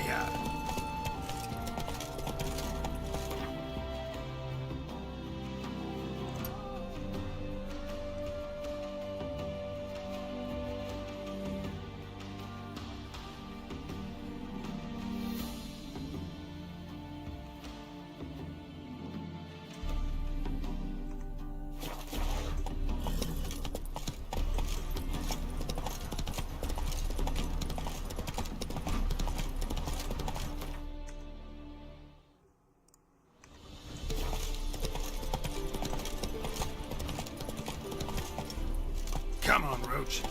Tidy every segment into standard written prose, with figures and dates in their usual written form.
ya! Come on, Roach.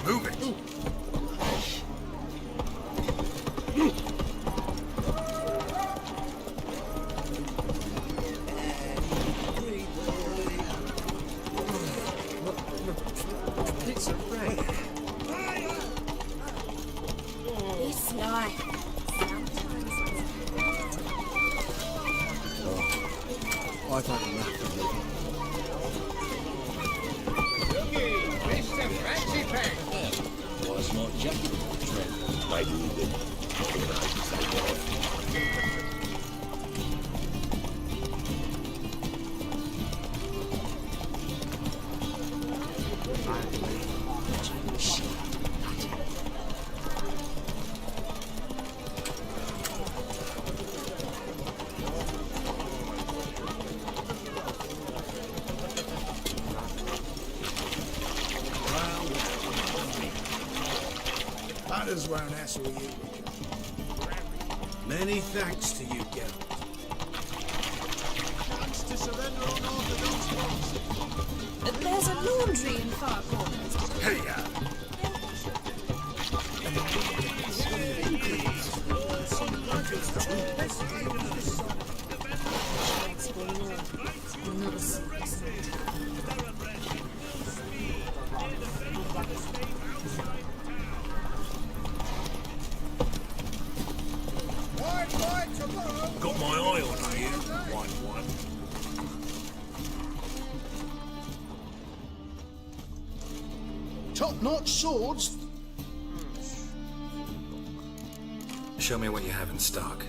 Move it! It's a ray. This life. I've had enough of it. Mr. Fancy Pants. Was not just maybe we did. Hunters won't hassle you. Many thanks to you, Geralt. Chance to surrender unorthodox policy. There's a laundry in far corners. Hey, ya! What's going on? Another secret. Got my eye on you, white one. Top-notch swords? Show me what you have in stock.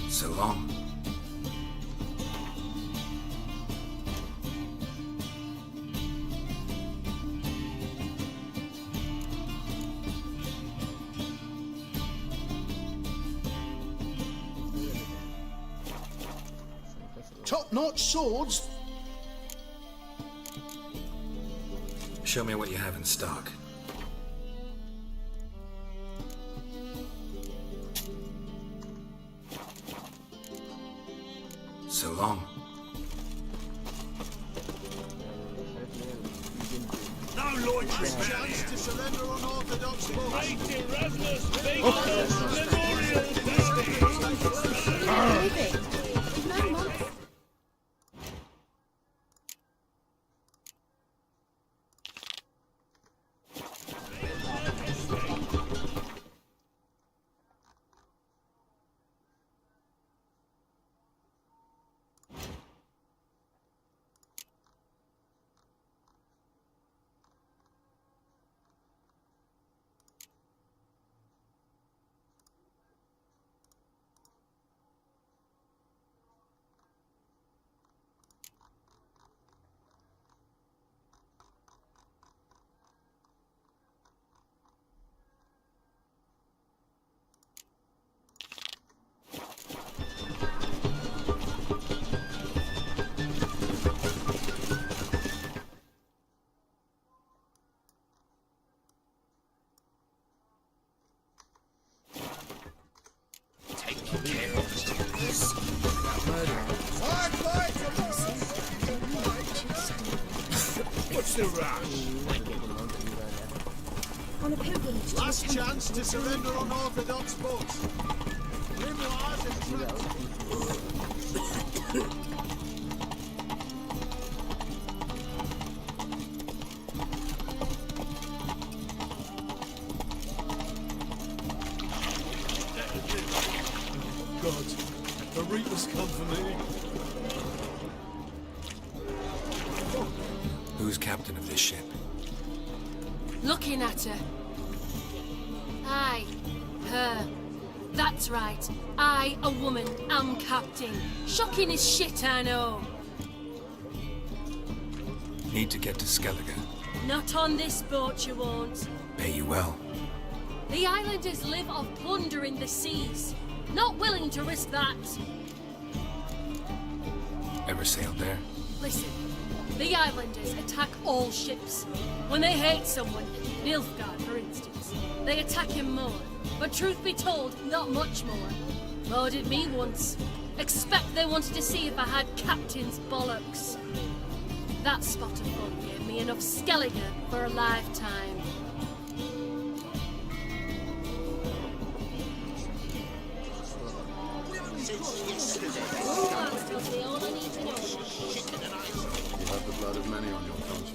So long. Top-notch swords? Show me what you have in stock. So long. No loitering Last about chance here. to surrender unorthodox folks. Great Erasmus Beacons Memorial Day. Leave it. We've 9 months. What's the rush? On a pilgrimage to Last the temple. chance to surrender unorthodox folks. Grimoires and traps. God, the Reapers come for me. Who's captain of this ship? Looking at her. Aye, her. That's right. I, a woman, am captain. Shocking as shit, I know. Need to get to Skellige. Not on this boat, you won't. Pay you well. The islanders live off plunder in the seas. Not willing to risk that. Ever sailed there? Listen, the islanders attack all ships. When they hate someone, Nilfgaard for instance, they attack him more. But truth be told, not much more. Murdered me once. Expect they wanted to see if I had captain's bollocks. That spot of fun gave me enough Skellige for a lifetime. You have the blood of many on your conscience.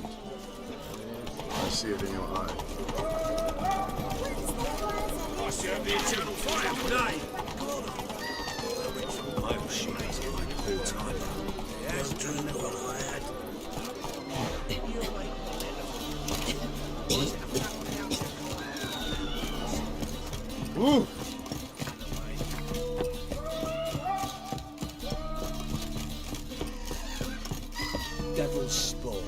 I see it in your eye. I serve the eternal fire. Nay. I'm shit. Full time. That's true what I had. Ooh! Devil's spawn.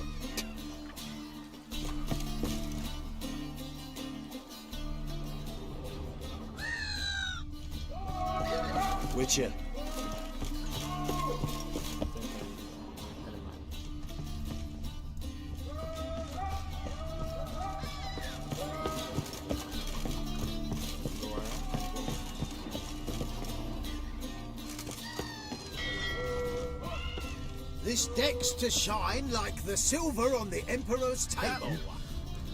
Witcher. This deck's to shine like the silver on the Emperor's table.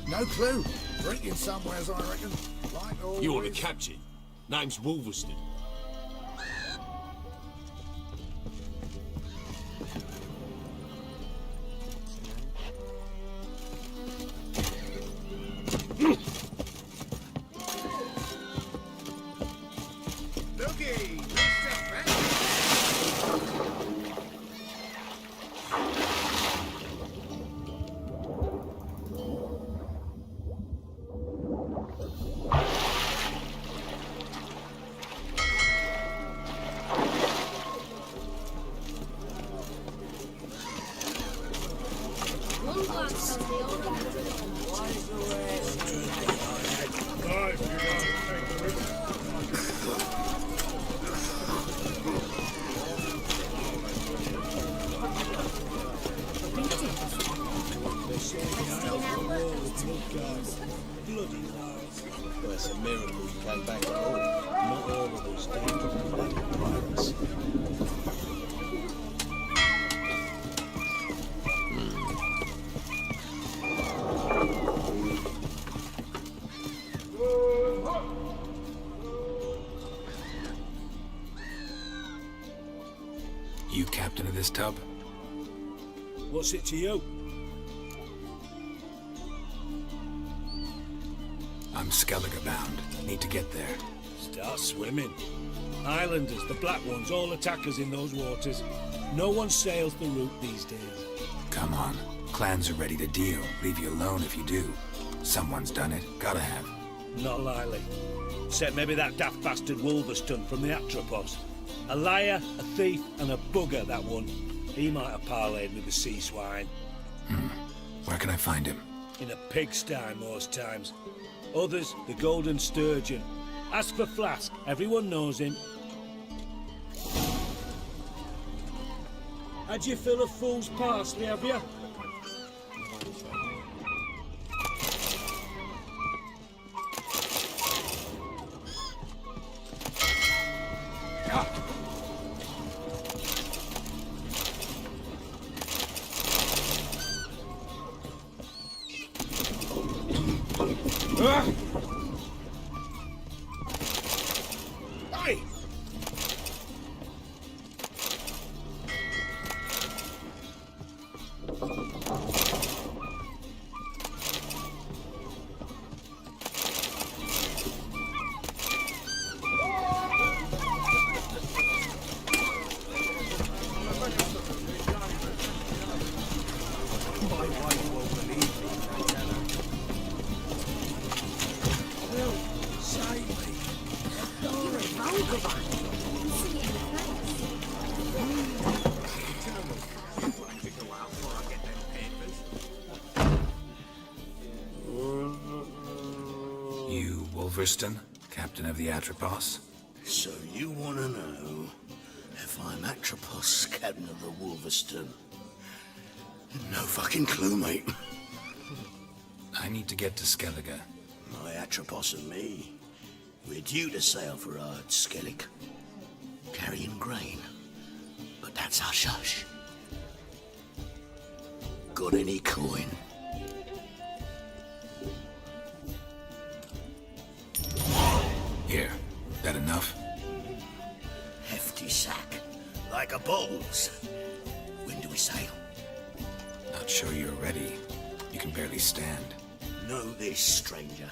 No clue. Drinking somewheres, I reckon. Like always. You're the captain. Name's Wolverston. Looky! Step back! One glance tells me all I need to know. Right, you gotta take the risk. Bloody lies. Well, it's a miracle you came back at all. Not all of us came from bloody pirates. You captain of this tub? What's it to you? I'm Skellige bound. Need to get there. Start swimming. Islanders, the black ones, all attackers in those waters. No one sails the route these days. Come on. Clans are ready to deal. Leave you alone if you do. Someone's done it. Gotta have. Not likely. Except maybe that daft bastard Wolverston from the Atropos. A liar, a thief, and a bugger, that one. He might have parlayed with the sea swine. Where can I find him? In a pigsty most times. Others, the Golden Sturgeon. As for Flask, everyone knows him. Had you fill a fool's parsley, have you? Hey! You, Wolverston, captain of the Atropos? So you want to know if if I'm Atropos, captain of the Wolverston? No fucking clue, mate. I need to get to Skellige. My Atropos and me, we're due to sail for Ard Skellig, carrying grain. But that's hush-hush. Got any coin? Here, that enough? Hefty sack, like a bull's. When do we sail? Not sure you're ready. You can barely stand. Know this, stranger.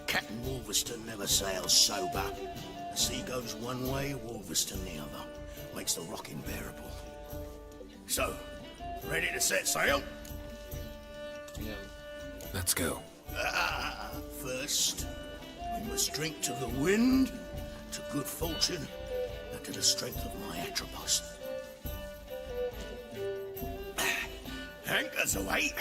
Captain Wolverston never sails sober. The sea goes one way, Wolverston the other. Makes the rocking bearable. So, ready to set sail? Let's go. First, we must drink to the wind, to good fortune, and to the strength of my Atropos. Anchors away.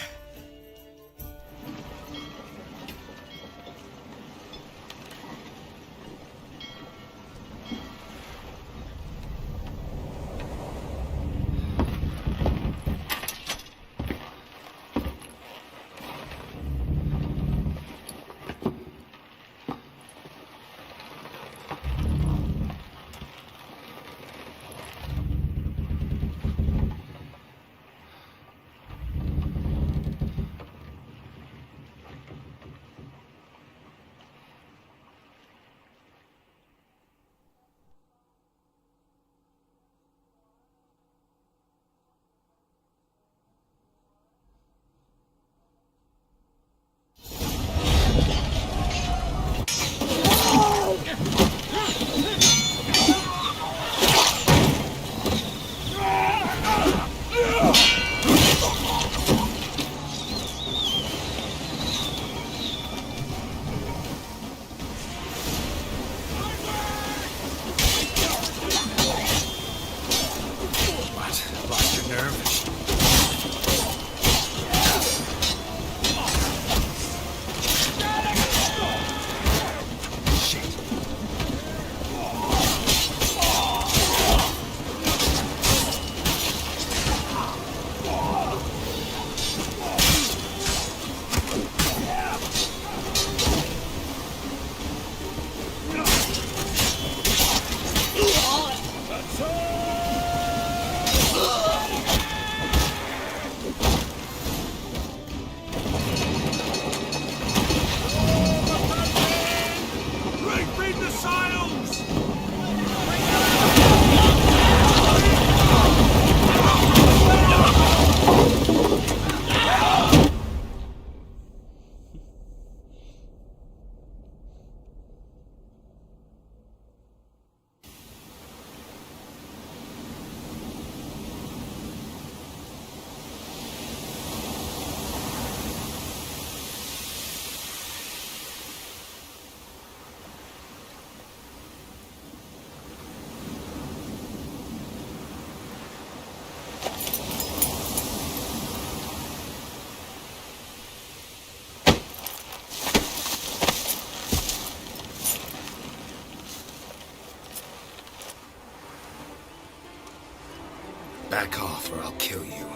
Back off or I'll kill you.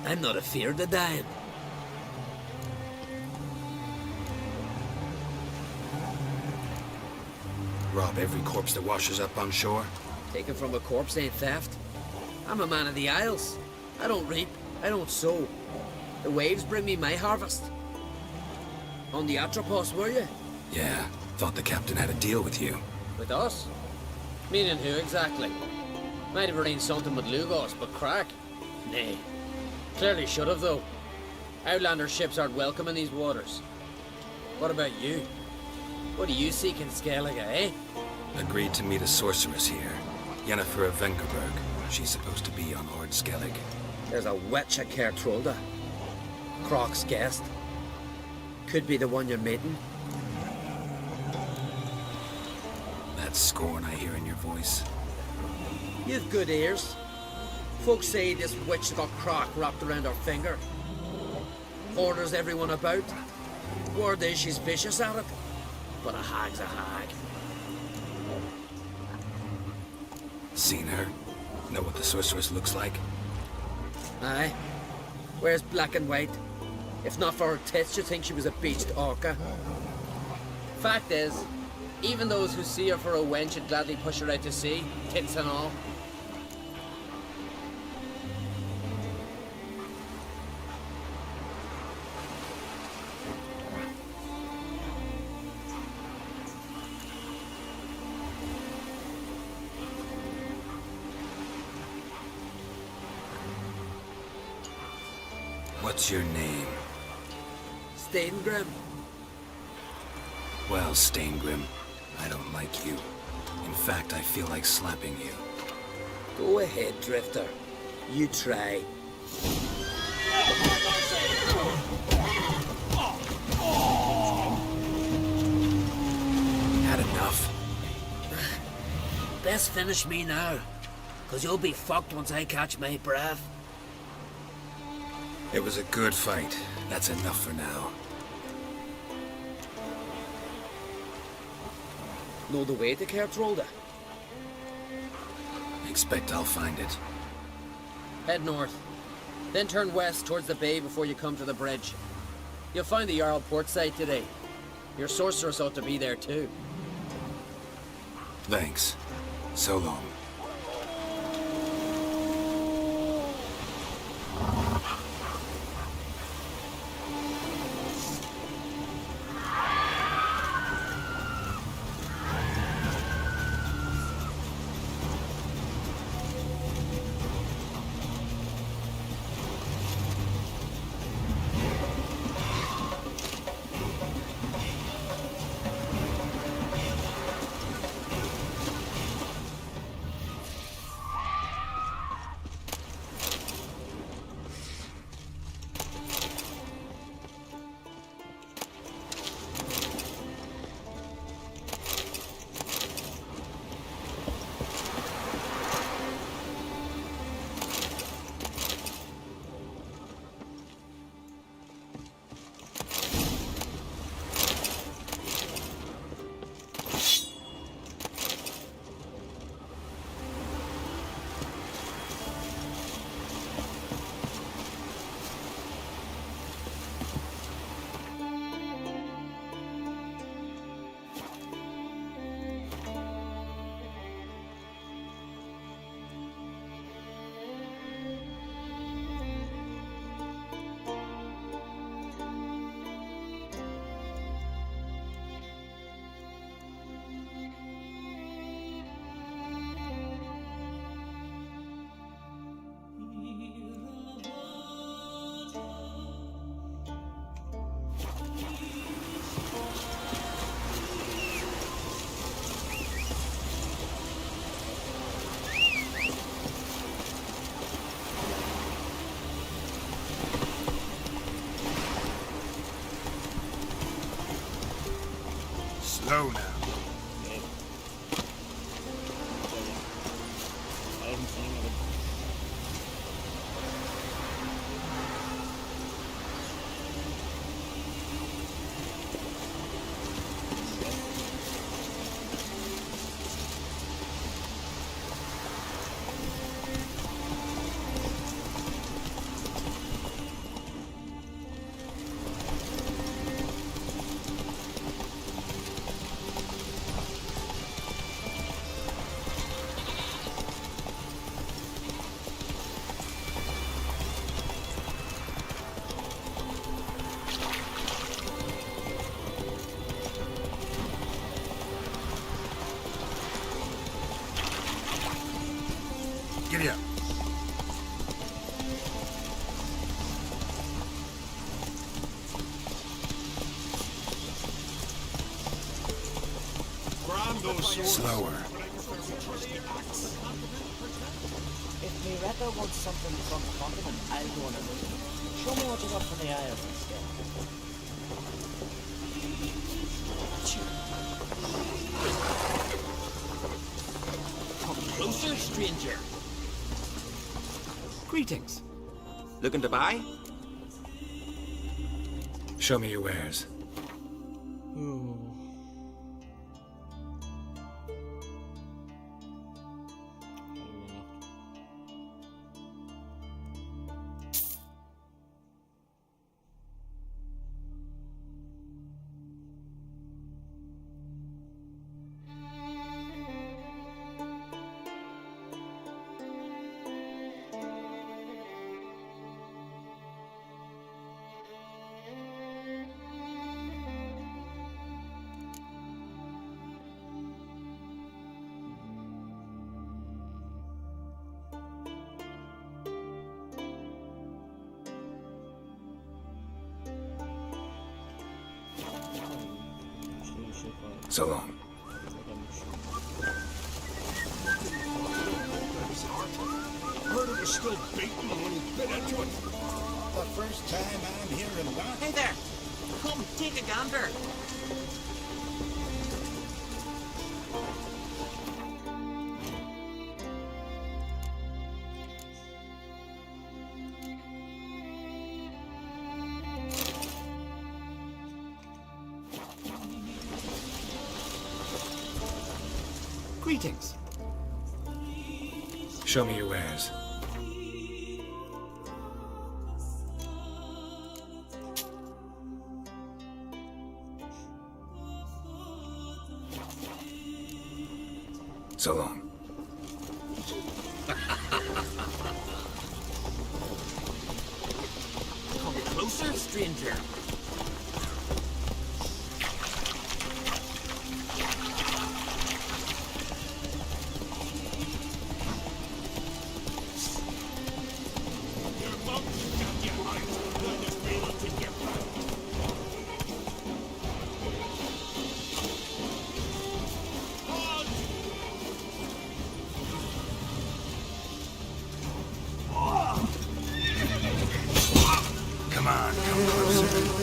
I'm not afeard of dying. Rob every corpse that washes up on shore? Taken from a corpse ain't theft. I'm a man of the Isles. I don't reap, I don't sow. The waves bring me my harvest. On the Atropos, were you? Yeah, thought the captain had a deal with you. With us? Meaning who exactly? Might have arranged something with Lugos, but crack? Nay. Clearly should have, though. Outlander ships aren't welcome in these waters. What about you? What do you seek in Skellige, eh? Agreed to meet a sorceress here. Yennefer of Vengerberg. She's supposed to be on Ard Skellig. There's a witch at Caer Trolda. Croc's guest. Could be the one you're meeting. That scorn I hear in your voice. You've good ears. Folks say this witch got Croc wrapped around her finger. Orders everyone about. Word is she's vicious at it. But a hag's a hag. Seen her? Know what the sorceress looks like? Aye. Where's black and white? If not for her tits, you'd think she was a beached orca. Fact is, even those who see her for a wench would gladly push her out to sea, tits and all. What's your name? Steingrim. Well, Steingrim, I don't like you. In fact, I feel like slapping you. Go ahead, Drifter. You try. Had enough? Best finish me now, 'cause you'll be fucked once I catch my breath. It was a good fight. That's enough for now. Know the way to Kertrolda? Expect I'll find it. Head north. Then turn west towards the bay before you come to the bridge. You'll find the Jarl port site today. Your sorceress ought to be there too. Thanks. So long. Slow now. Giddy up. Slower. If me Repper wants something from the continent, I'll go on a visit. Show me what you got from the Isles instead. Come closer, stranger. Greetings. Looking to buy? Show me your wares. So long. Heard it was still beating when he bit into it. The first time I'm hearing that. Hey there! Come, take a gander. Greetings. Show me your wares. So long. Come closer, stranger. Come on, come closer.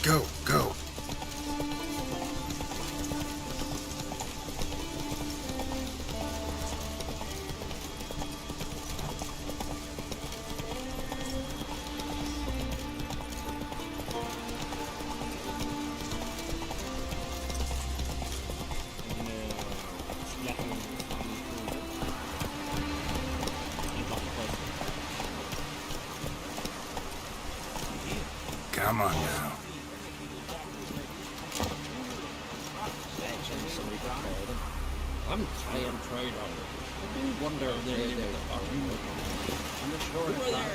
Go, go. Come on now. I'm trying proud of it. I do wonder if they're in the foreign. I'm not sure if that...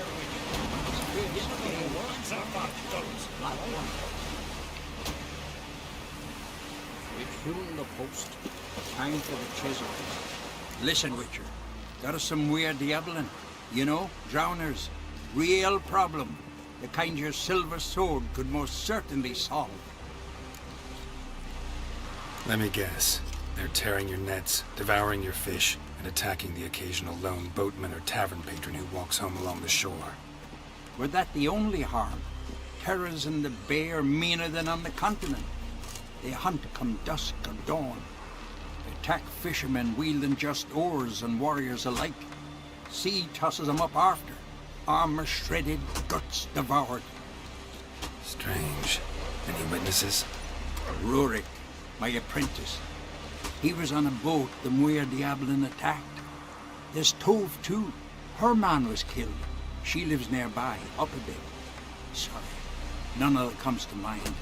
We're shooting the post. Time for the chisel. Listen, Witcher. Got us some weird diabling. You know, drowners. Real problem. The kind your silver sword could most certainly solve. Let me guess. They're tearing your nets, devouring your fish, and attacking the occasional lone boatman or tavern patron who walks home along the shore. Were that the only harm? Terrors in the bay are meaner than on the continent. They hunt come dusk or dawn. They attack fishermen wielding just oars and warriors alike. Sea tosses them up after. Armor shredded, guts devoured. Strange. Any witnesses? Rurik, my apprentice. He was on a boat the Muir Diablin attacked. There's Tove, too. Her man was killed. She lives nearby, up a bit. Sorry, none of it comes to mind.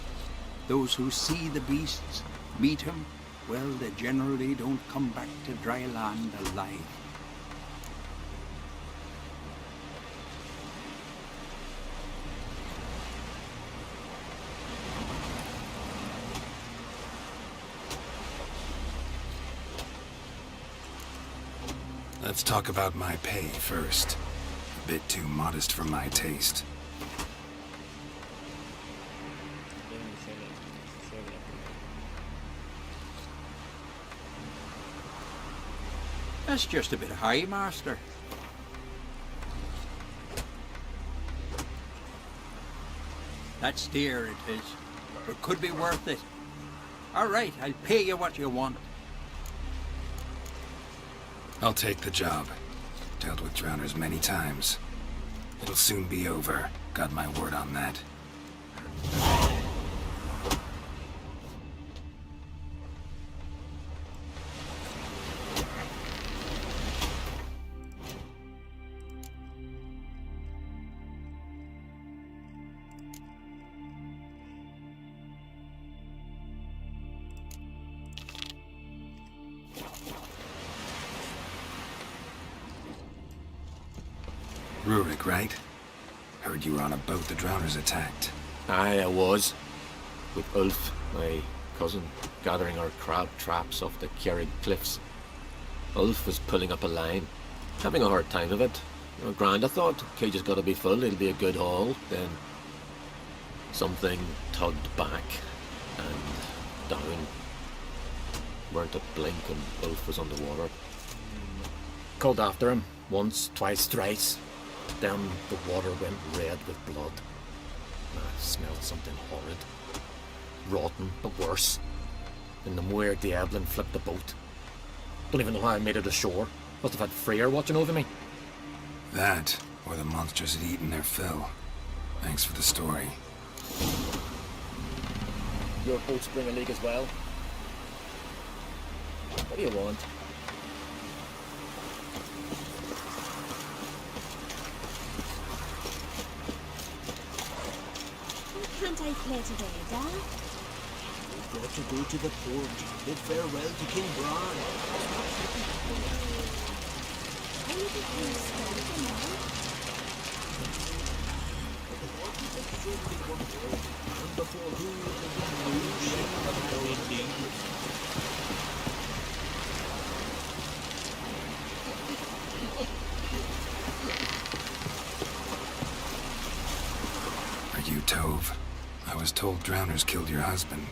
Those who see the beasts, meet him, well, they generally don't come back to dry land alive. Let's talk about my pay first. A bit too modest for my taste. That's just a bit high, Master. That's dear, it is. But could be worth it. All right, I'll pay you what you want. I'll take the job. Dealt with drowners many times. It'll soon be over. Got my word on that. Rurik, right? Heard you were on a boat the drowners attacked. Aye, I was. With Ulf, my cousin, gathering our crab traps off the Kjerrig cliffs. Ulf was pulling up a line, having a hard time of it. Grand, I thought. Cage has got to be full, it'll be a good haul. Then something tugged back and down. Weren't a blink and Ulf was underwater. Called after him, once, twice, thrice. Then the water went red with blood. I smelled something horrid. Rotten, but worse. And the Muir Diablin flipped the boat. Don't even know how I made it ashore. Must have had Freyr watching over me. That, or the monsters had eaten their fill. Thanks for the story. Your boats bring a leak as well. What do you want? Can't I play today, Dad? We've got to go to the port. Bid farewell to King Bran. Are you the king's son now? And before who the moon Are you Tove? I was told drowners killed your husband.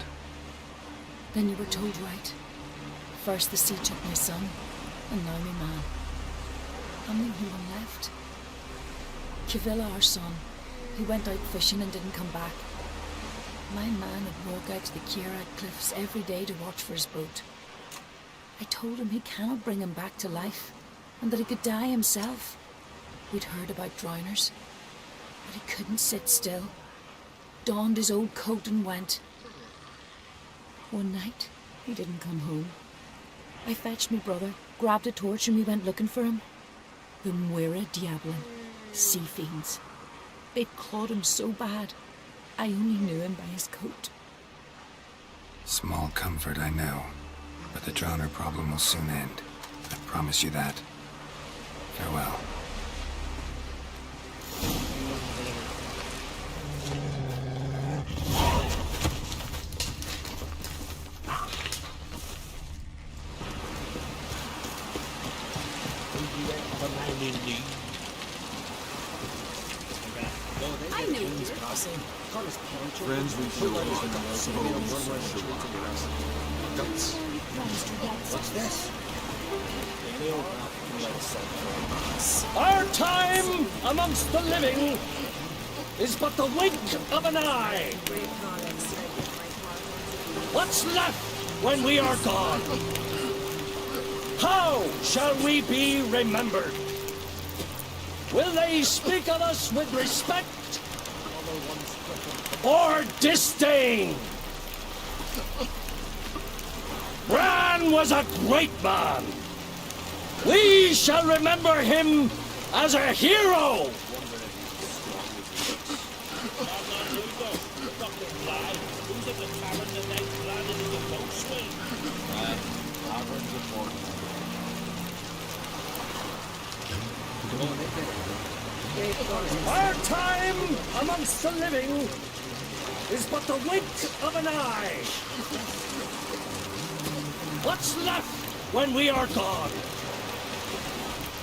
Then you were told right. First the sea took my son, and now my man. I'm the only one left. Kivilla, our son, he went out fishing and didn't come back. My man would walk out to the Kjerrig cliffs every day to watch for his boat. I told him he cannot bring him back to life, and that he could die himself. We'd heard about drowners, but he couldn't sit still. Donned his old coat and went. One night, he didn't come home. I fetched me brother, grabbed a torch, and we went looking for him. The Muira Diablin, sea fiends. They'd clawed him so bad, I only knew him by his coat. Small comfort, I know. But the drowner problem will soon end. I promise you that. Farewell. I know you. Friends we show guts. What's this? Our time amongst the living is but the wink of an eye. What's left when we are gone? How shall we be remembered? Will they speak of us with respect or disdain? Bran was a great man. We shall remember him as a hero. Our time amongst the living is but the wink of an eye. What's left when we are gone?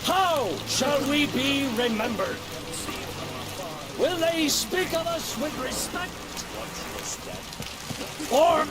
How shall we be remembered? Will they speak of us with respect or...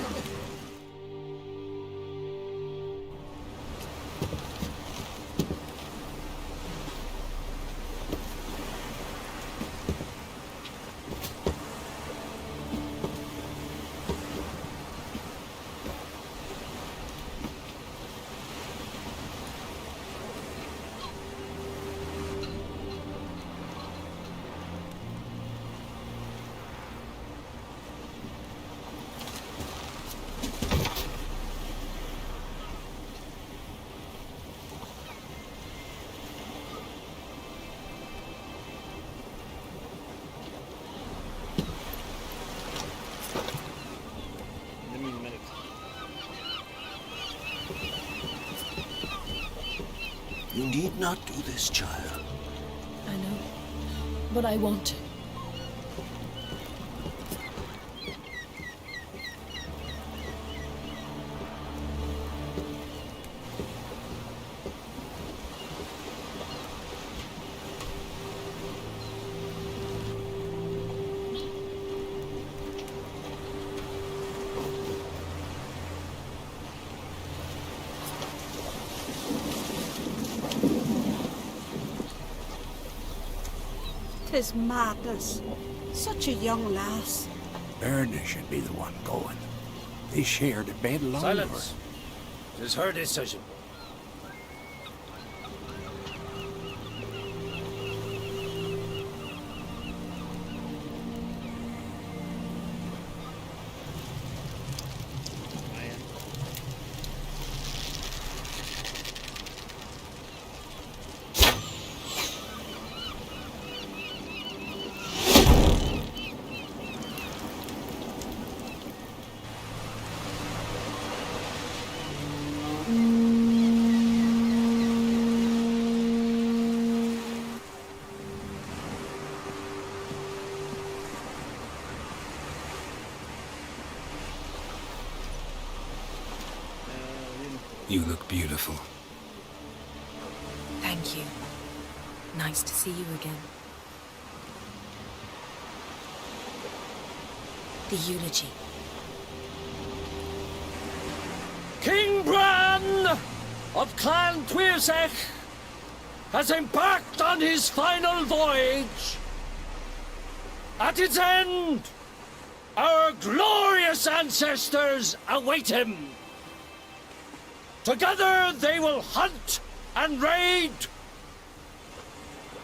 You need not do this, child. I know. but I want to. Tis madness. Such a young lass. Erna should be the one going. They shared a bed longer. Silence. It is her decision. You look beautiful. Thank you. Nice to see you again. The eulogy. King Bran of Clan Tuirsech has embarked on his final voyage. At its end, our glorious ancestors await him. Together they will hunt and raid.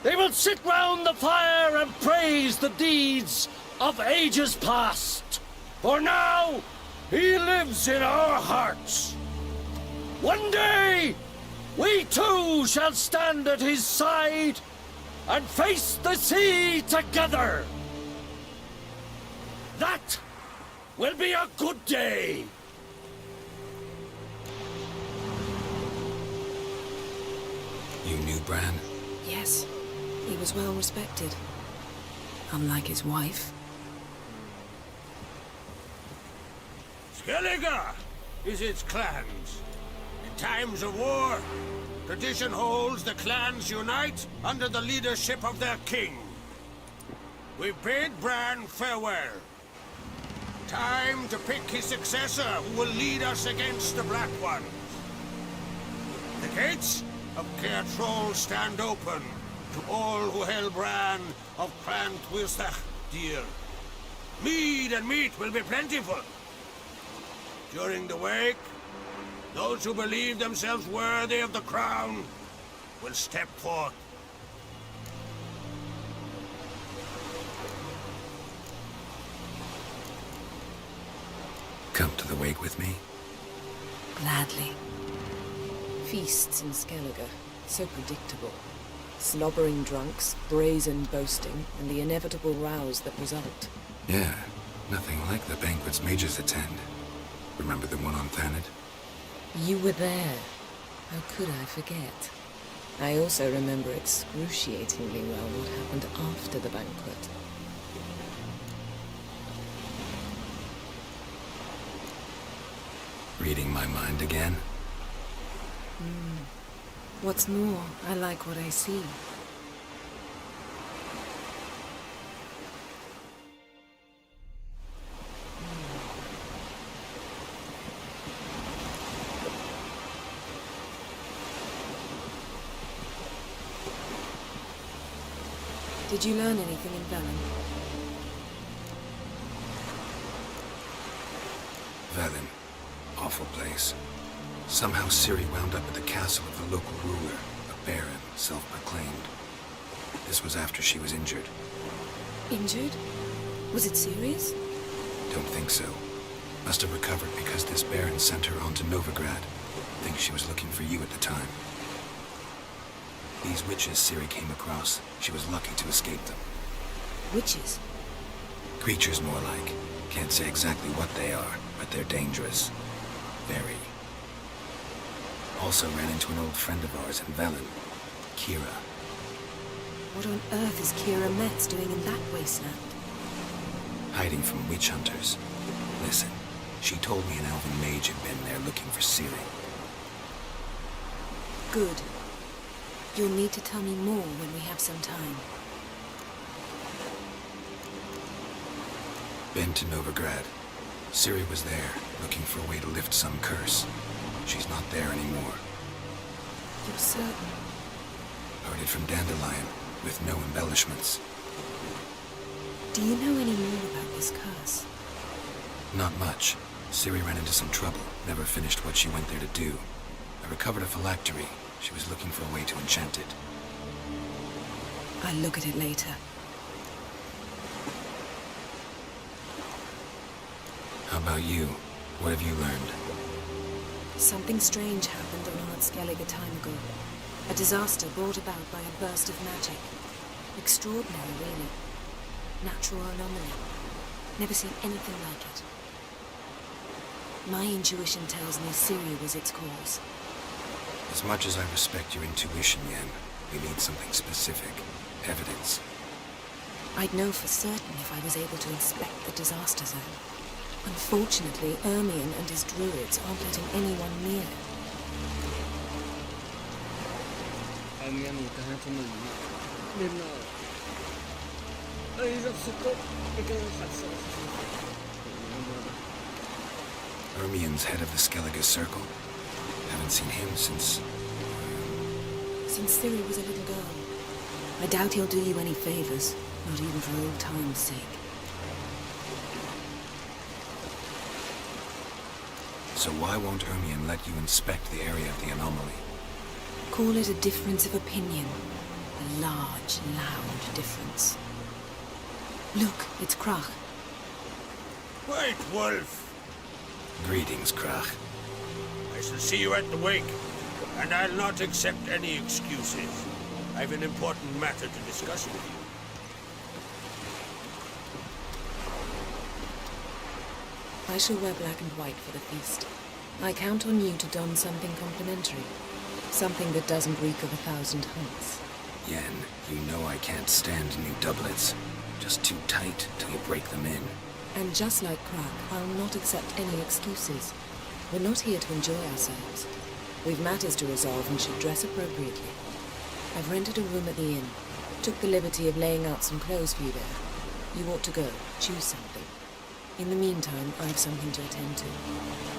They will sit round the fire and praise the deeds of ages past. For now, he lives in our hearts. One day, we too shall stand at his side and face the sea together. That will be a good day. You knew Bran? Yes, he was well respected. Unlike his wife. Skellige is its clans. In times of war, tradition holds the clans unite under the leadership of their king. We bid Bran farewell. Time to pick his successor who will lead us against the Black Ones. The gates of Caer Troll stand open to all who held Bran of Clan Tuirsech dear. Mead and meat will be plentiful. During the wake, those who believe themselves worthy of the crown will step forth. Come to the wake with me? Gladly. Feasts in Skellige, so predictable. Slobbering drunks, brazen boasting, and the inevitable rows that result. Yeah, nothing like the banquets mages attend. Remember the one on Thanedd? You were there. How could I forget? I also remember excruciatingly well what happened after the banquet. Reading my mind again? What's more, I like what I see. Did you learn anything in Velen? Velen. Awful place. Somehow Ciri wound up at the castle of the local ruler, a baron, self-proclaimed. This was after she was injured. Injured? Was it serious? Don't think so. Must have recovered because this baron sent her on to Novigrad. Think she was looking for you at the time. These witches Ciri came across, she was lucky to escape them. Witches? Creatures more like. Can't say exactly what they are, but they're dangerous. Very. Also ran into an old friend of ours in Velen, Kira. What on earth is Kira Metz doing in that wasteland? Hiding from witch hunters. Listen, she told me an elven mage had been there looking for Ciri. Good. You'll need to tell me more when we have some time. Been to Novigrad. Ciri was there, looking for a way to lift some curse. She's not there anymore. You're certain? Heard it from Dandelion, with no embellishments. Do you know any more about this curse? Not much. Ciri ran into some trouble, never finished what she went there to do. I recovered a phylactery. She was looking for a way to enchant it. I'll look at it later. How about you? What have you learned? Something strange happened on Ard Skellig a time ago. A disaster brought about by a burst of magic. Extraordinary, really. Natural anomaly. Never seen anything like it. My intuition tells me Ciri was its cause. As much as I respect your intuition, Yen, we need something specific. Evidence. I'd know for certain if I was able to inspect the disaster zone. Unfortunately, Ermion and his druids aren't letting anyone near. Ermion's head of the Skellige Circle? Haven't seen him since... Since Ciri was a little girl. I doubt he'll do you any favors, not even for old time's sake. So why won't Ermion let you inspect the area of the anomaly? Call it a difference of opinion. A large, loud difference. Look, it's Krach. Wait, Wolf. Greetings, Krach. I shall see you at the wake, and I'll not accept any excuses. I've an important matter to discuss with you. I shall wear black and white for the feast. I count on you to don something complimentary. Something that doesn't reek of 1,000 hunts. Yen, you know I can't stand new doublets. Just too tight till you break them in. And just like Krach, I'll not accept any excuses. We're not here to enjoy ourselves. We've matters to resolve and should dress appropriately. I've rented a room at the inn. Took the liberty of laying out some clothes for you there. You ought to go. Choose something. In the meantime, I have something to attend to.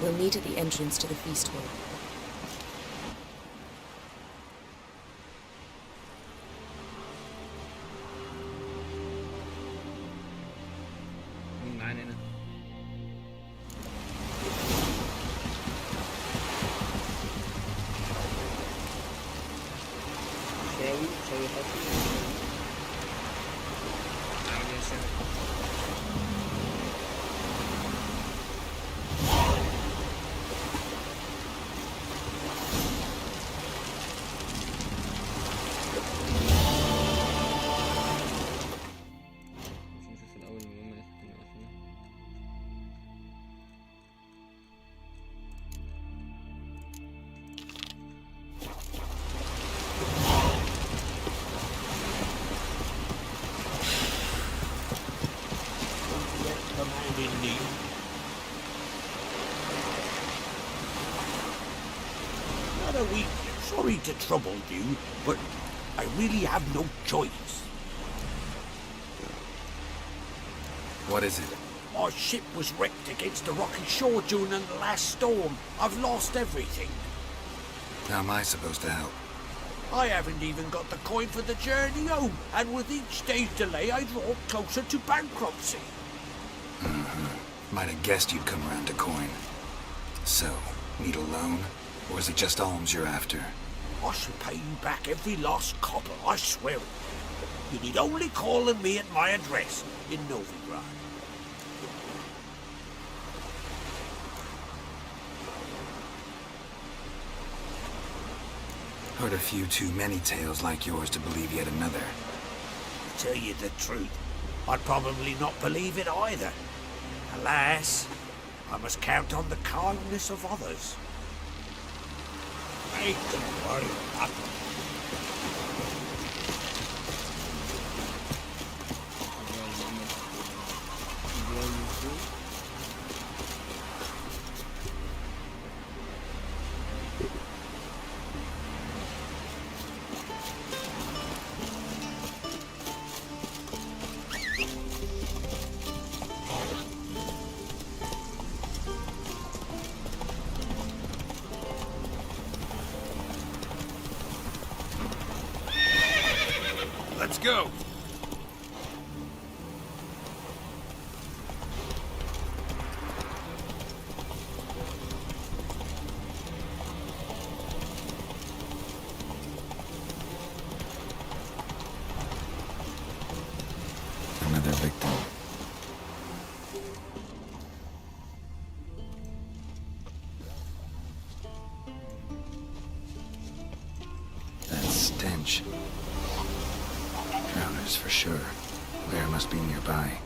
We'll meet at the entrance to the feast hall. Not a week. Sorry to trouble you, but I really have no choice. What is it? Our ship was wrecked against the rocky shore during the last storm. I've lost everything. How am I supposed to help? I haven't even got the coin for the journey home, and with each day's delay, I draw closer to bankruptcy. Might have guessed you'd come around to coin. So, need a loan? Or is it just alms you're after? I shall pay you back every last copper, I swear it. You need only call on me at my address in Novigrad. Heard a few too many tales like yours to believe yet another. To tell you the truth, I'd probably not believe it either. Alas, I must count on the kindness of others. Hey, don't worry about it. another victim. That stench. Drowners for sure. Bear must be nearby.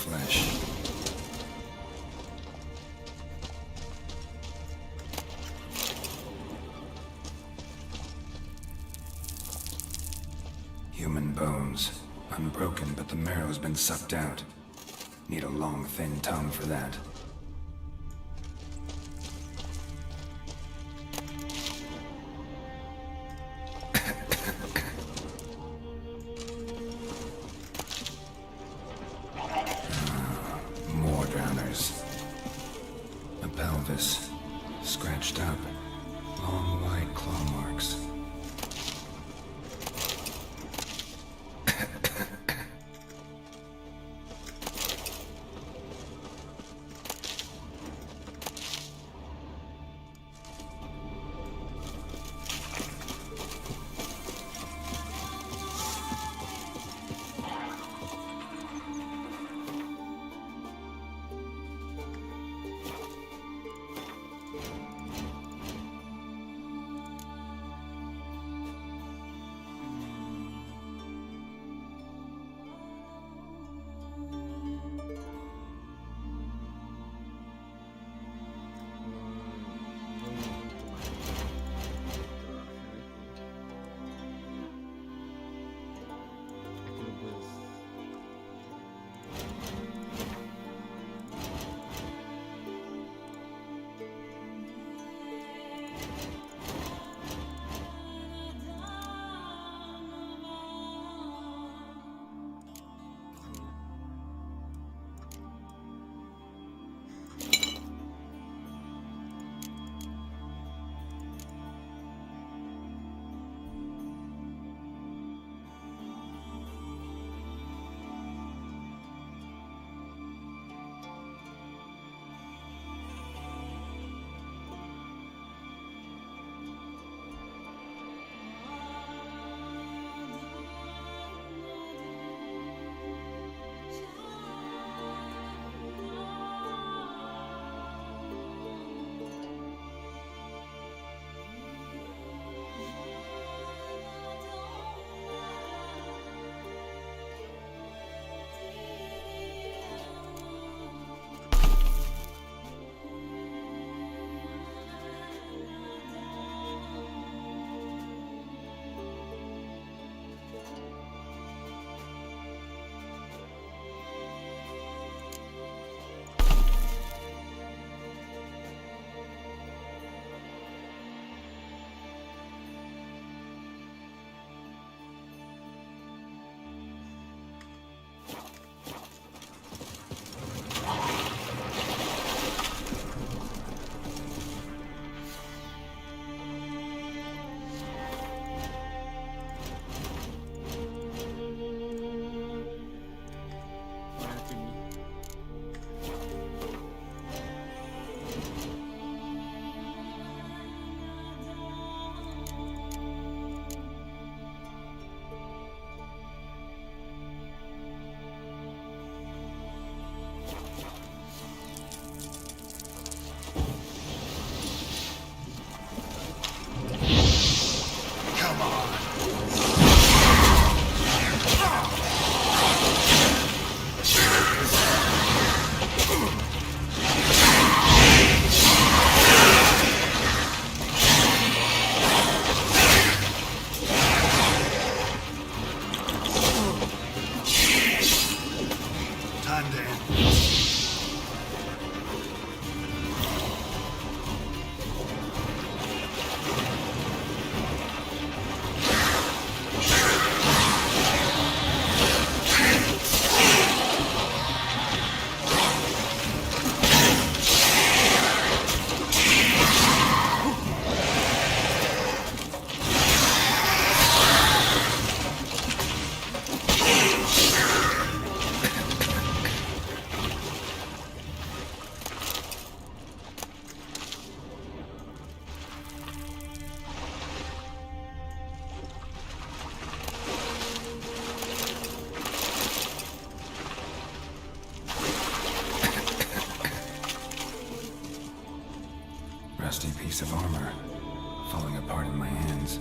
flesh. Human bones. Unbroken, but the marrow's been sucked out. Need a long, thin tongue for that. More drowners. A pelvis. Scratched up. Long, wide claw marks. Rusty piece of armor, falling apart in my hands.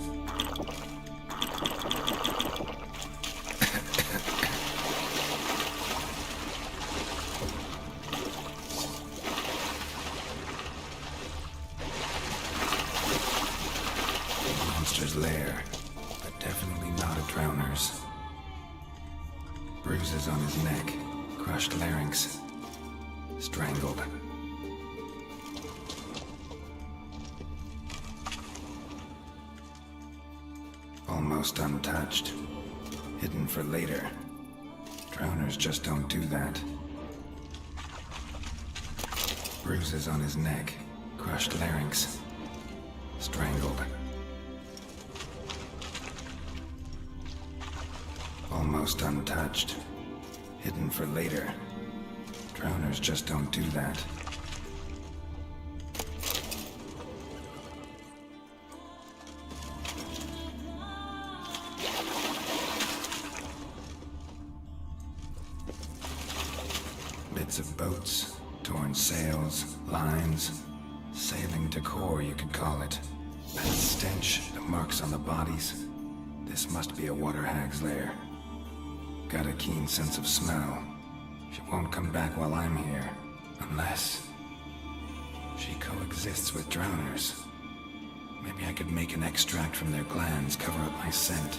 his neck, crushed larynx, strangled. Almost untouched, hidden for later. Drowners just don't do that. Bruises on his neck, crushed larynx, strangled. Almost untouched, hidden for later. Drowners just don't do that. Bits of boats, torn sails, lines, sailing decor, you could call it. That stench, the marks on the bodies. This must be a water hag's lair. Got a keen sense of smell. She won't come back while I'm here, unless she coexists with drowners. Maybe I could make an extract from their glands cover up my scent.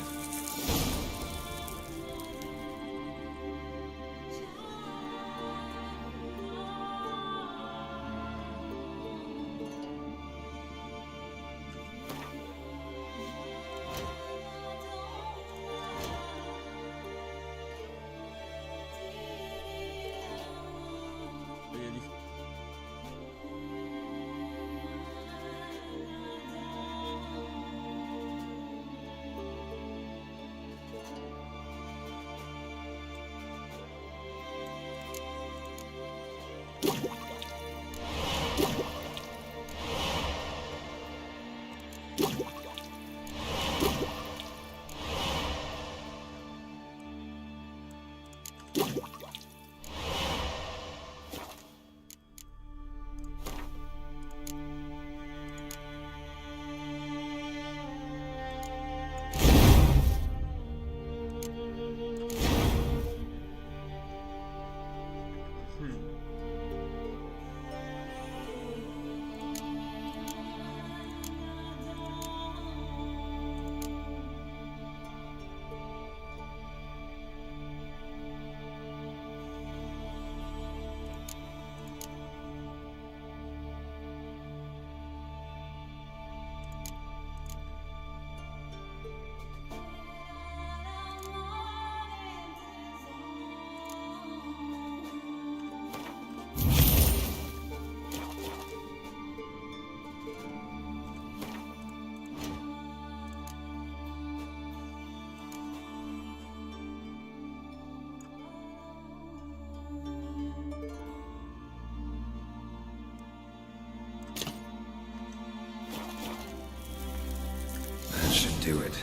Do it.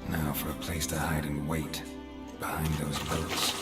Now for a place to hide and wait. Behind those boats.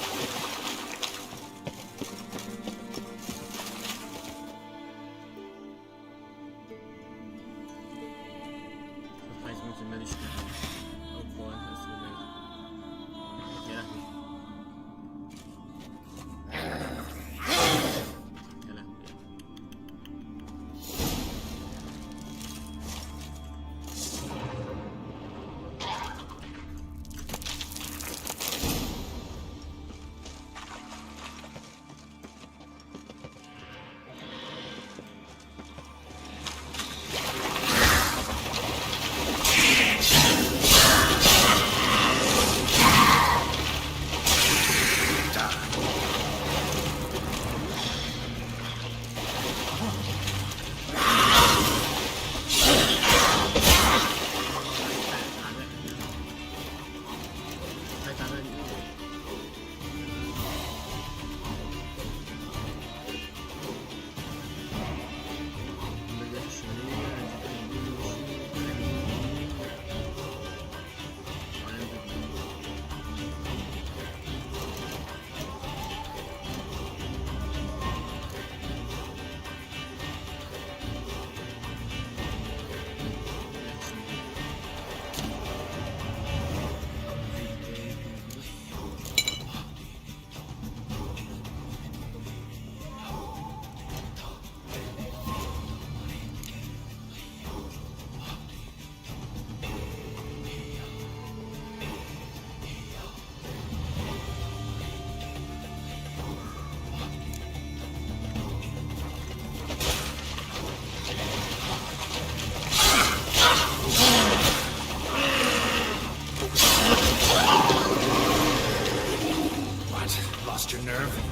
deserve.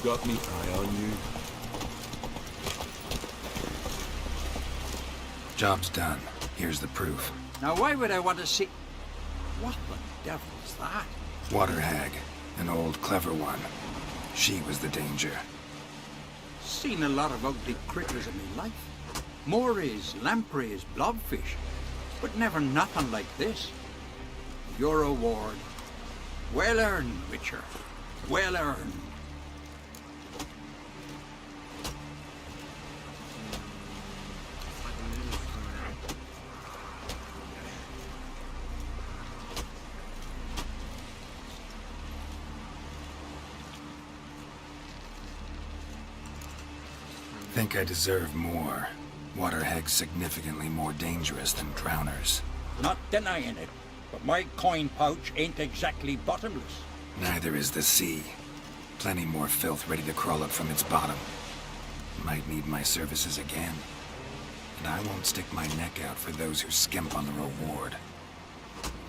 Got me eye on you. Job's done. Here's the proof. Now why would I want to see... What the devil's that? Water hag. An old, clever one. She was the danger. Seen a lot of ugly critters in my life. Morays, lampreys, blobfish. But never nothing like this. Your reward. Well earned, Witcher. Well earned. Think I deserve more. Water hags significantly more dangerous than drowners. Not denying it, but my coin pouch ain't exactly bottomless. Neither is the sea. Plenty more filth ready to crawl up from its bottom. Might need my services again. And I won't stick my neck out for those who skimp on the reward.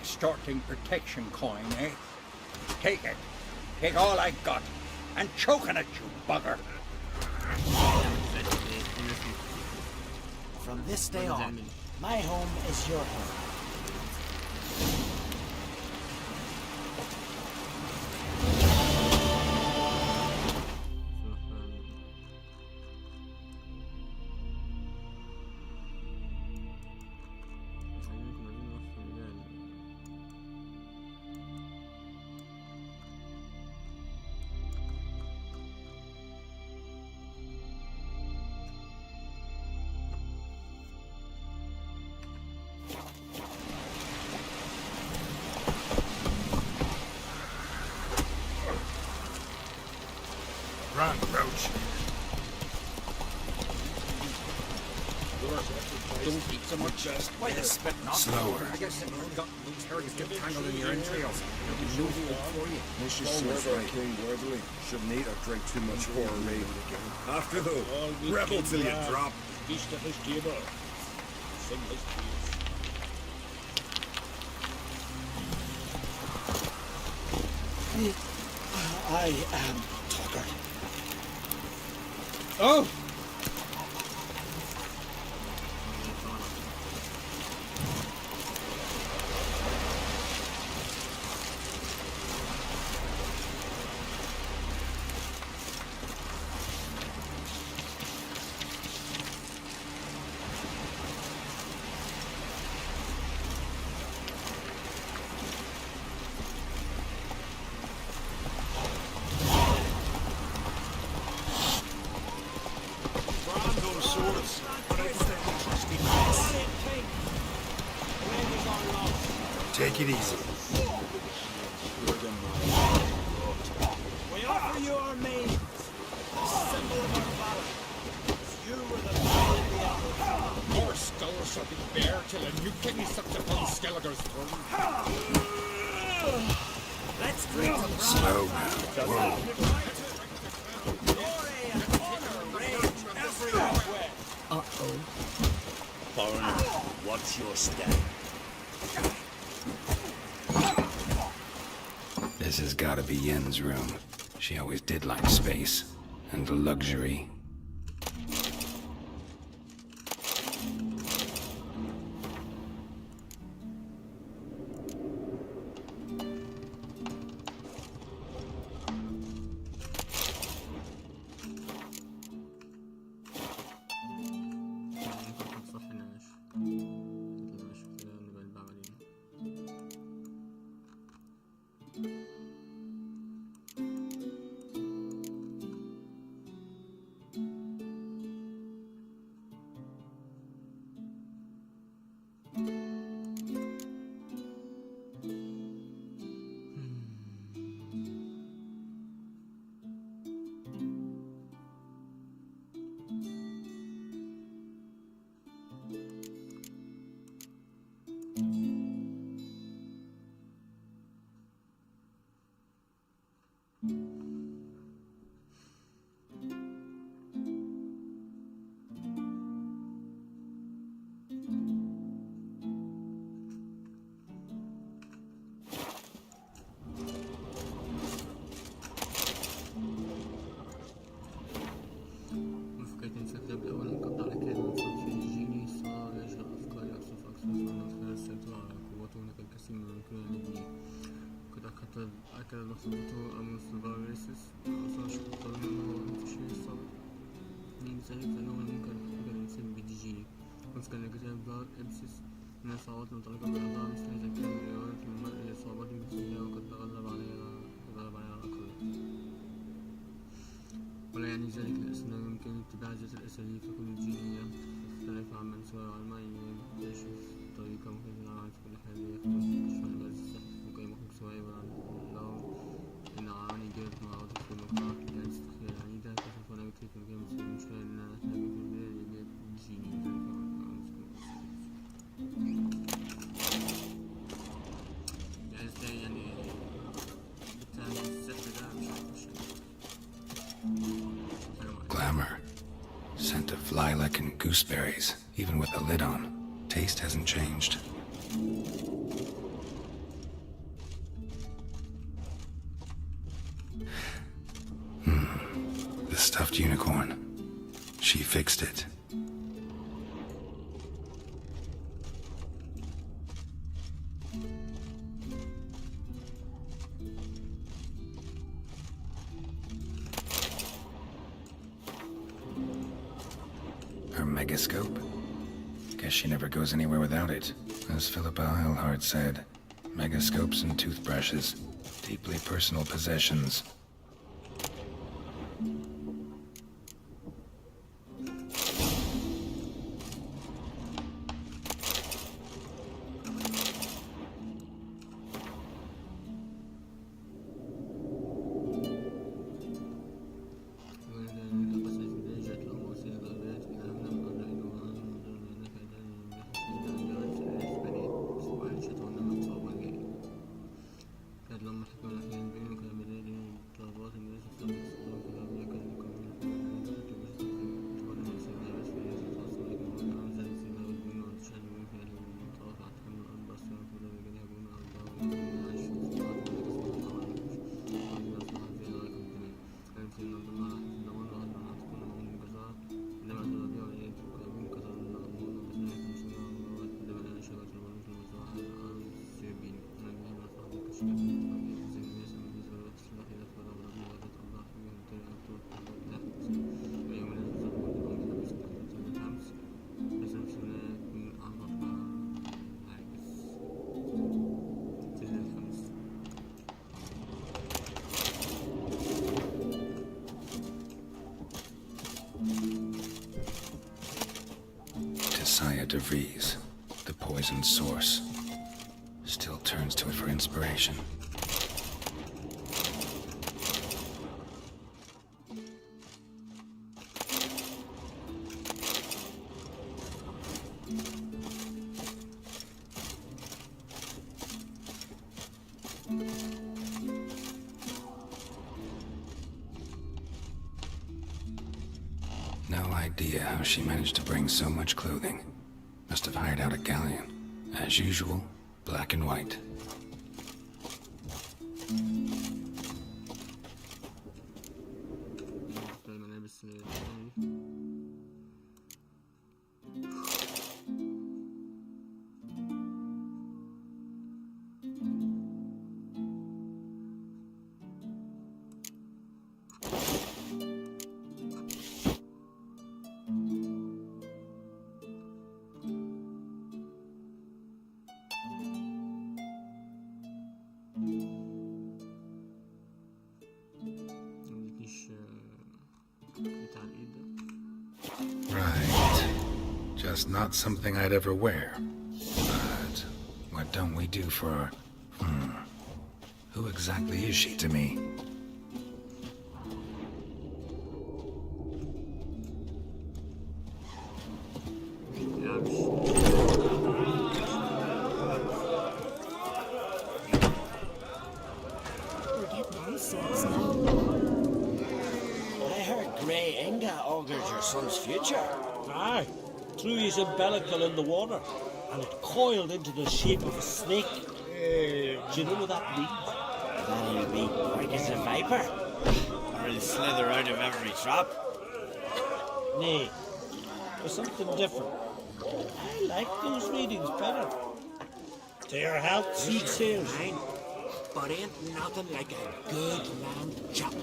Starting protection coin, eh? Take it. Take all I got. And choking at you, bugger. From this day on, my home is your home. Run, Roach. Don't eat so much. Why the spit not? Slower. I guess you've got loose herrings get tangled in your entrails. It'll be no good for you. Mrs. Silver King Worthily shouldn't eat or drink too much horror raid. After though, rebel till you drop. Feast at his table. Sing his tears. I am Tucker. Oh! Take it easy. We offer you our maid, a symbol of our valor. You were the battle of the apple. Your skull shall be bare till a new king sucks upon Skelliger's throne. Let's drink to Slow now. Whoa. Uh-oh. Foreigner, what's your step? This has got to be Yen's room. She always did like space and luxury. ولا يعني ذلك لأنه يمكن اتباع ذات الأساليب تكون جينية تختلف عمن سواء علماني يشوف طريقة مختلفة عن كل حال يختلف عن بعض السحر ممكن يكون سواء لو إن عاني جرت مع عضو في المقاعد يعني استخيال عنيدة كشف ولا يكتب مكان مثل المشكلة إن نحتاج في البداية لبيت جيني يعني بالتالي lilac and gooseberries, even with the lid on. Taste hasn't changed. The stuffed unicorn. She fixed it. Her megascope? Guess she never goes anywhere without it. As Philippa Eilhart said, megascopes and toothbrushes, deeply personal possessions. Saya DeVries, the poison source, still turns to it for inspiration. No idea how she managed to bring so much clothing. Must have hired out a galleon. As usual, black and white. Right. Just not something I'd ever wear. But what don't we do for her? Who exactly is she to me? We're getting on sales now. I heard Grey Inga augured your son's future. Aye, threw his umbilical in the water, and it coiled into the shape of a snake. Do you know what that means? That he'll be quick as a viper, or he'll slither out of every trap. Nay, there's something different. I like those readings better. To your health, seed sales. Fine, but ain't nothing like a good lamb chop.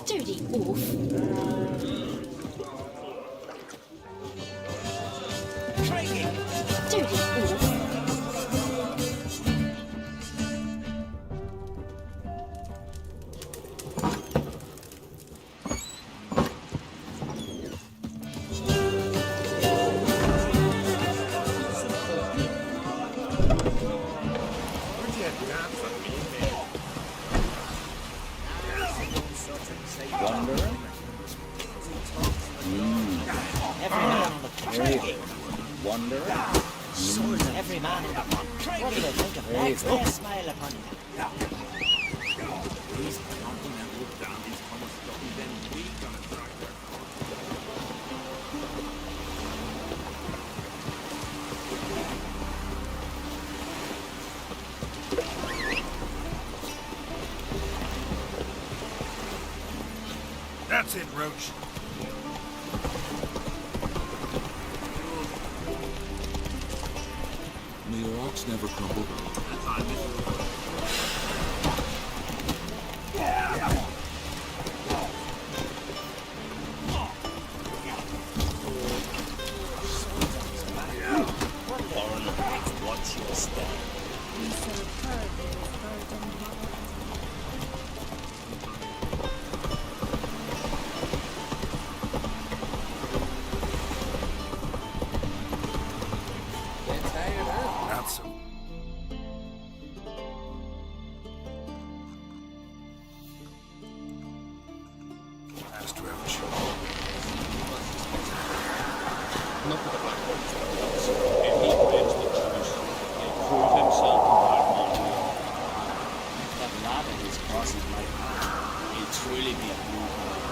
Dirty oaf. Dirty oaf. Every man on the contrary. Wanderer? every man in the pot. What do you think of next? Lay a smile upon you. These continental dandies come a stuffy, then we gonna drag their That's it, Roach. May your ox never crumble. Foreigner, watch your step. Not so. Last Roach. Not with the Black Ones. If he wins the choice, he'll prove himself in Balmont. That lad in his crosses my heart. He'll truly be a blue boy.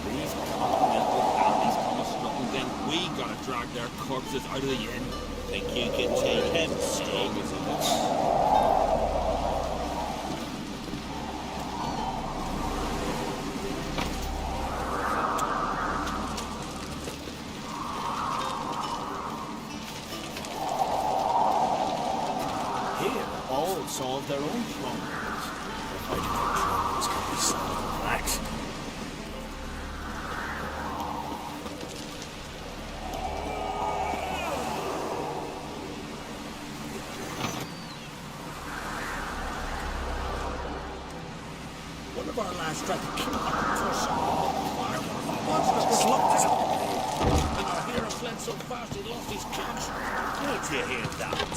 These continental dandies come a snuffing, then we gotta drag their corpses out of the inn. Think you can take him, strong as he looks? Here, all solve their own problems. Fighting for troubles can be solved relax. One of our lads tried to kill our monster slumped us up. And our hero fled so fast he lost his catch. Did you hear that?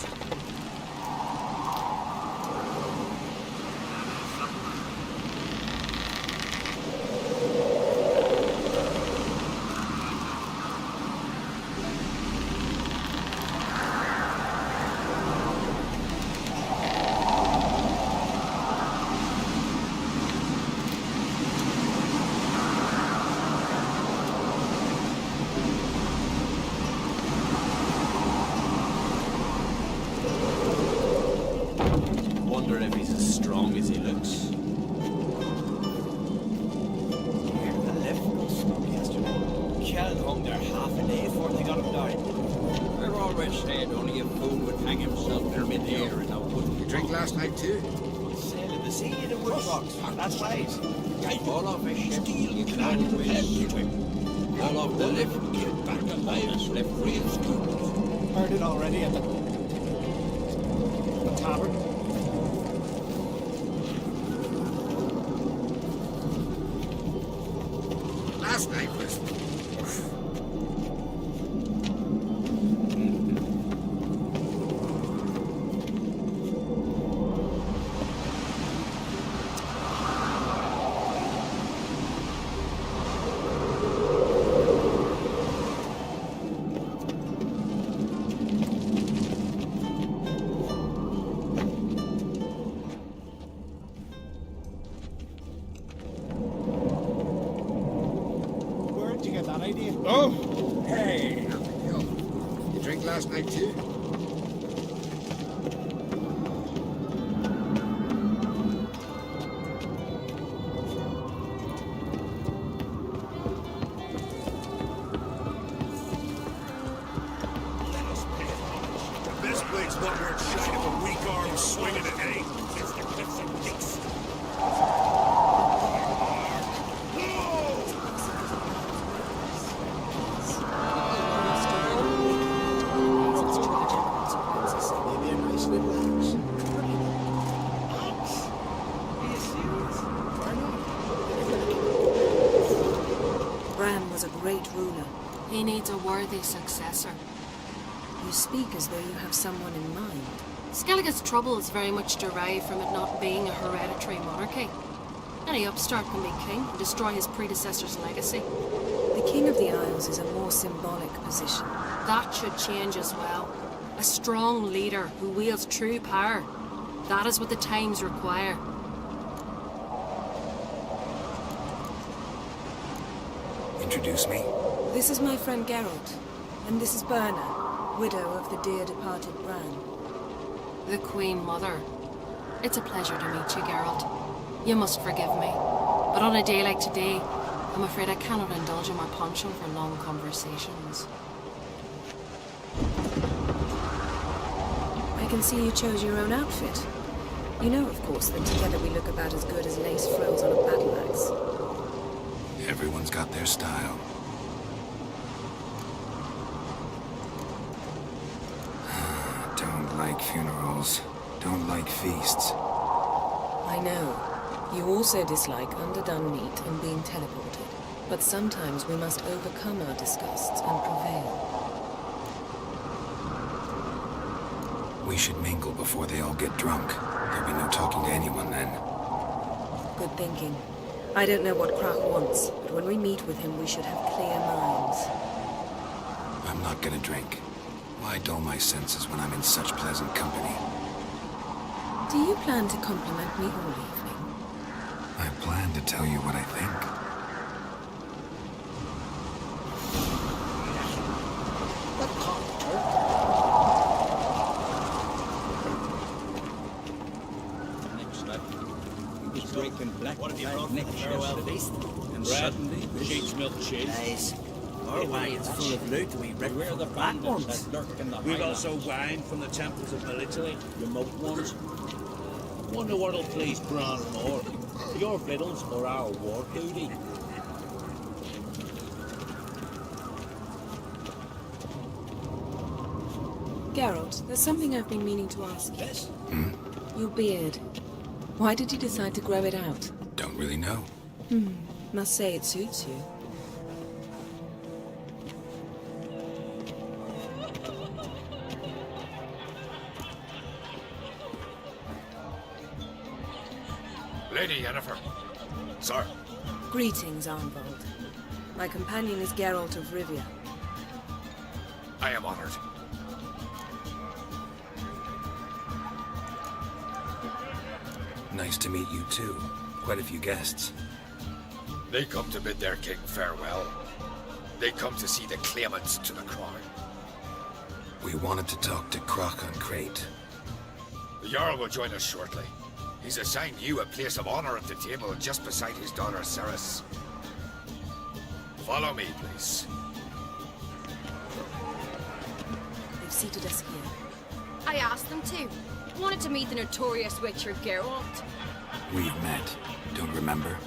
Wonder if he's as strong as he looks. The lift was stuck yesterday. Kjell hung there half a day before they got him down. They're always said only a fool would hang himself from mid-air and out wood. You drink last night too? Sailing the sea in a wood box. That's right. All off his ship, you can always swim. All off the lift, get back alive, left real good. Heard it already at the tavern. Last night was... Where'd you get that idea? Oh! Hey! You drink last night too? This blade's not worth shine if a weak arm swinging it, eh? It's the cliffs of dicks. Maybe a nice little axe. Bran was a great ruler. He needs a worthy successor. You speak as though you have someone in mind. Skellige's troubles very much derive from it not being a hereditary monarchy. Any upstart can be king and destroy his predecessor's legacy. The King of the Isles is a more symbolic position. That should change as well. A strong leader who wields true power. That is what the times require. Introduce me. This is my friend Geralt, and this is Berna, widow of the dear departed Bran. The Queen Mother. It's a pleasure to meet you, Geralt. You must forgive me, but on a day like today, I'm afraid I cannot indulge in my penchant for long conversations. I can see you chose your own outfit. You know, of course, that together we look about as good as lace frills on a battle axe. Everyone's got their style. Don't like funerals. Don't like feasts. I know. You also dislike underdone meat and being teleported. But sometimes we must overcome our disgusts and prevail. We should mingle before they all get drunk. There'll be no talking to anyone then. Good thinking. I don't know what Krak wants, but when we meet with him, we should have clear minds. I'm not gonna drink. Why dull my senses when I'm in such pleasant company? Do you plan to compliment me all evening? I plan to tell you what I think. Drinking black What have you flag brought neck for the shots farewell to this, and Bread, suddenly this... sheep's milk cheese. Guys, our wagon's full of loot we wrecked Beware from the the fat bandits ones. that lurk in the We've highlands. also wine from the temples of Melitele, remote ones. Wonder what'll please Bran more, your victuals or our war duty? Geralt, there's something I've been meaning to ask you. Yes? Your beard. Why did you decide to grow it out? Don't really know. Must say it suits you. Lady Yennefer. Sir. Greetings, Arnvold. My companion is Geralt of Rivia. I am honored. Nice to meet you too. Quite a few guests. They come to bid their king farewell. They come to see the claimants to the crown. We wanted to talk to Krak on Crate. The Jarl will join us shortly. He's assigned you a place of honor at the table just beside his daughter Cerys. Follow me, please. They've seated us here. I asked them to. Wanted to meet the notorious witcher Geralt. We've met. Don't remember?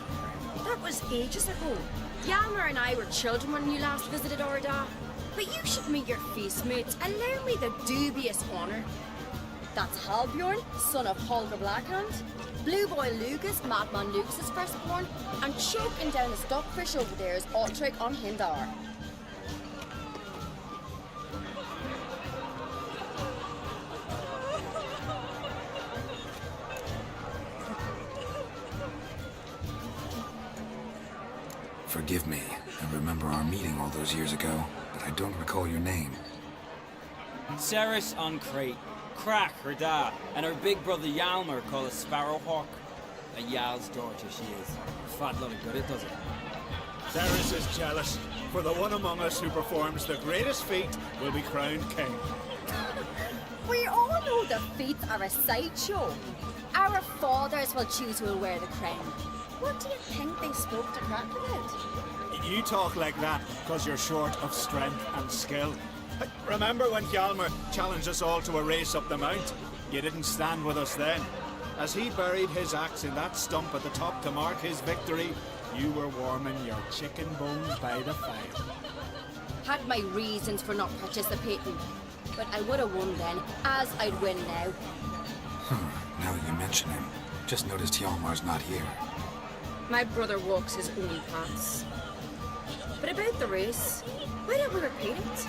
That was ages ago. Yalmer and I were children when you last visited Orda. But you should meet your feast mates. Allow me the dubious honor. That's Halbjorn, son of Holger Blackhand. Blue Boy Lucas, Madman Lucas's firstborn. And choking down a stockfish over there is Otric on Hindar. Forgive me. I remember our meeting all those years ago, but I don't recall your name. Cerys on Crate. Krak, her dad, and her big brother Yalmer called a Sparrowhawk. A Jarl's daughter she is. A fat lot of good it does it. Cerys is jealous, for the one among us who performs the greatest feat will be crowned king. We all know the feats are a sideshow. Our fathers will choose who will wear the crown. What do you think they spoke to Krak about? You talk like that because you're short of strength and skill. Remember when Hjalmar challenged us all to a race up the mount? You didn't stand with us then. As he buried his axe in that stump at the top to mark his victory, you were warming your chicken bones by the fire. Had my reasons for not participating, but I would have won then, as I'd win now. Now that you mention him, just noticed Hjalmar's not here. My brother walks his own paths. But about the race, why don't we repeat it?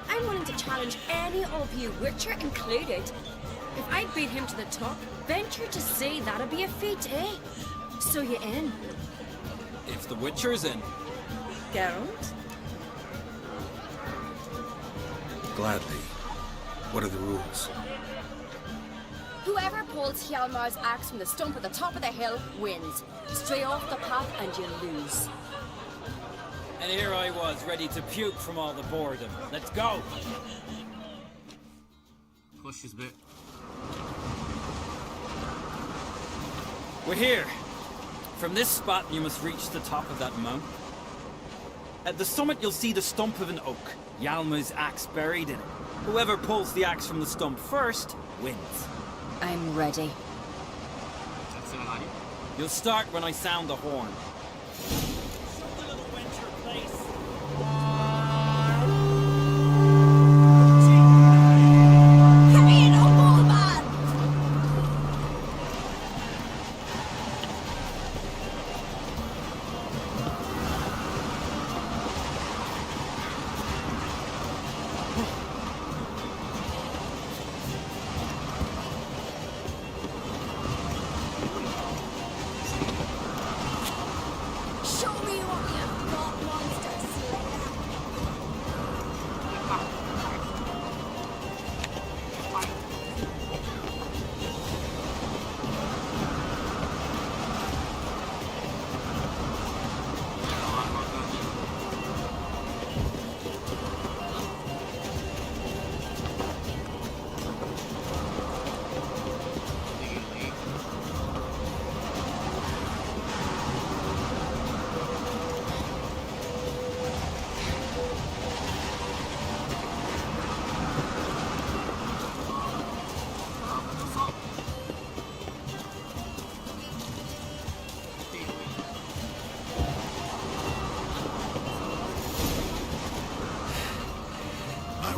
I'm willing to challenge any of you, Witcher included. If I beat him to the top, venture to say that'd be a feat, eh? So you in? If the Witcher's in. Geralt? Gladly. What are the rules? Whoever pulls Hjalmar's axe from the stump at the top of the hill wins. Stray off the path and you lose. And here I was, ready to puke from all the boredom. Let's go! Push this bit. We're here. From this spot, you must reach the top of that mountain. At the summit, you'll see the stump of an oak. Hjalmar's axe buried in it. Whoever pulls the axe from the stump first wins. I'm ready. You'll start when I sound the horn.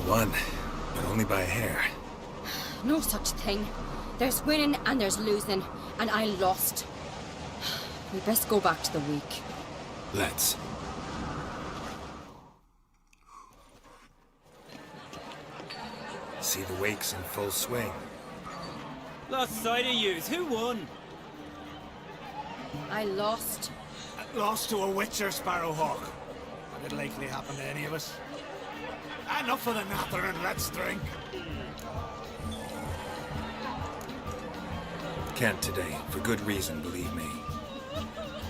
Won, but only by a hair. No such thing. There's winning and there's losing, and I lost. We best go back to the week. Let's. See the wakes in full swing. Lost sight of yous. Who won? I lost. Lost to a Witcher, Sparrowhawk. Would it likely happen to any of us? Enough of the natter and let's drink. Can't today, for good reason, believe me.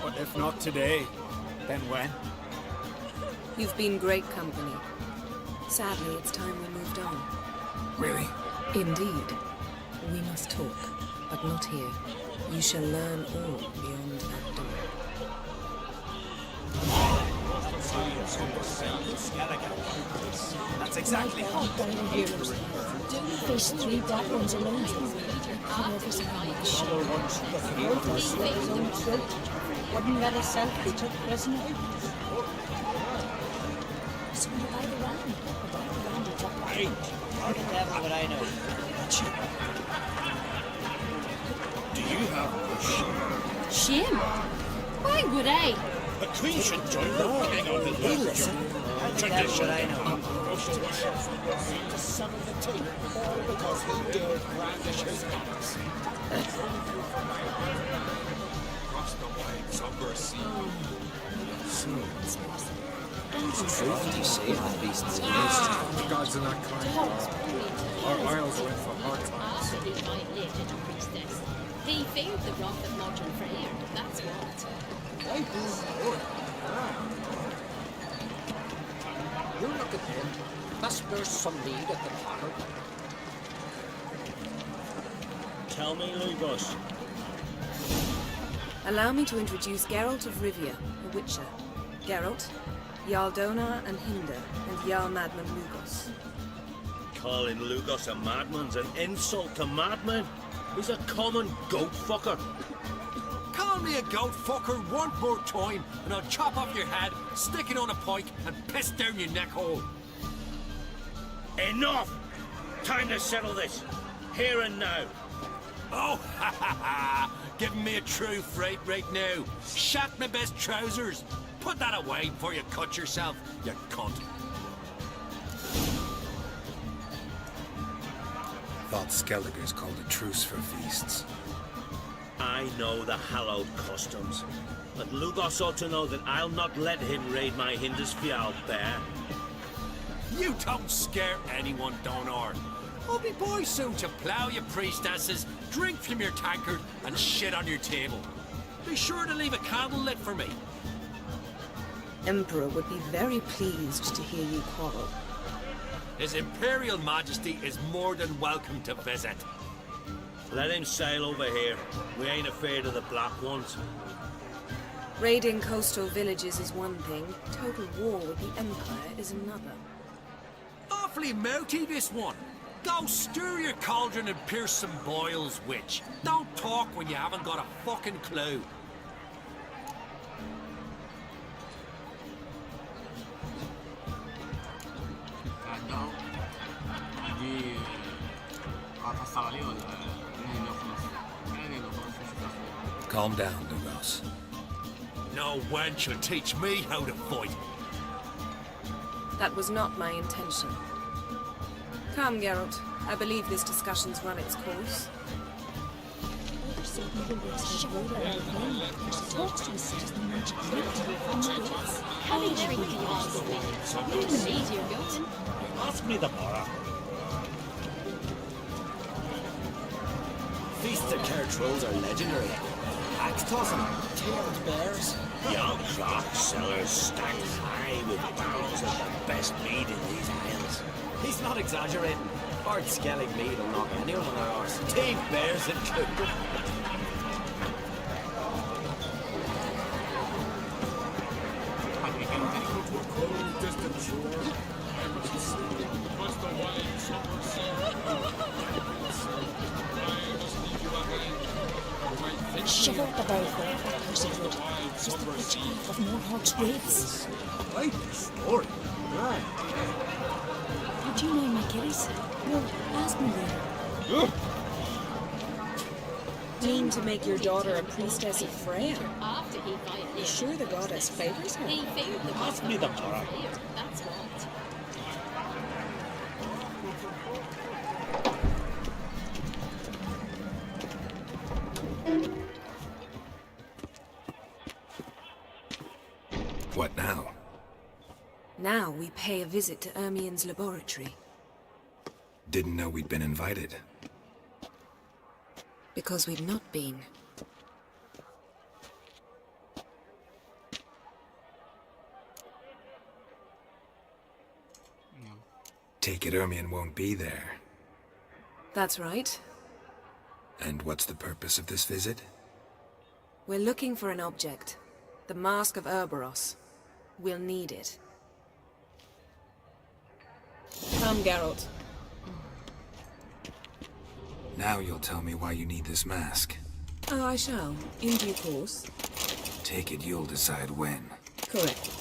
But if not today, then when? You've been great company. Sadly, it's time we moved on. Really? Indeed. We must talk, but not here. You shall learn all beyond that door. That's exactly how Fish 3 black ones alone. Wouldn't let herself be took prisoner. So you buy the round. Hey, how the devil would I know? Do you have a shame? Shame? Why would I? The Queen should join the king on his Listen, how the devil would I know? To sever the tape, all because he dared brandish his axe. Across the wide somber sea. Truth, you say, the beasts in haste. Gods are not kind. Our isles are in for hard times. They feared the wrath of Morton Freyr, that's what. You look at him. Must there's some need at the tavern. Tell me, Lugos. Allow me to introduce Geralt of Rivia, a Witcher. Geralt, Jarl Dona and Hinder, and Jarl Madman Lugos. Calling Lugos a madman's an insult to madmen. He's a common goat fucker. Call me a goat fucker one more time, and I'll chop off your head, stick it on a pike, and piss down your neck hole. Enough! Time to settle this. Here and now. Oh, ha ha ha! Giving me a true fright right now. Shat my best trousers. Put that away before you cut yourself, you cunt. Thought Skelliger's called a truce for feasts. I know the hallowed customs, but Lugos ought to know that I'll not let him raid my Hindisfial bear. You don't scare anyone, Donor. I'll be boy soon to plough your priestesses, drink from your tankard, and shit on your table. Be sure to leave a candle lit for me. Emperor would be very pleased to hear you quarrel. His Imperial Majesty is more than welcome to visit. Let him sail over here. We ain't afraid of the Black Ones. Raiding coastal villages is one thing. Total war with the Empire is another. Awfully mouty, this one. Go stir your cauldron and pierce some boils, witch. Don't talk when you haven't got a fucking clue. Calm down, Lugos. No wench will teach me how to fight. That was not my intention. Come, Geralt. I believe this discussion's run its course. Ask me the Mora. Feasts at Cartrolls are legendary. Axe tossing, tailed bears. Young clock sellers stacked high with barrels of the best meat in these isles. He's not exaggerating. Hard Skellig meat will knock anyone on their arse. Teeth bears included. Shiver at the very thought of that cursed road. Just the rich half of Moorhawk's graves. Quite the story. Right. How do you know my Achilles? No, ask me later. Mean to make your daughter a priestess of Freya? After he fired You sure the goddess favors her? he feared the Ask me the Mora. That's what. What now? Now we pay a visit to Ermien's laboratory. Didn't know we'd been invited. Because we've not been. Take it Ermien won't be there. That's right. And what's the purpose of this visit? We're looking for an object. The Mask of Urboros. We'll need it. Come, Geralt. Now you'll tell me why you need this mask. Oh, I shall. In due course. Take it you'll decide when. Correct.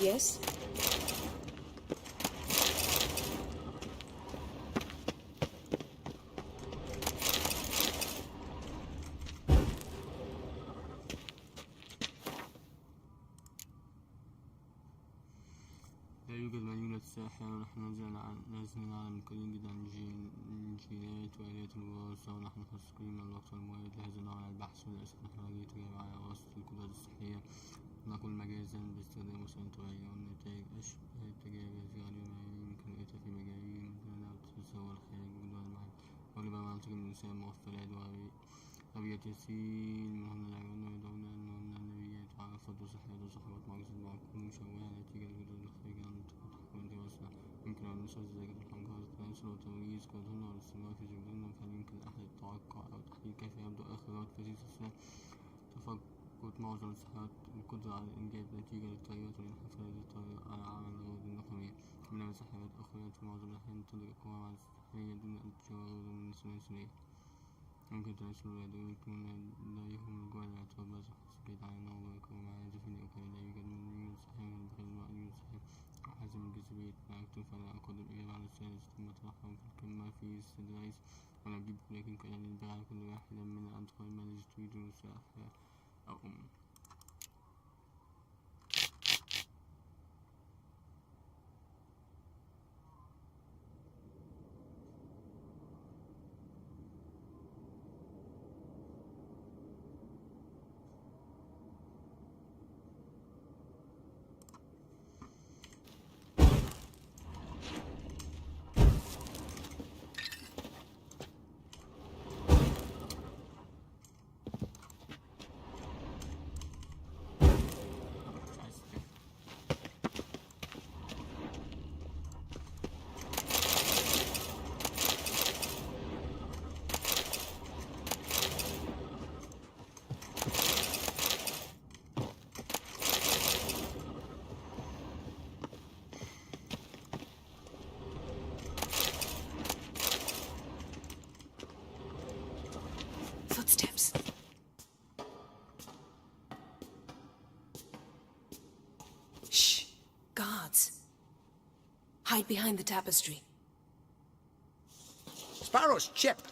Yes? لا يوجد من يولد ساحر ونحن نزلنا على القليل جدا جينات وآلات الوراثة ونحن تسقيم الوقت الموارد لهذا النوع من البحث وللأسف نحن نجد تجارب على واسطة القدرات الصحية نقول مجازا باستخدام وسائل طبيعية والنتائج أشبه التجارب التي غالبا ما يمكن رؤيتها في مجاري مثلنا تتصور خارج جدول المعد غالبا منطق الإنسان مغفلات وأبيات يسير منهن العيون ويدعون أنهن النبيات عرفت وصحيت وصحبت معجزة معقول مشوهة نتيجة الجدول الخارجي عن تحكم دراسة يمكن أن نشعر زيادة الحنجرة التناسل والتمييز كلهن والاستمرار في جبههن فهل يمكن لأحد التوقع أو تحديد كيف يبدو آخرات في هذه السلسلة تفقد معظم الصحات القدرة على الإنجاب نتيجة للتغيرات والانحفاظ التي على عمل الروض النخامية بينما سحابات أخرى في معظم الأحيان تدرك قوى السحرية دون أن تجاوز من الثلاثية يمكن تناسل الأدوية يكون لديهم الجوع الاعتبار بعض الحساسيات على النوع ويكون مع هذا في الأوكي لا يوجد من يوجد سحر بغير الماء يوجد سحر حسب الجاذبية مع اختلاف على أقدم إجابة على الثالث ثم ترحم في الكلمة في السدرايس أنا أجيب لكن كان يدعى كل واحد من أدخل managed to reduce أو Footsteps. Shh. Guards. Hide behind the tapestry. Sparrows chip,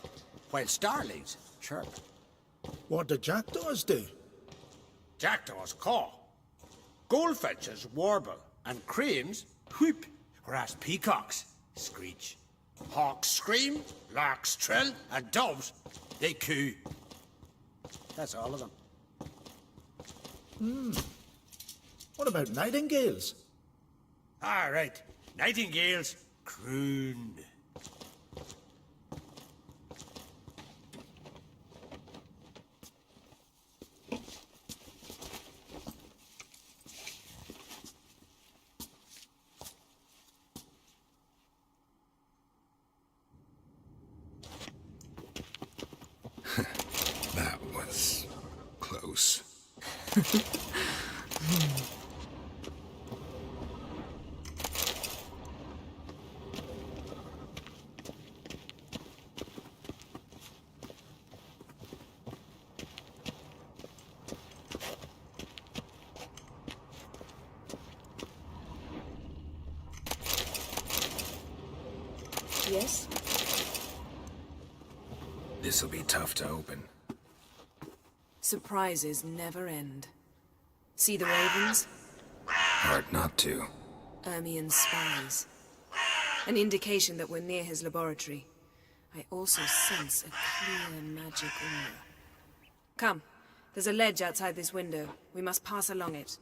while starlings chirp. What do jackdaws do? Jackdaws caw. Goldfinches warble, and cranes whoop, whereas peacocks screech. Hawks scream, larks trill, and doves, they coo. That's all of them. What about nightingales? Ah, right. Nightingales croon. That was close. Yes? This'll be tough to open. Surprises never end. See the ravens? Hard not to. Ermian's spies. An indication that we're near his laboratory. I also sense a clear magic aura. Come, there's a ledge outside this window. We must pass along it.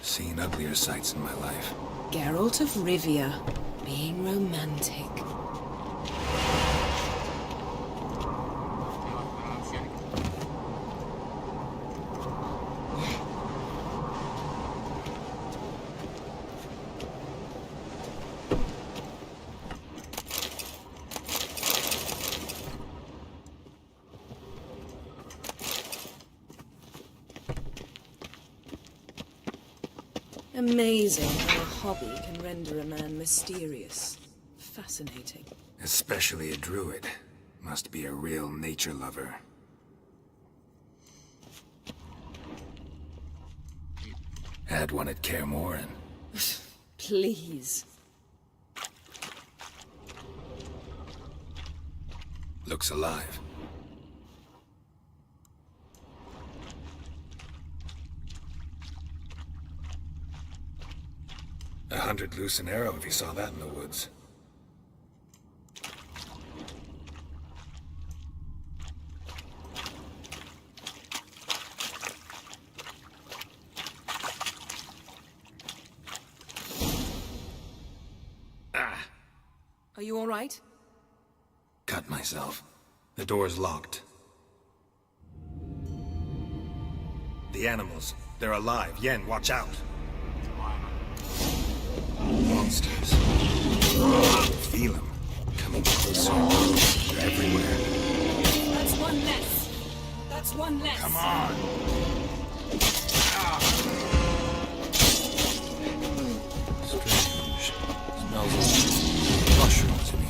Seen uglier sights in my life. Geralt of Rivia, being romantic. Amazing how a hobby can render a man mysterious. Fascinating. Especially a druid. Must be a real nature lover. Had one at Kaer Morhen. Please. Looks alive. $100 loose an arrow if you saw that in the woods. Ah! Are you all right? Cut myself. The door's locked. The animals, they're alive. Yen, watch out. Monsters. Feel them. Coming closer. They're everywhere. That's one less. That's one less. Come on. Strange. Smells like mushrooms in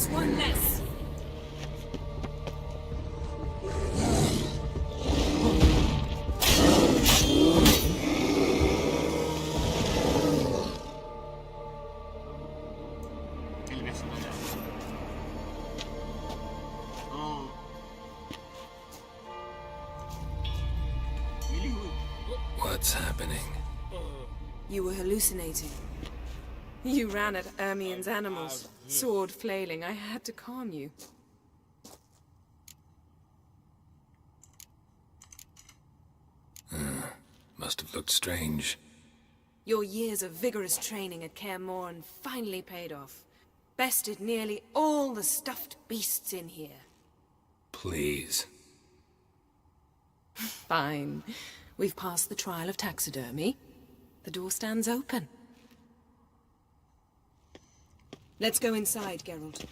Just one less. What's happening? You were hallucinating. You ran at Ermien's animals, sword flailing. I had to calm you. Must have looked strange. Your years of vigorous training at Kaer Morhen finally paid off. Bested nearly all the stuffed beasts in here. Please. Fine. We've passed the trial of taxidermy. The door stands open. Let's go inside, Geralt.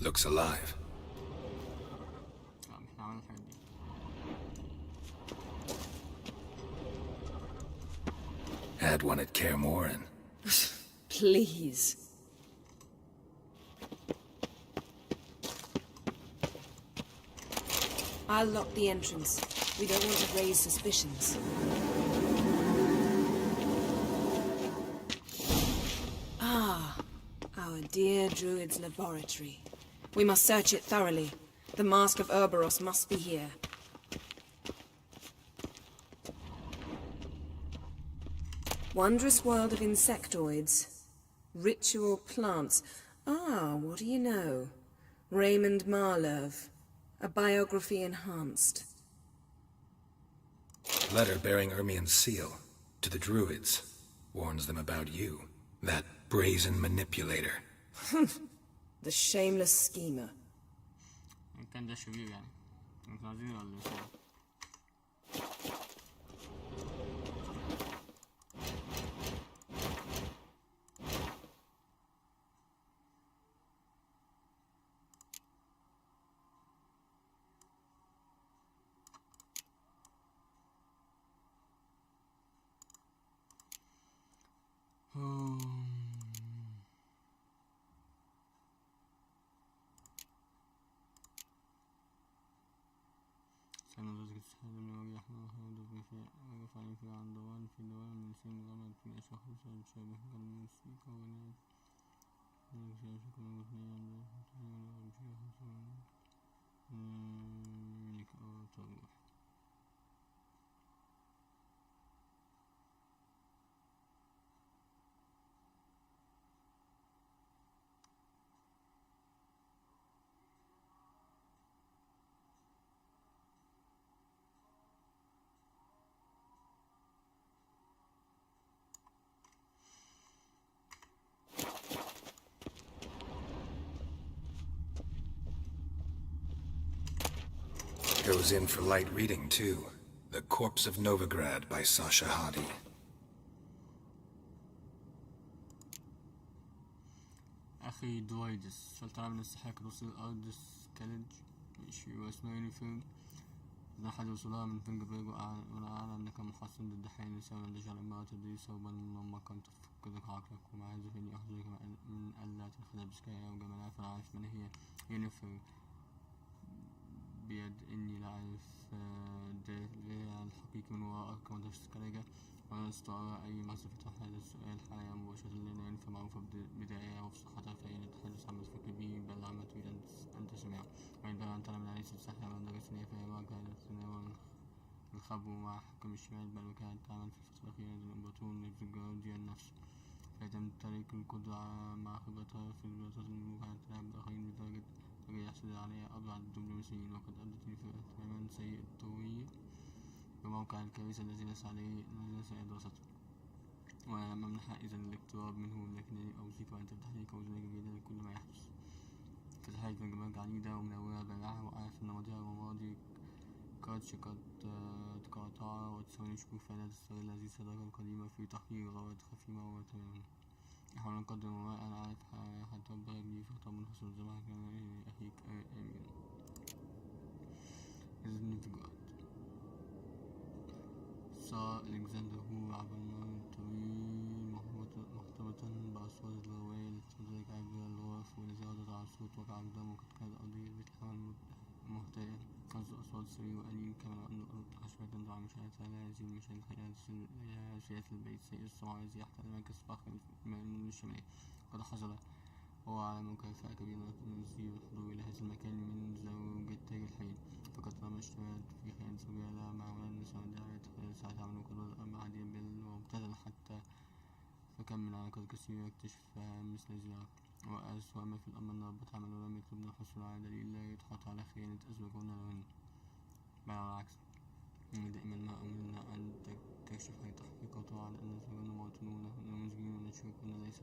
Looks alive. Had one at Kaer Morhen. Please. I'll lock the entrance. We don't want to raise suspicions. Ah, our dear Druid's laboratory. We must search it thoroughly. The Mask of Urboros must be here. Wondrous world of insectoids. Ritual plants. Ah, what do you know? Raymond Marlove. A biography enhanced. Letter bearing Ermien's seal to the Druids. Warns them about you. That brazen manipulator. The shameless schemer. كان ده شرير يعني انتوا عايزين ولا شو؟ في عندوان في دوام من سن غمد في شخص شبه الموسيقى وناس شكل مثنين تروح Goes in for light reading, too. The Corpse of Novigrad by Sasha Hadi. أخي دوايدس فلترى من السحاق رسل الأرض سكالج شيء واسمه يونيفيلد إذا حد وصلها من فنجبرج وأنا أعلم أنك محصن ضد حي النساء من رجال امرأة تدري صوبا لما كنت تفقدك عقلك ومع هذا فإني أخجلك من ألا تنخدع بسكايا وجمالها فأعرف من هي يونيفيلد بيد إني لا أعرف الدليل الحقيقي من وراء كما تشتكلك ولا أستطيع أي معرفة هذا السؤال حاليا مباشرة لأن فمعروفة بداية وبصحتها فإن نتحدث عن الفكر به بل عما تريد أن تسمع وعندما أن تعلم أن ليست سهلة من درسني فهي واجهة التناول الخبو مع حكم الشمال بل وكانت تعمل في الفترة الأخيرة الإمبراطور نيفزغارديان نفسه فهي تمتلك القدرة مع خبرتها في البلاطات الملوك على التلاعب بالآخرين بدرجة يحصل عليها أضع الدبلوماسيين وقد أدتني في اهتمام سيء الطويل بموقع الكارثة الذي نسعى دراسته وأنا ممنح إذن الاقتراب منه لكنني أوصيك أن تفتح لي كوزنك جيدا لكل ما يحدث فتحت مجموعات عنيدة ومنورة بارعة وأعرف أن مواضيع وماضي كاتش قد تقاطع وتساوي شكوك فلا تستغل هذه الصداقة القديمة في تحقيق غوائط خفيمة وتماما أحاول أن أقدم ما أنا أعرف حتى أبدأ بي في خطاب منفصل الزمان كان أخيك أمين إذن نيفغارد قص ألكسندر عبر النهر الطويل مختبطا بأصوات الغواية التي تمتلك عبر الغرف ولزادت على الصوت وقع الدم وقد كانت أرضية البيت الحمل مهتئة قصد أصوات سرير وأليم كما أن الأرض أشبه تندع مشاهدتها لا يزيد مشاهد سياسة البيت سيء السمع الذي يحتل مركز فخر من الشمال قد حصل هو على مكافأة كبيرة المسير الحضور إلى هذا المكان من زوجة تاج الحين فقد رمى اشتغلت في خيانة زوجها لها مع ولد النساء دعت ساعتها عملوا قد بدأ مع ديابل وابتدل حتى فكم من علاقات كثيرة اكتشفها مثل هذه وأسوأ ما في الأمر أن ربط عمل ولم يطلبن الحصول على دليل لا يدحض على خيانة أزواجهن لهن بل على العكس دائما ما أمرنا أن تكشف هذه التحقيقات على أن زوجهن مواطنون ومزجين ونشوفهن ليس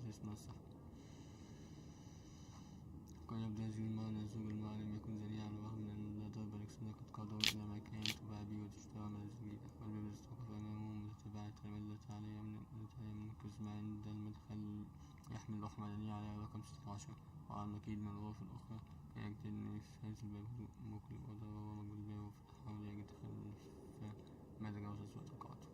أساس من الصحة قد يبدو هذه المعنى الزوج المعلم يكون زنيا على الرغم من أن ضرب ألكسندر قد قادوا إلى مكان تباع به وتشترى من الزجيجة والباب استوقف أمامهم متتبعة مدت عليه من قسم عند المدخل يحمل لوحة مدنية على رقم 16 وعلى النقيض من الغرف الأخرى كان يجتني في هذا الباب هدوء مقلق وضرب مجهول الباب وحاول يجد خلف ما تجاوز أسوأ توقعاته.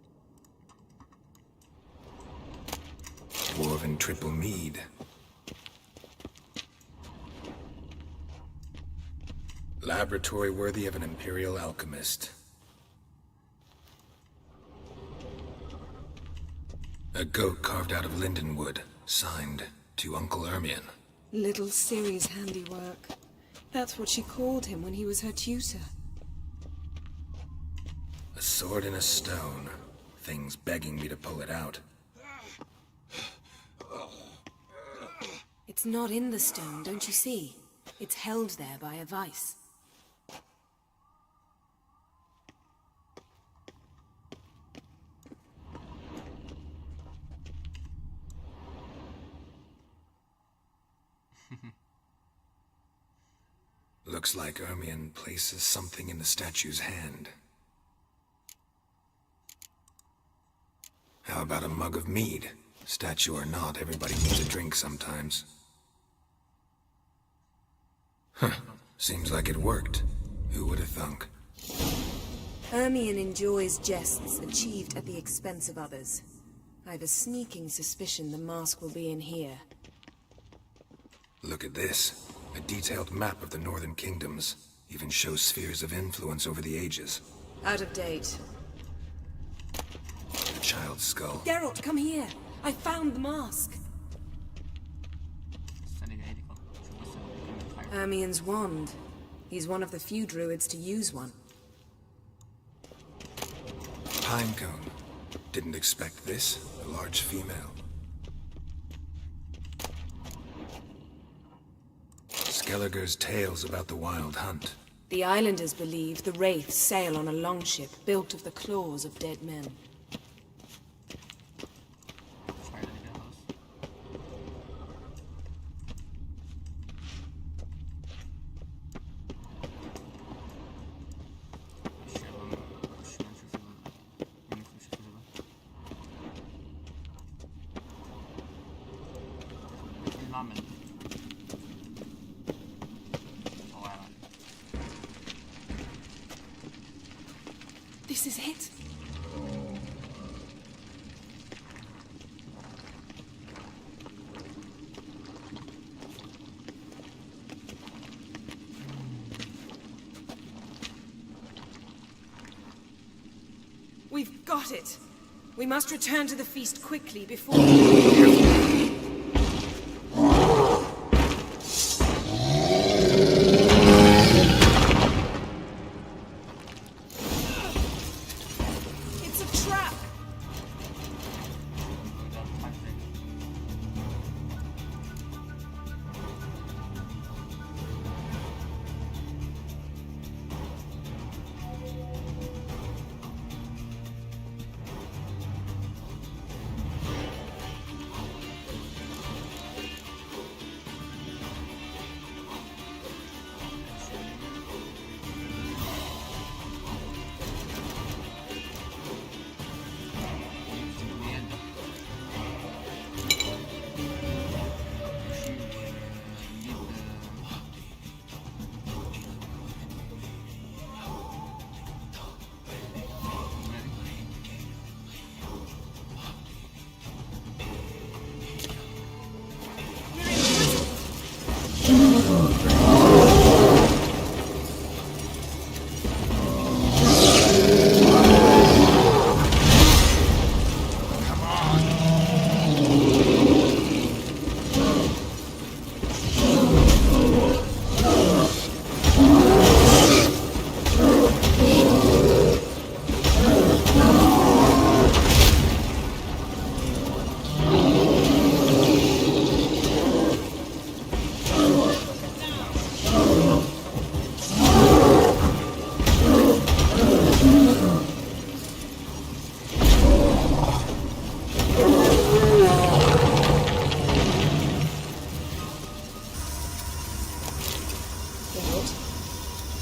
Dwarven triple mead. Laboratory worthy of an imperial alchemist. A goat carved out of linden wood, signed to Uncle Ermion. Little Ciri's handiwork. That's what she called him when he was her tutor. A sword in a stone. Things begging me to pull it out. It's not in the stone, don't you see? It's held there by a vice. Looks like Ermion places something in the statue's hand. How about a mug of mead? Statue or not, everybody needs a drink sometimes. Huh. Seems like it worked. Who would have thunk? Ermion enjoys jests achieved at the expense of others. I've a sneaking suspicion the mask will be in here. Look at this. A detailed map of the northern kingdoms. Even shows spheres of influence over the ages. Out of date. The child's skull. Geralt, come here. I found the mask. Ermion's wand. He's one of the few druids to use one. Pinecone. Didn't expect this. A large female. Skelliger's tales about the wild hunt. The islanders believe the wraiths sail on a longship built of the claws of dead men. This is it. We've got it. We must return to the feast quickly before... It's a trap!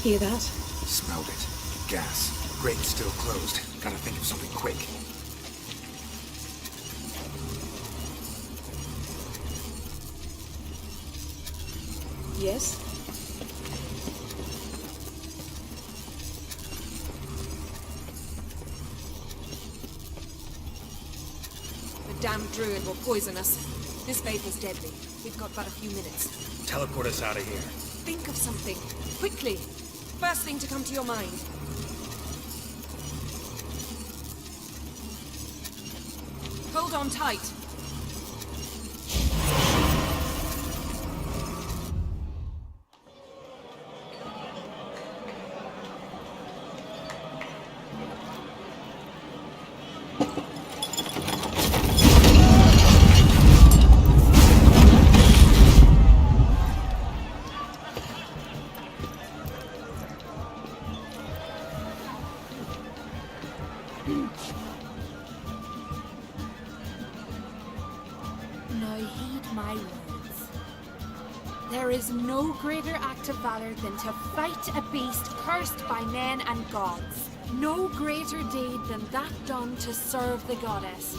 Hear that? Smelled it. Gas. Grate's still closed. Gotta think of something quick. Yes? The damned druid will poison us. This vapor's deadly. We've got but a few minutes. Teleport us out of here. Think of something. Quickly. First thing to come to your mind. Hold on tight. Now heed my words. There is no greater act of valor than to fight a beast cursed by men and gods. No greater deed than that done to serve the goddess.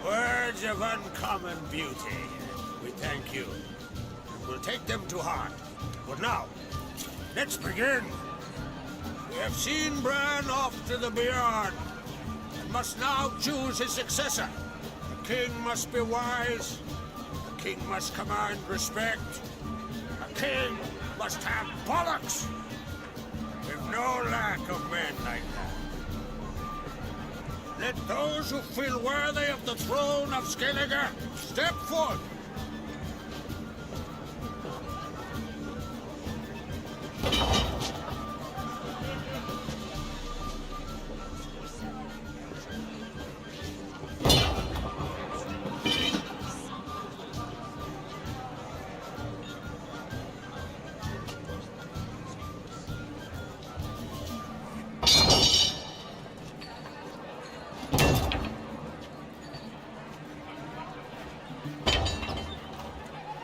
Words of uncommon beauty. We thank you. And we'll take them to heart. But now, let's begin. We have seen Bran off to the beyond, and must now choose his successor. The king must be wise. The king must command respect. A king must have bollocks. We've no lack of men like that. Let those who feel worthy of the throne of Skellige step forth.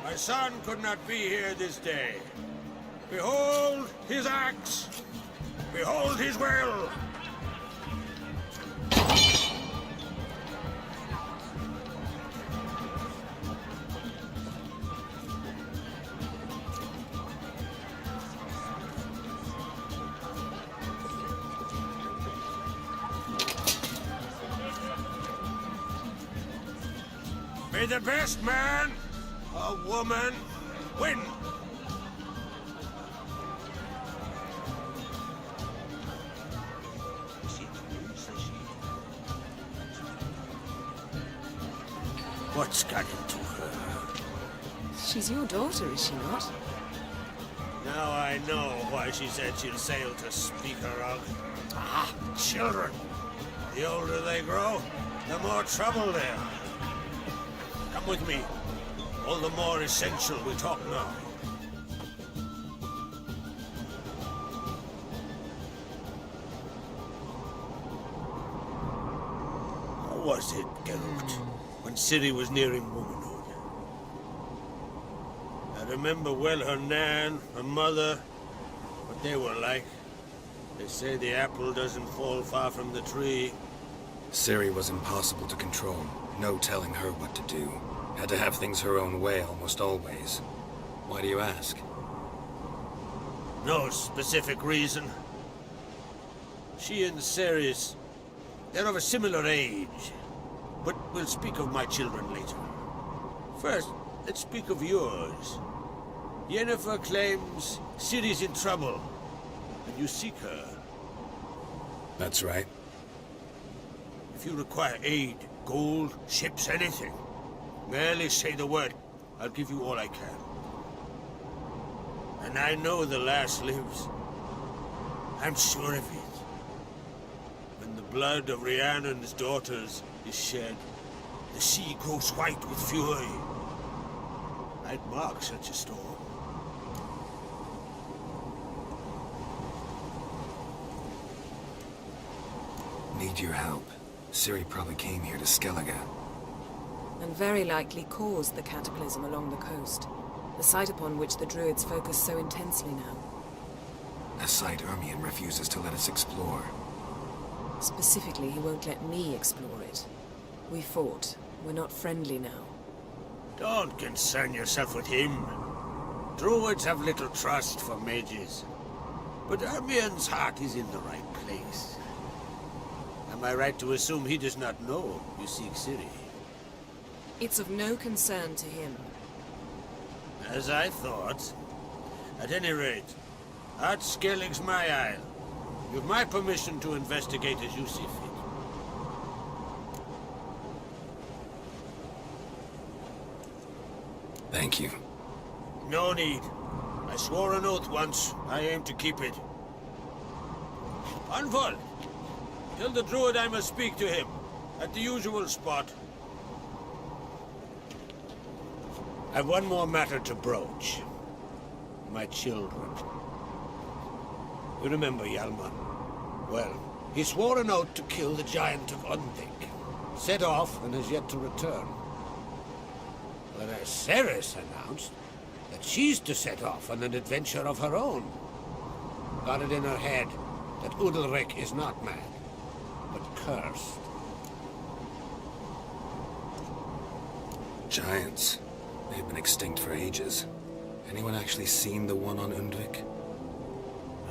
My son could not be here this day. Behold his axe. Behold his will. May the best man or woman win. What's got into her? She's your daughter, is she not? Now I know why she said she'll sail to speak her of. Ah, children. The older they grow, the more trouble they are. Come with me. All the more essential we talk now. How was it, Geralt, when Ciri was nearing womanhood? I remember well her nan, her mother, what they were like. They say the apple doesn't fall far from the tree. Ciri was impossible to control. No telling her what to do. Had to have things her own way almost always. Why do you ask? No specific reason. She and Ceres, they're of a similar age. But we'll speak of my children later. First, let's speak of yours. Yennefer claims Ciri's in trouble, and you seek her. That's right. If you require aid, gold, ships, anything, merely say the word. I'll give you all I can. And I know the lass lives. I'm sure of it. When the blood of Rhiannon's daughters is shed, the sea grows white with fury. I'd mark such a storm. Need your help. Ciri probably came here to Skellige. And very likely caused the cataclysm along the coast. the site upon which the Druids focus so intensely now. A site Ermion refuses to let us explore. Specifically, he won't let me explore it. We fought. We're not friendly now. Don't concern yourself with him. Druids have little trust for mages. But Ermion's heart is in the right place. Am I right to assume he does not know you seek Ciri? It's of no concern to him. As I thought. At any rate, Art Skellig's my isle. You've my permission to investigate as you see fit. Thank you. No need. I swore an oath once. I aim to keep it. Anvol! Tell the druid I must speak to him. At the usual spot. I've one more matter to broach. My children. You remember Hjalmar? Well, he swore an oath to kill the Giant of Undvik. Set off and has yet to return. Whereas Ceres announced that she's to set off on an adventure of her own. Got it in her head that Udalric is not mad, but cursed. Giants. They've been extinct for ages. Anyone actually seen the one on Undvik?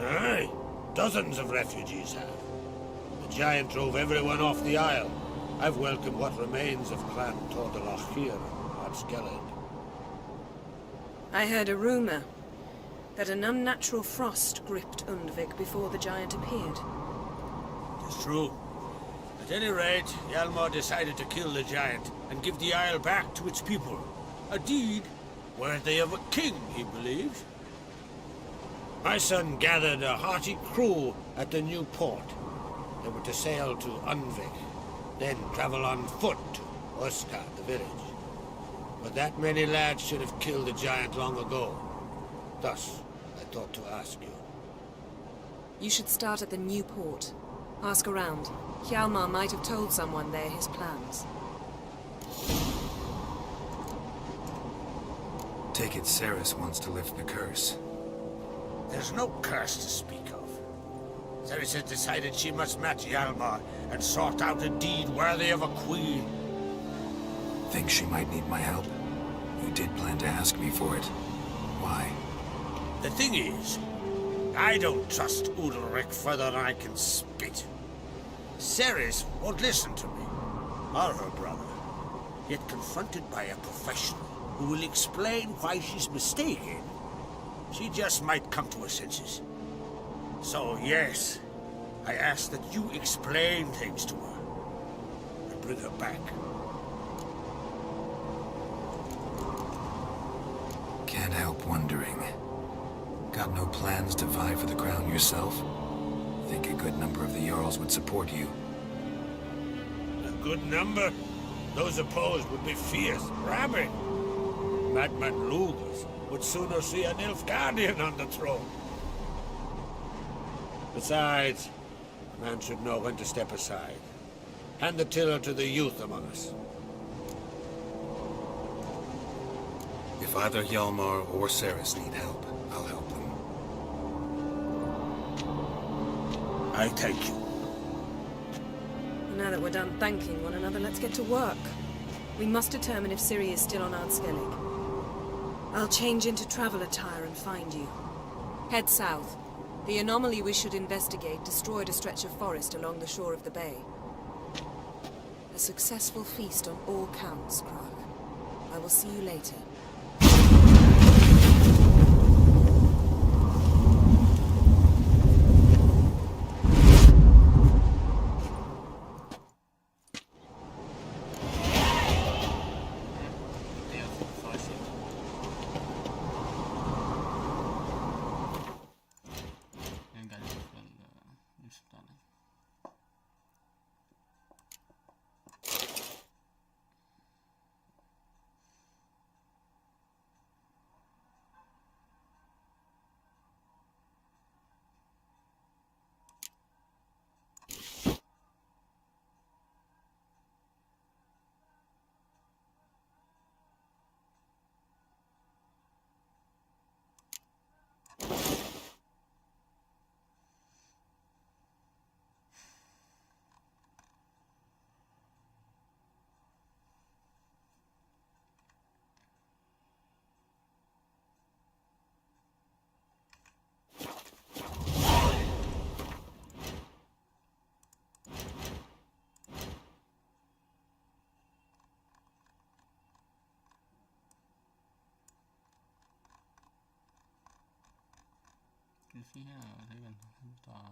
Aye. Dozens of refugees have. The giant drove everyone off the isle. I've welcomed what remains of Clan Tordalach here at Skellig. I heard a rumor that an unnatural frost gripped Undvik before the giant appeared. It's true. At any rate, Hjalmar decided to kill the giant and give the isle back to its people. A deed worthy of a king, he believed. My son gathered a hearty crew at the new port. They were to sail to Undvik, then travel on foot to Uskar, the village. But that many lads should have killed the giant long ago. Thus, I thought to ask you. You should start at the new port. Ask around. Hjalmar might have told someone there his plans. Take it Ceres wants to lift the curse. There's no curse to speak of. Ceres has decided she must match Hjalmar and sort out a deed worthy of a queen. Think she might need my help? You did plan to ask me for it. Why? The thing is, I don't trust Udalric further than I can spit. Ceres won't listen to me, or her brother. Yet confronted by a professional who will explain why she's mistaken, she just might come to her senses. So yes, I ask that you explain things to her and bring her back. Can't help wondering. Got no plans to vie for the crown yourself? Think a good number of the Jarls would support you. A good number? Those opposed would be fierce, rabid. Madman Lugus would sooner see an Nilfgaardian on the throne. Besides, a man should know when to step aside. Hand the tiller to the youth among us. If either Hjalmar or Ceres need help, I'll help them. I thank you. Now that we're done thanking one another, let's get to work. We must determine if Ciri is still on Ard Skellig. I'll change into travel attire and find you. Head south. The anomaly we should investigate destroyed a stretch of forest along the shore of the bay. A successful feast on all counts, Krag. I will see you later. فيها تقريبا بتاع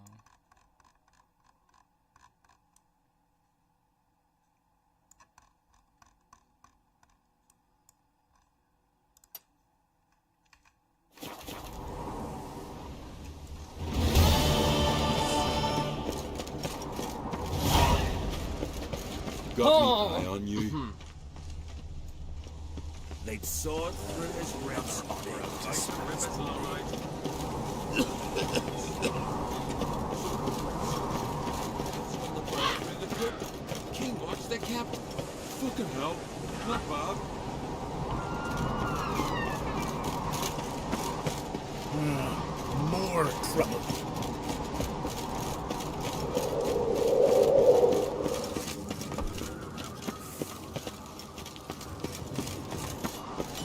Got me eye on you. They'd sawed through his ribs. King, watch the cap. Fucking hell. Not bad. More trouble.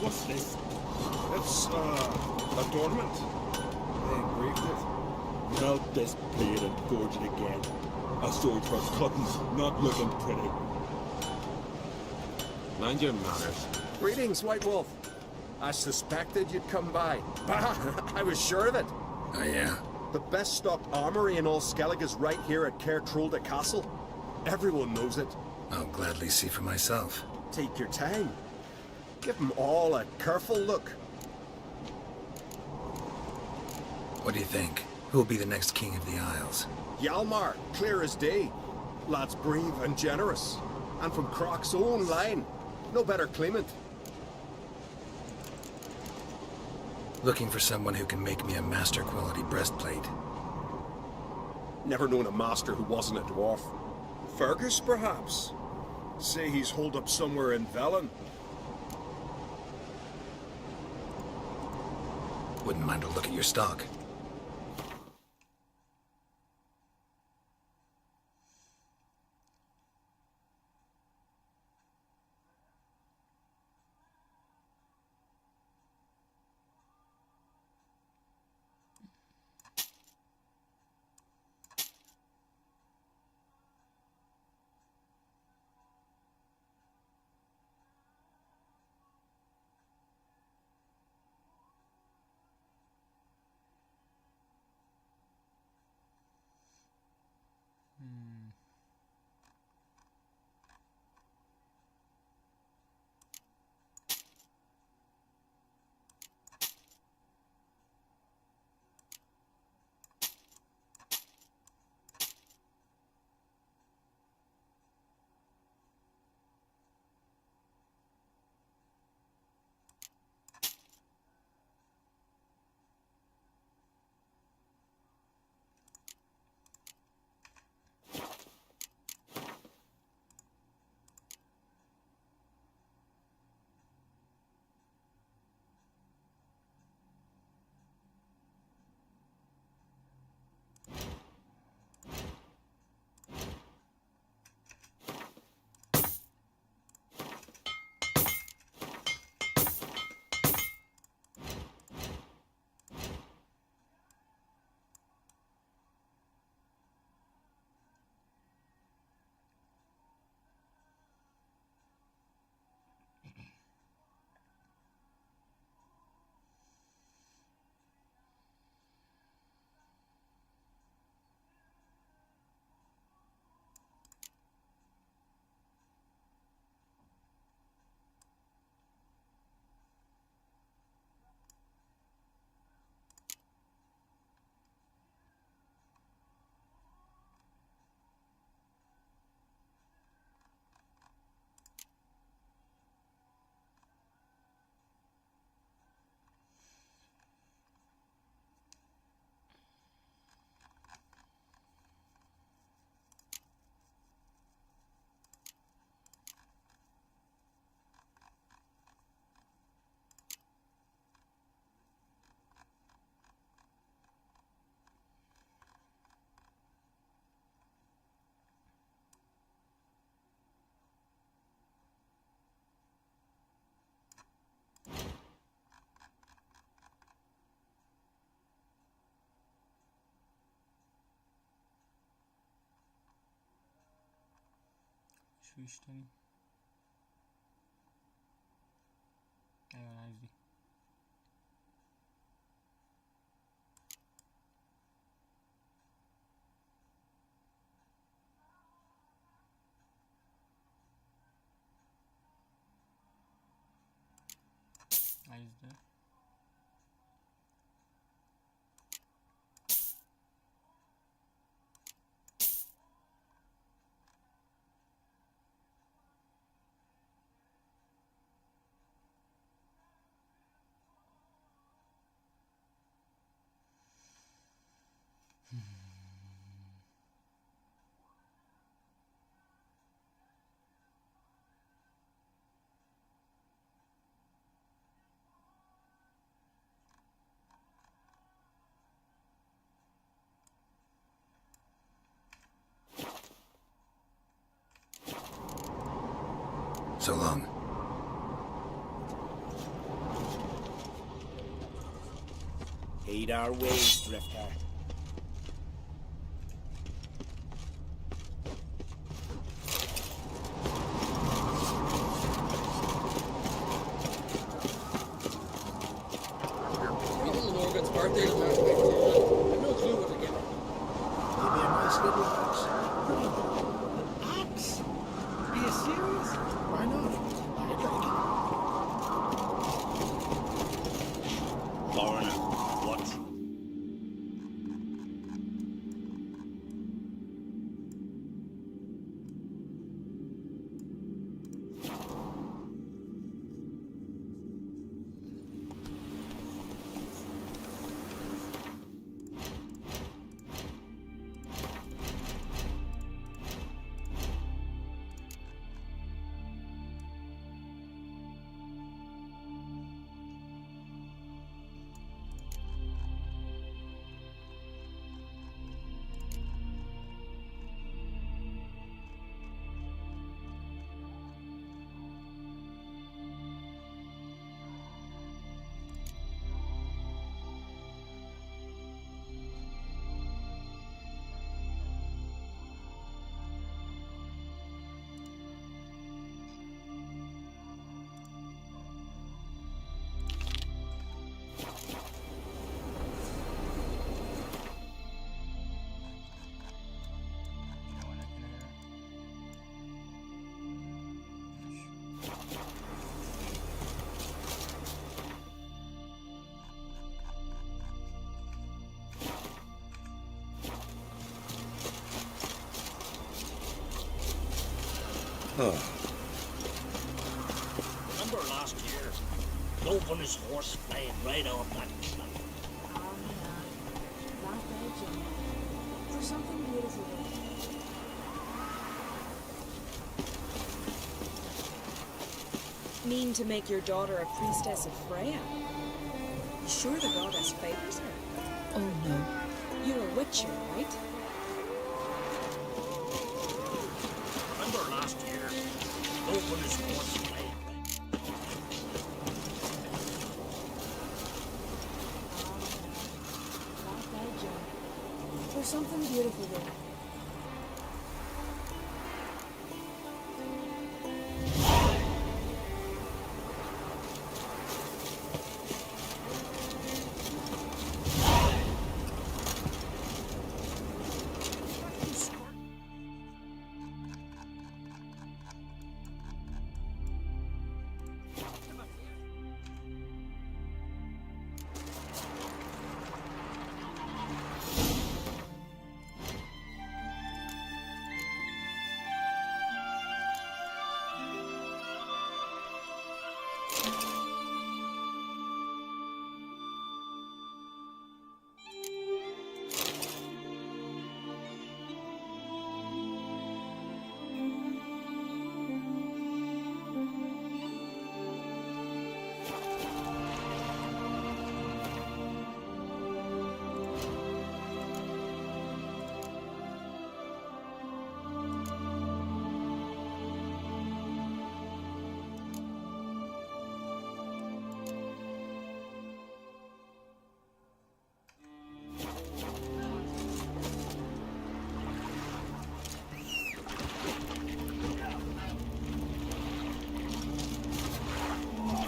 What's this? It's, adornment. They engraved it. Melt this blade and forge it again. A sword for cuttings, not looking pretty. Mind your manners. Greetings, White Wolf. I suspected you'd come by. Bah! I was sure of it. Oh, yeah? The best stocked armory in all Skellig is right here at Caer Trolda Castle. Everyone knows it. I'll gladly see for myself. Take your time. Give them all a careful look. What do you think? Who'll be the next king of the Isles? Hjalmar, clear as day. Lad's brave and generous. And from Croc's own line. No better claimant. Looking for someone who can make me a master quality breastplate. Never known a master who wasn't a dwarf. Fergus, perhaps? Say he's holed up somewhere in Velen. Wouldn't mind a look at your stock. شو يشتري؟ ايوه انا عايز دي. Ayaz'da. So long. Heed our ways, Drifter. Little Morgan's birthday last week. I've no clue what to give her. Maybe a nice little axe. Axe? Are you serious? Why not? I'd like it. Foreigner, what? Remember last year? Lope on his horse flying right off that cliff. There's something beautiful there. Mean to make your daughter a priestess of Freya? You sure the goddess favors her? Oh no. You're a witcher, right? Remember last year? Lope on his horse flying There's something beautiful there.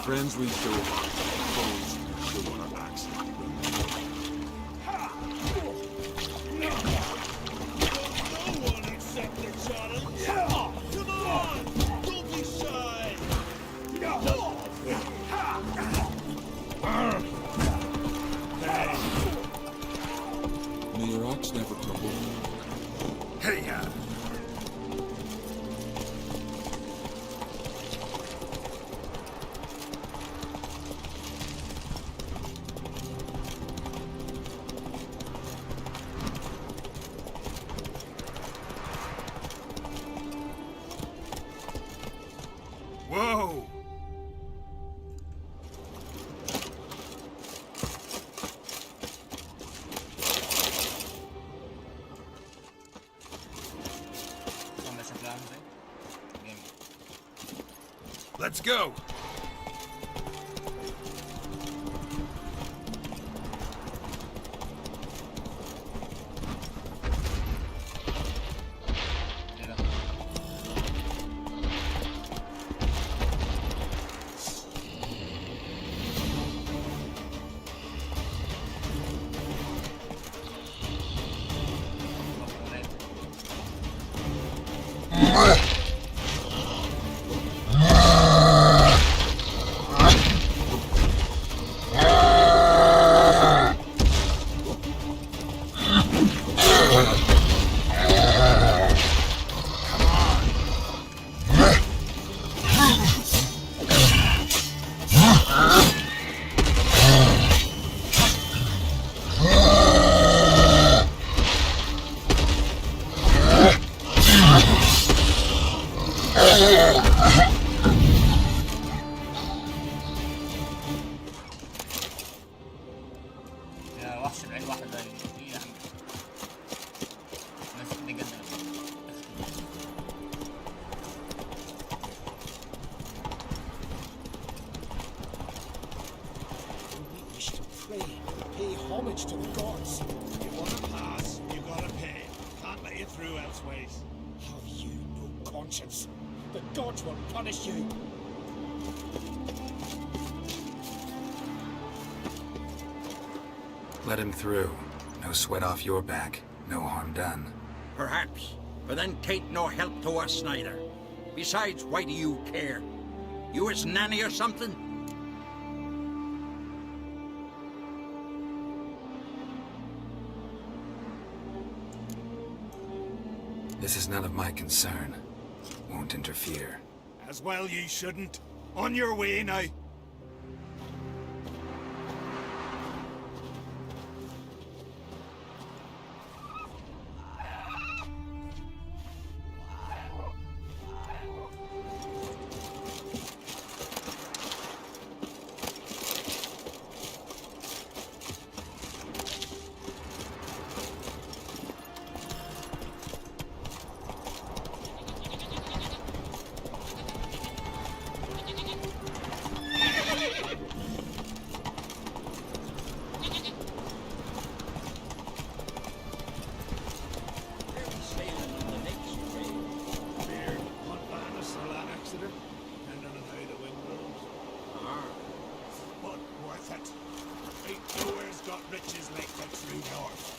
Friends we show our foes show our backs. No one except the challenge. Come on! Don't be shy! Let's go. Pay homage to the gods. You want to pass, you gotta pay. Can't let you through elseways. Have you no conscience? The gods will punish you. Let him through. No sweat off your back. No harm done. Perhaps. But then tain't no help to us neither. Besides, why do you care? You his nanny or something? This is none of my concern. Won't interfere. As well ye shouldn't. On your way now. Riches like the true north.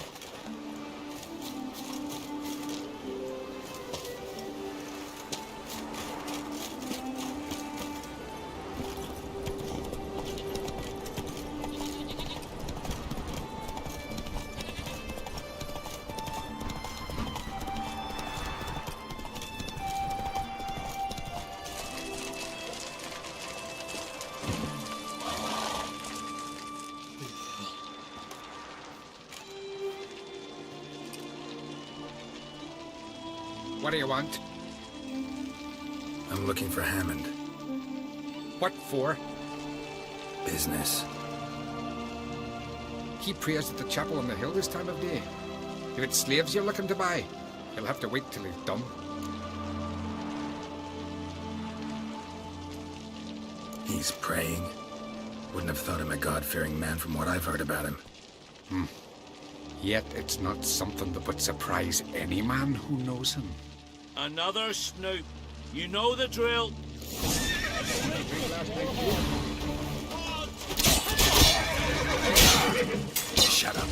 What do you want? I'm looking for Hammond. What for? Business. He prays at the chapel on the hill this time of day. If it's slaves you're looking to buy, you'll have to wait till he's done. He's praying. Wouldn't have thought him a God-fearing man from what I've heard about him. Yet it's not something that would surprise any man who knows him. Another snoop. You know the drill. Shut up.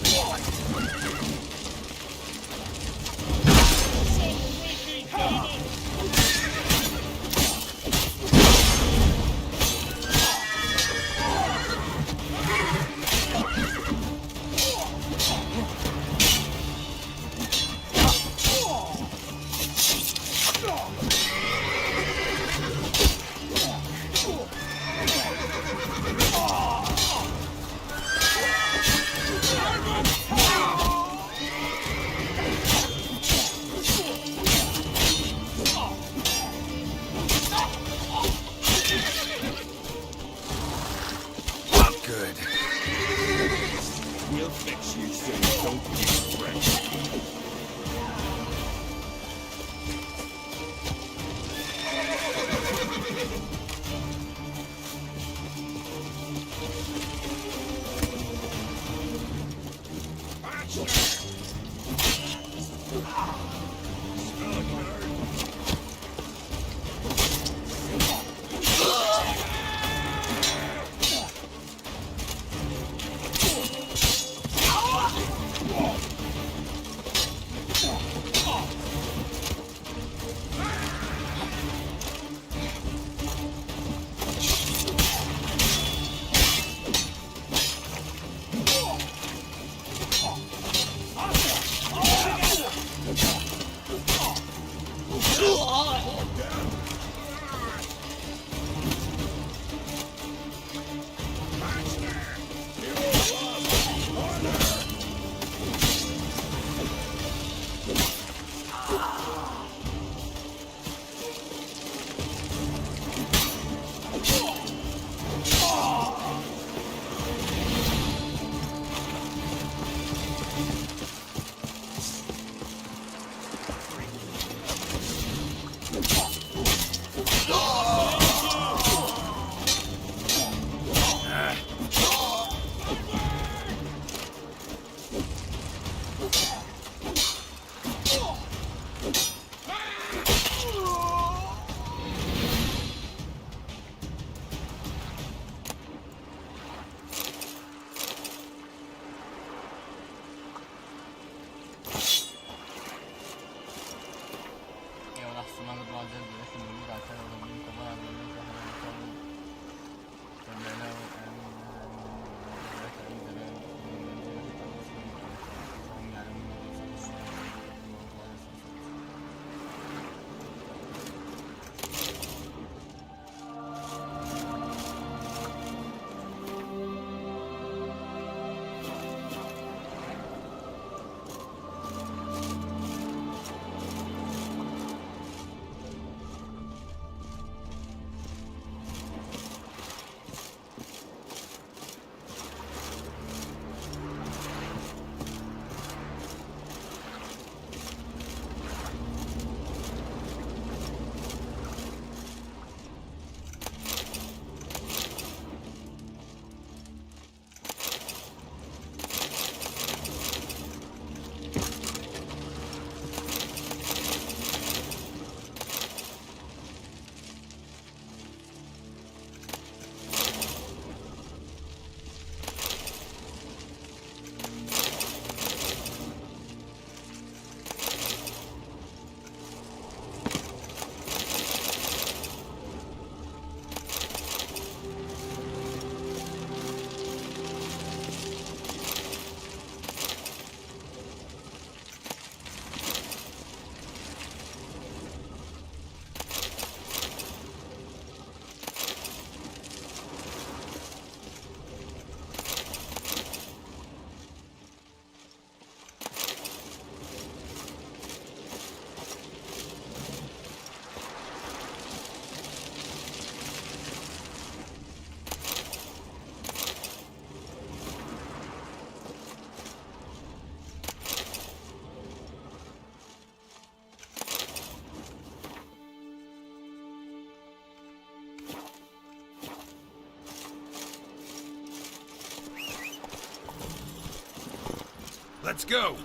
Let's go!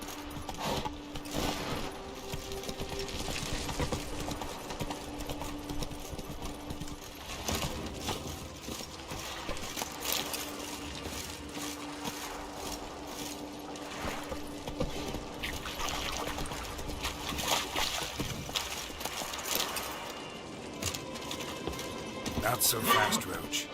Not so fast, Roach.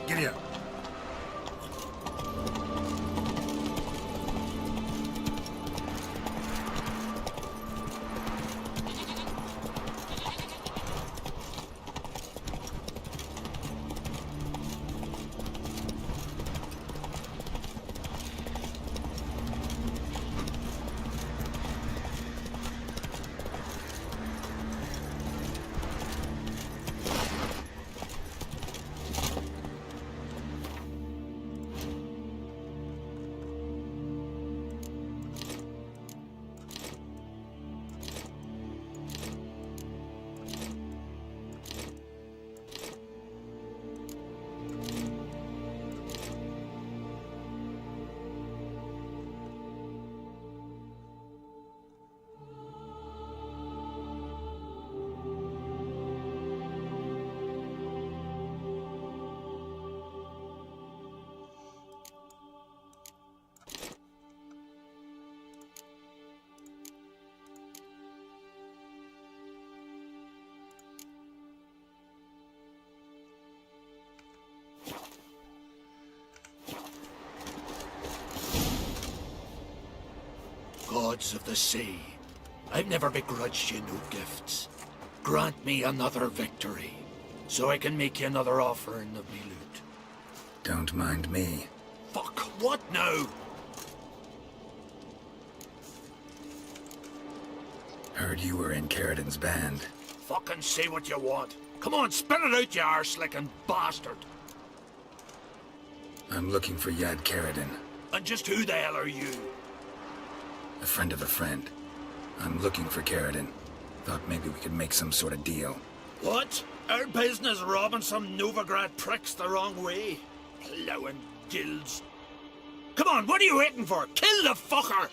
Giddy up. Gods of the sea, I've never begrudged you no gifts. Grant me another victory, so I can make you another offering of me loot. Don't mind me. Fuck, what now? Heard you were in Carradin's band. Fucking say what you want. Come on, spit it out, you arse-licking bastard. I'm looking for Yad Carradin. And just who the hell are you? A friend of a friend. I'm looking for Carradin. Thought maybe we could make some sort of deal. What? Our business robbing some Novigrad pricks the wrong way? Plowing guilds. Come on, what are you waiting for? Kill the fucker!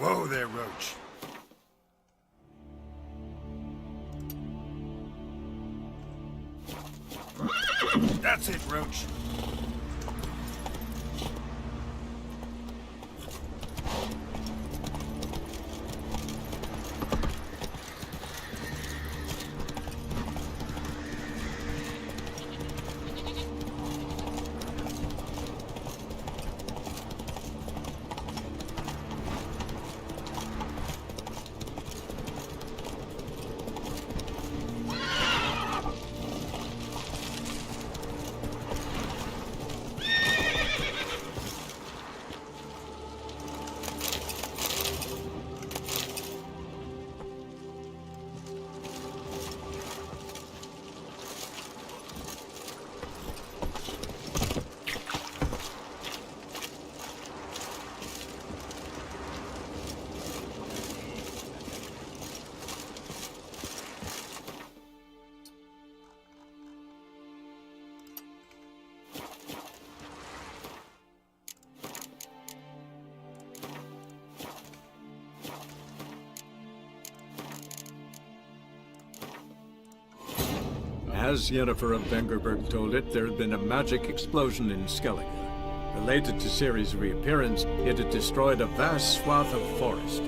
Whoa there, Roach. That's it, Roach. As Yennefer of Vengerberg told it, there had been a magic explosion in Skellige. Related to Ciri's reappearance, it had destroyed a vast swath of forest.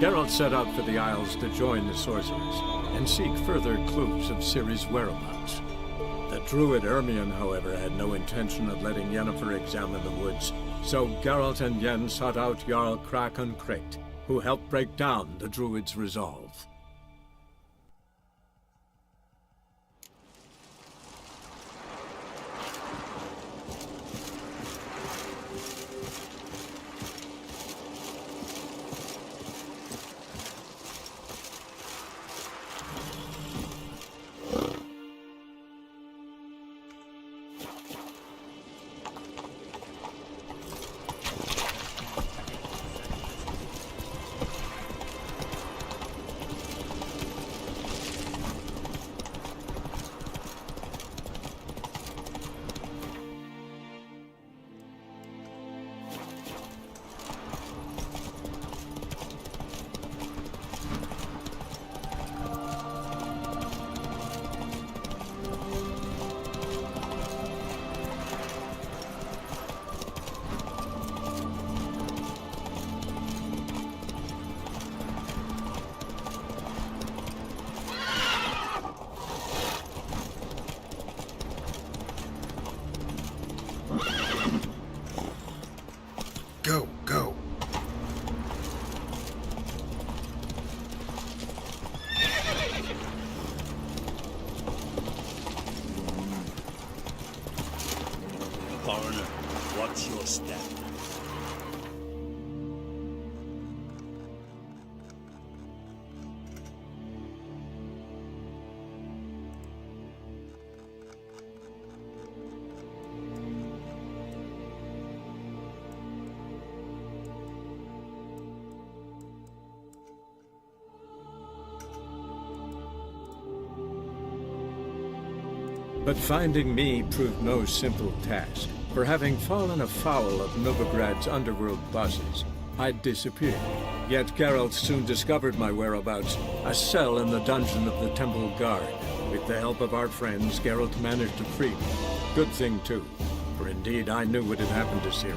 Geralt set out for the Isles to join the sorcerers and seek further clues of Ciri's whereabouts. The druid Ermion, however, had no intention of letting Yennefer examine the woods, so Geralt and Yen sought out Jarl Krakon Krayt, who helped break down the druid's resolve. foreigner. Watch your step. But finding me proved no simple task, for having fallen afoul of Novigrad's underworld bosses, I'd disappeared. Yet Geralt soon discovered my whereabouts, a cell in the dungeon of the Temple Guard. With the help of our friends, Geralt managed to free me. Good thing, too, for indeed I knew what had happened to Ciri.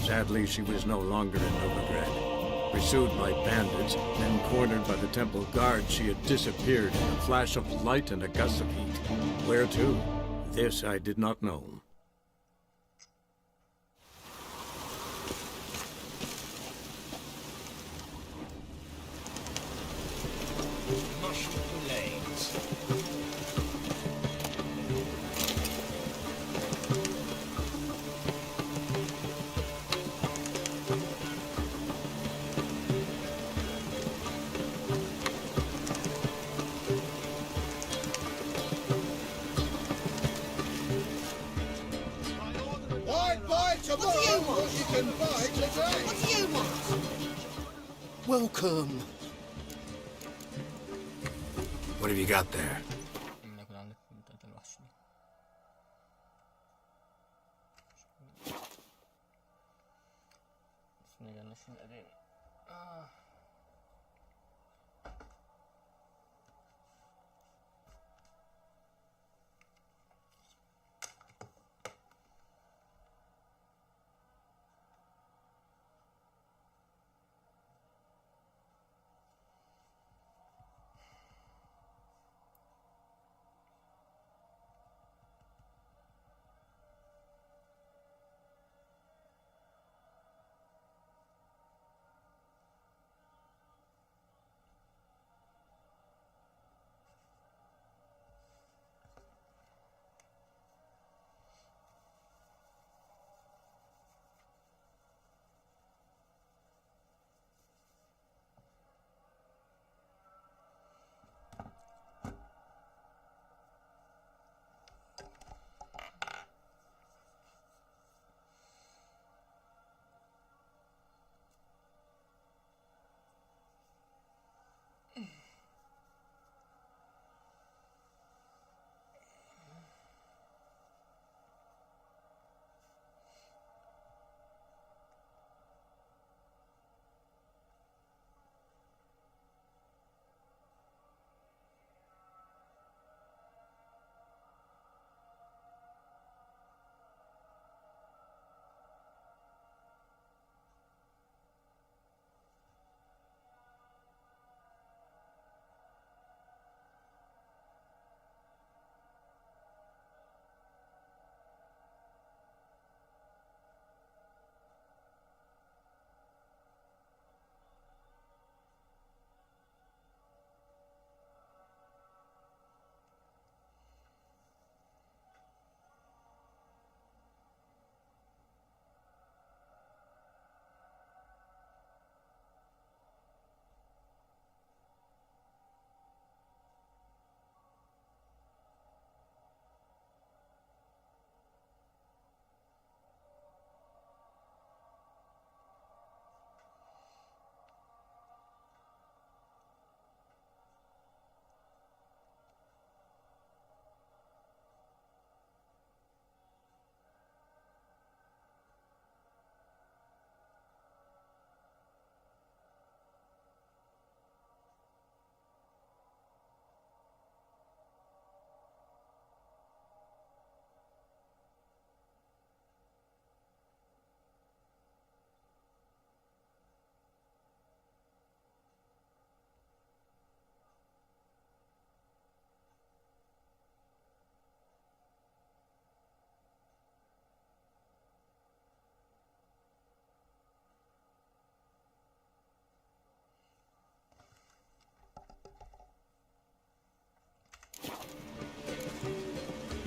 Sadly, she was no longer in Novigrad. Pursued by bandits, then cornered by the Temple Guard, she had disappeared in a flash of light and a gust of heat. Where to? This I did not know. Mushroom lanes. Welcome. What have you got there?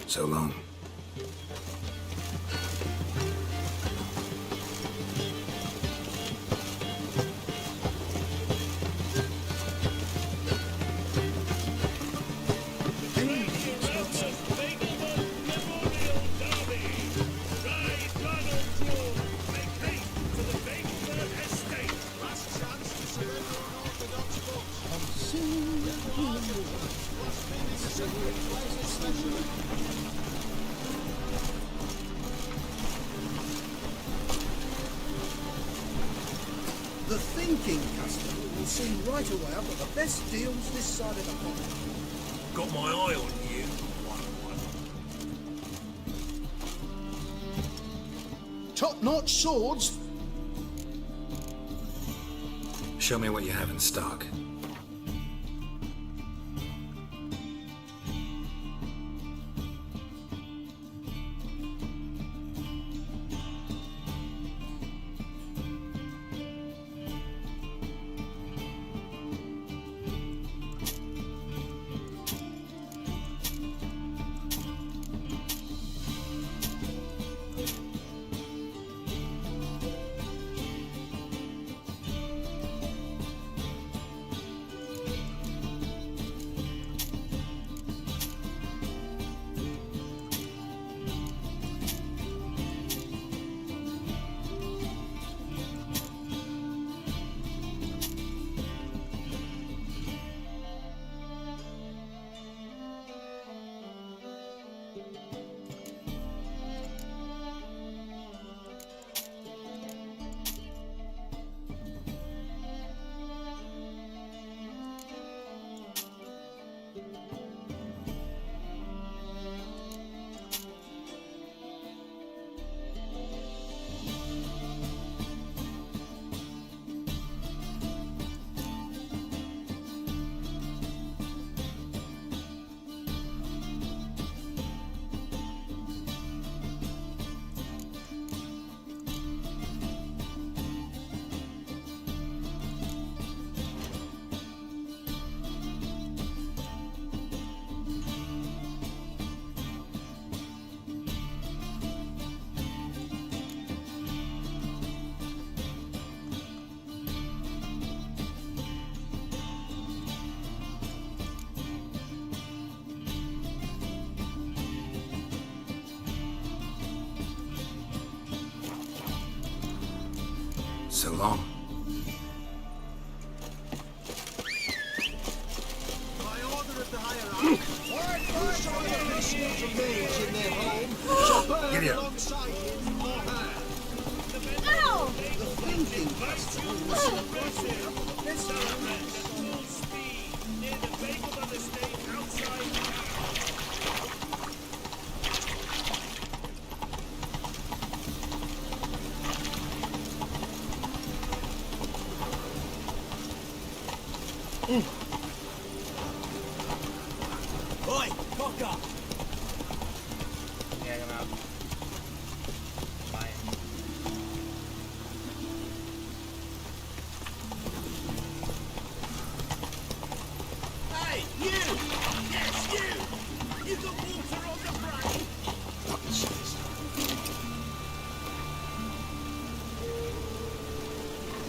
So long. The thinking customer will see right away I've got the best deals this side of the pond. Got my eye on you. Top-notch swords. Show me what you have in stock. So long. Giddy up. Oi, cock up! Yeah, I'm out. Bye. Hey, you! Yes, you! You got water on the brain?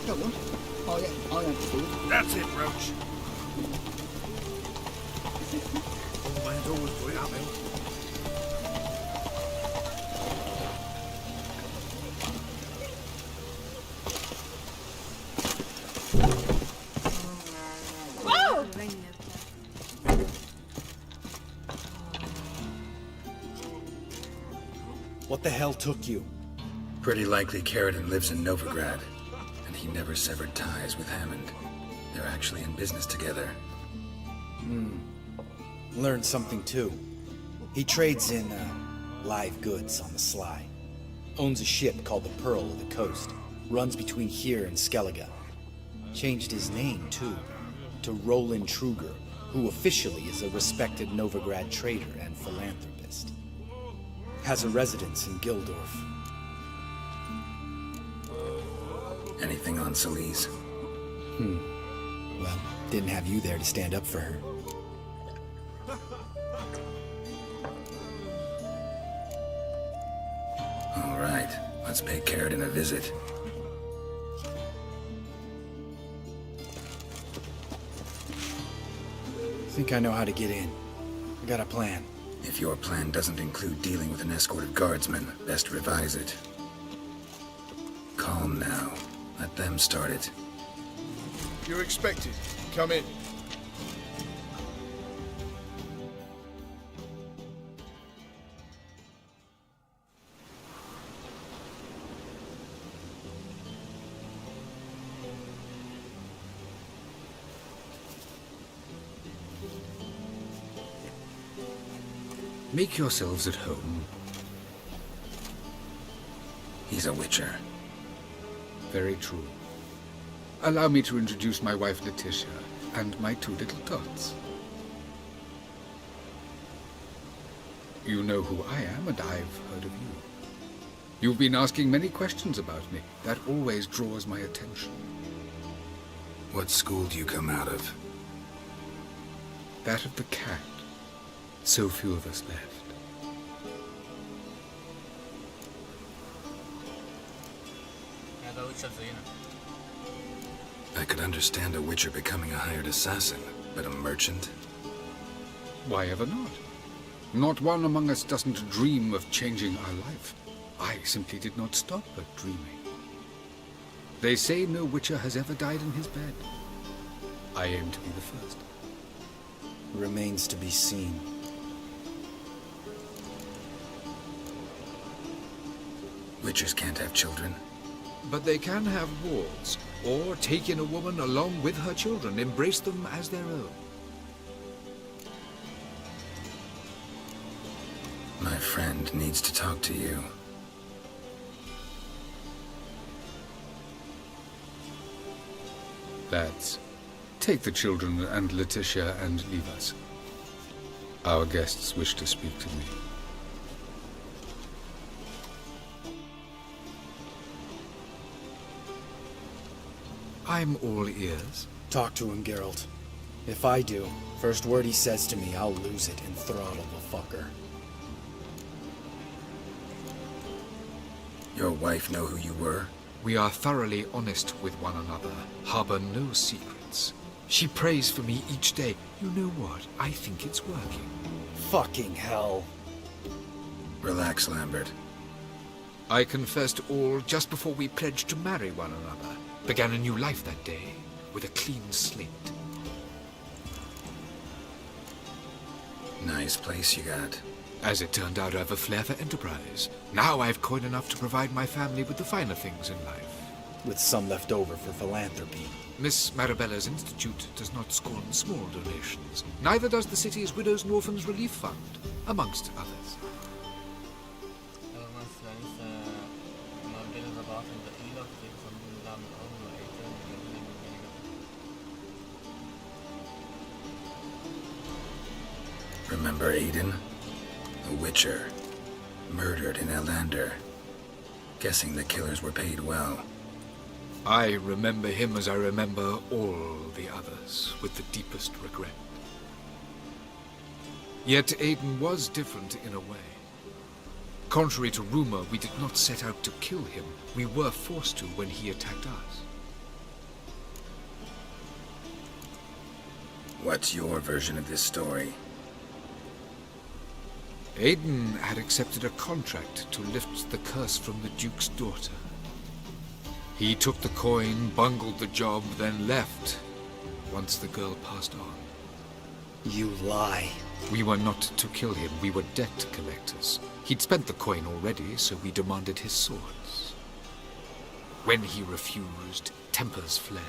Go on. I am food. That's it, Roach. Mine's always going up, eh? Whoa! What the hell took you? Pretty likely Carradine lives in Novigrad, and he never severed ties with Hammond. They're actually in business together. Learned something too. He trades in live goods on the sly. Owns a ship called the Pearl of the Coast. Runs between here and Skellige. Changed his name too, to Roland Truger, who officially is a respected Novigrad trader and philanthropist. Has a residence in Gildorf. Anything on Celise? Well, didn't have you there to stand up for her. All right, let's pay Carradine a visit. Think I know how to get in. I got a plan. If your plan doesn't include dealing with an escort of guardsmen, best revise it. Calm now. Let them start it. You're expected. Come in. Make yourselves at home. He's a witcher. Very true. Allow me to introduce my wife Letitia and my two little tots. You know who I am, and I've heard of you. You've been asking many questions about me. That always draws my attention. What school do you come out of? That of the cat. So few of us left. I could understand a witcher becoming a hired assassin, but a merchant? Why ever not? Not one among us doesn't dream of changing our life. I simply did not stop at dreaming. They say no witcher has ever died in his bed. I aim to be the first. Remains to be seen. Witchers can't have children. But they can have wards, or take in a woman along with her children, embrace them as their own. My friend needs to talk to you. Lads, take the children and Letitia and leave us. Our guests wish to speak to me. I'm all ears. Talk to him, Geralt. If I do, first word he says to me, I'll lose it and throttle the fucker. Your wife know who you were? We are thoroughly honest with one another, harbor no secrets. She prays for me each day. You know what? I think it's working. Fucking hell. Relax, Lambert. I confessed all just before we pledged to marry one another. Began a new life that day, with a clean slate. Nice place you got. As it turned out, I have a flair for enterprise. Now I have coin enough to provide my family with the finer things in life. With some left over for philanthropy. Miss Marabella's institute does not scorn small donations. Neither does the city's Widows and Orphans Relief Fund, amongst others. Remember Aiden? A witcher. Murdered in Elander. Guessing the killers were paid well. I remember him as I remember all the others, with the deepest regret. Yet Aiden was different in a way. Contrary to rumor, we did not set out to kill him. We were forced to when he attacked us. What's your version of this story? Aiden had accepted a contract to lift the curse from the Duke's daughter. He took the coin, bungled the job, then left, once the girl passed on. You lie. We were not to kill him, we were debt collectors. He'd spent the coin already, so we demanded his swords. When he refused, tempers flared.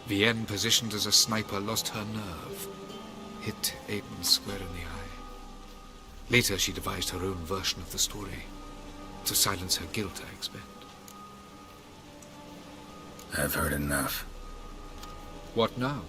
Vienne, positioned as a sniper, lost her nerve. Hit Aiden square in the eye. Later, she devised her own version of the story. To silence her guilt, I expect. I've heard enough. What now?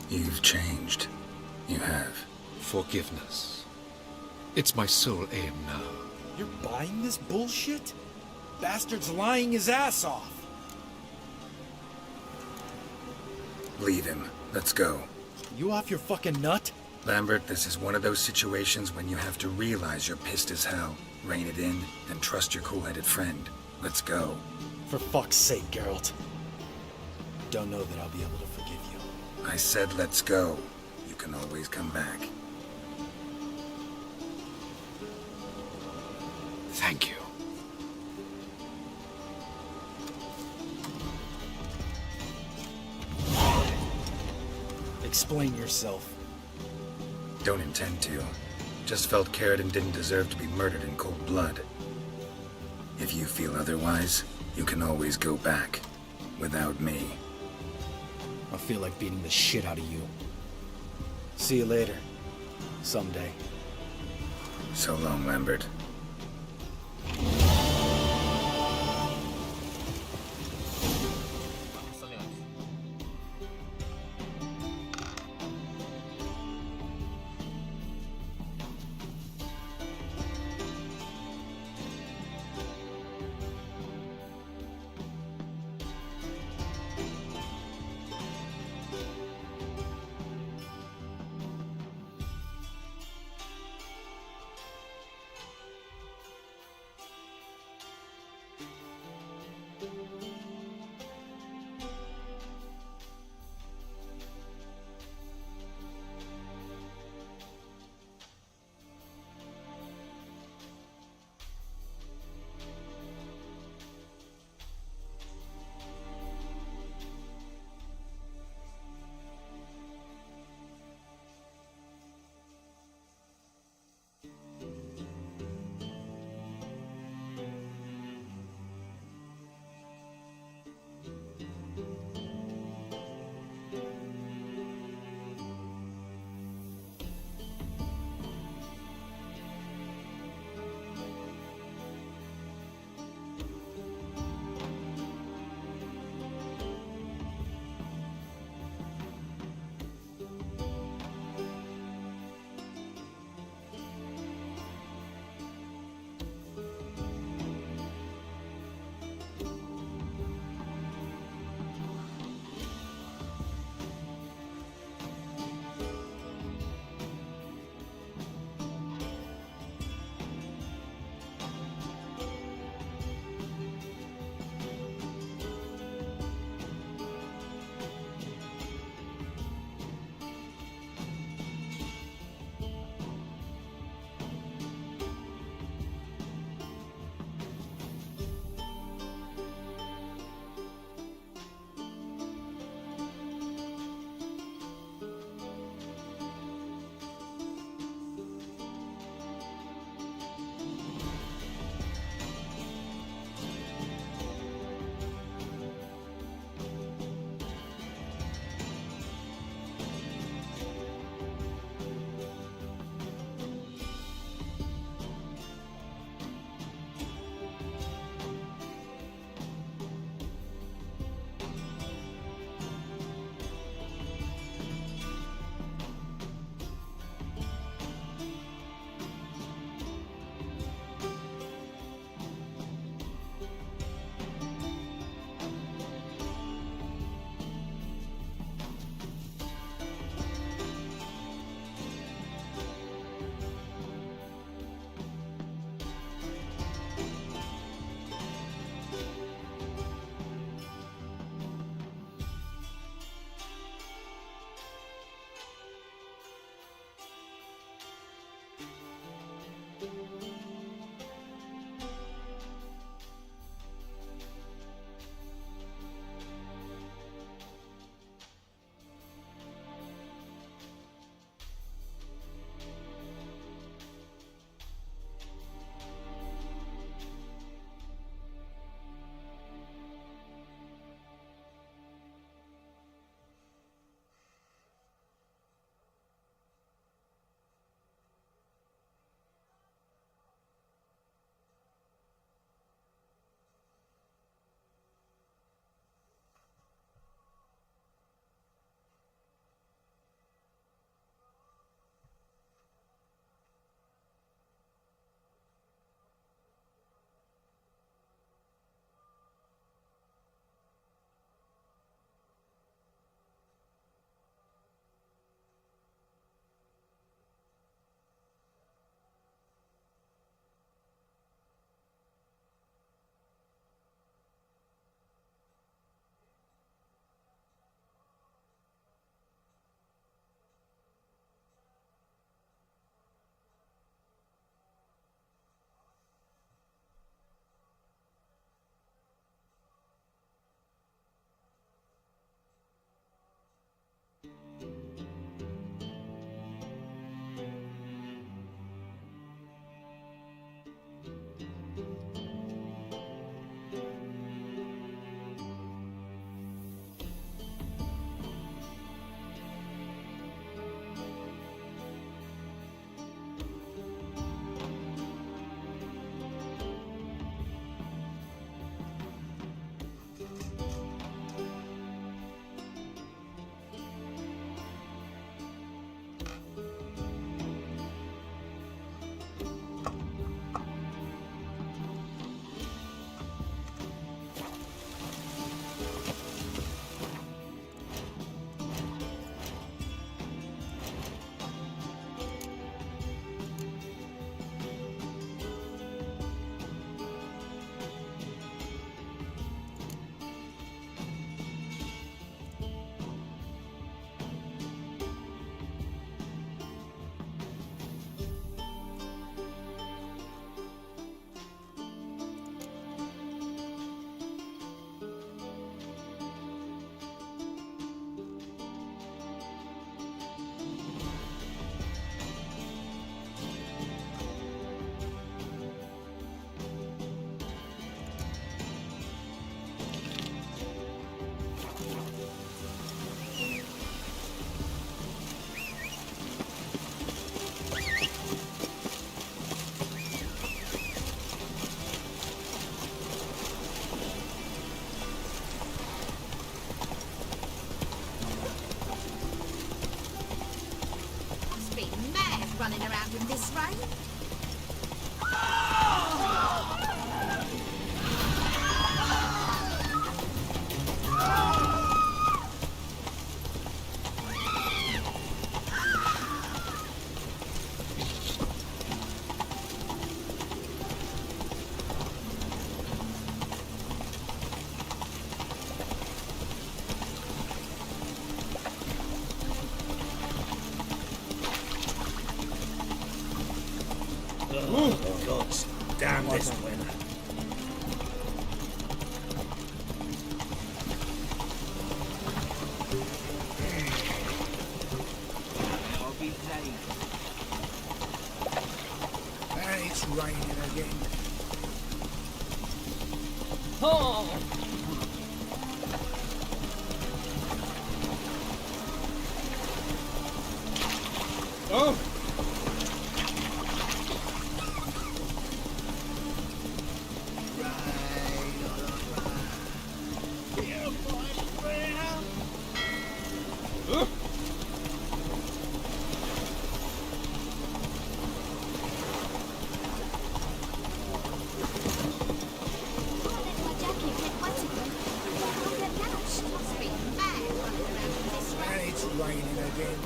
You've changed. You have. Forgiveness. It's my sole aim now. You're buying this bullshit? Bastard's lying his ass off. Leave him. Let's go. You off your fucking nut? Lambert, this is one of those situations when you have to realize you're pissed as hell, rein it in, and trust your cool-headed friend. Let's go. For fuck's sake, Geralt. Don't know that I'll be able to forgive you. I said let's go. You can always come back. Thank you. Explain yourself. Don't intend to. Just felt Caridin didn't deserve to be murdered in cold blood. If you feel otherwise, you can always go back. Without me. I feel like beating the shit out of you. See you later. Someday. So long, Lambert. running around in this rain. Oh, God, damn this weather. I'll be bloody. And it's raining again. Oh! Oh! And it's raining again.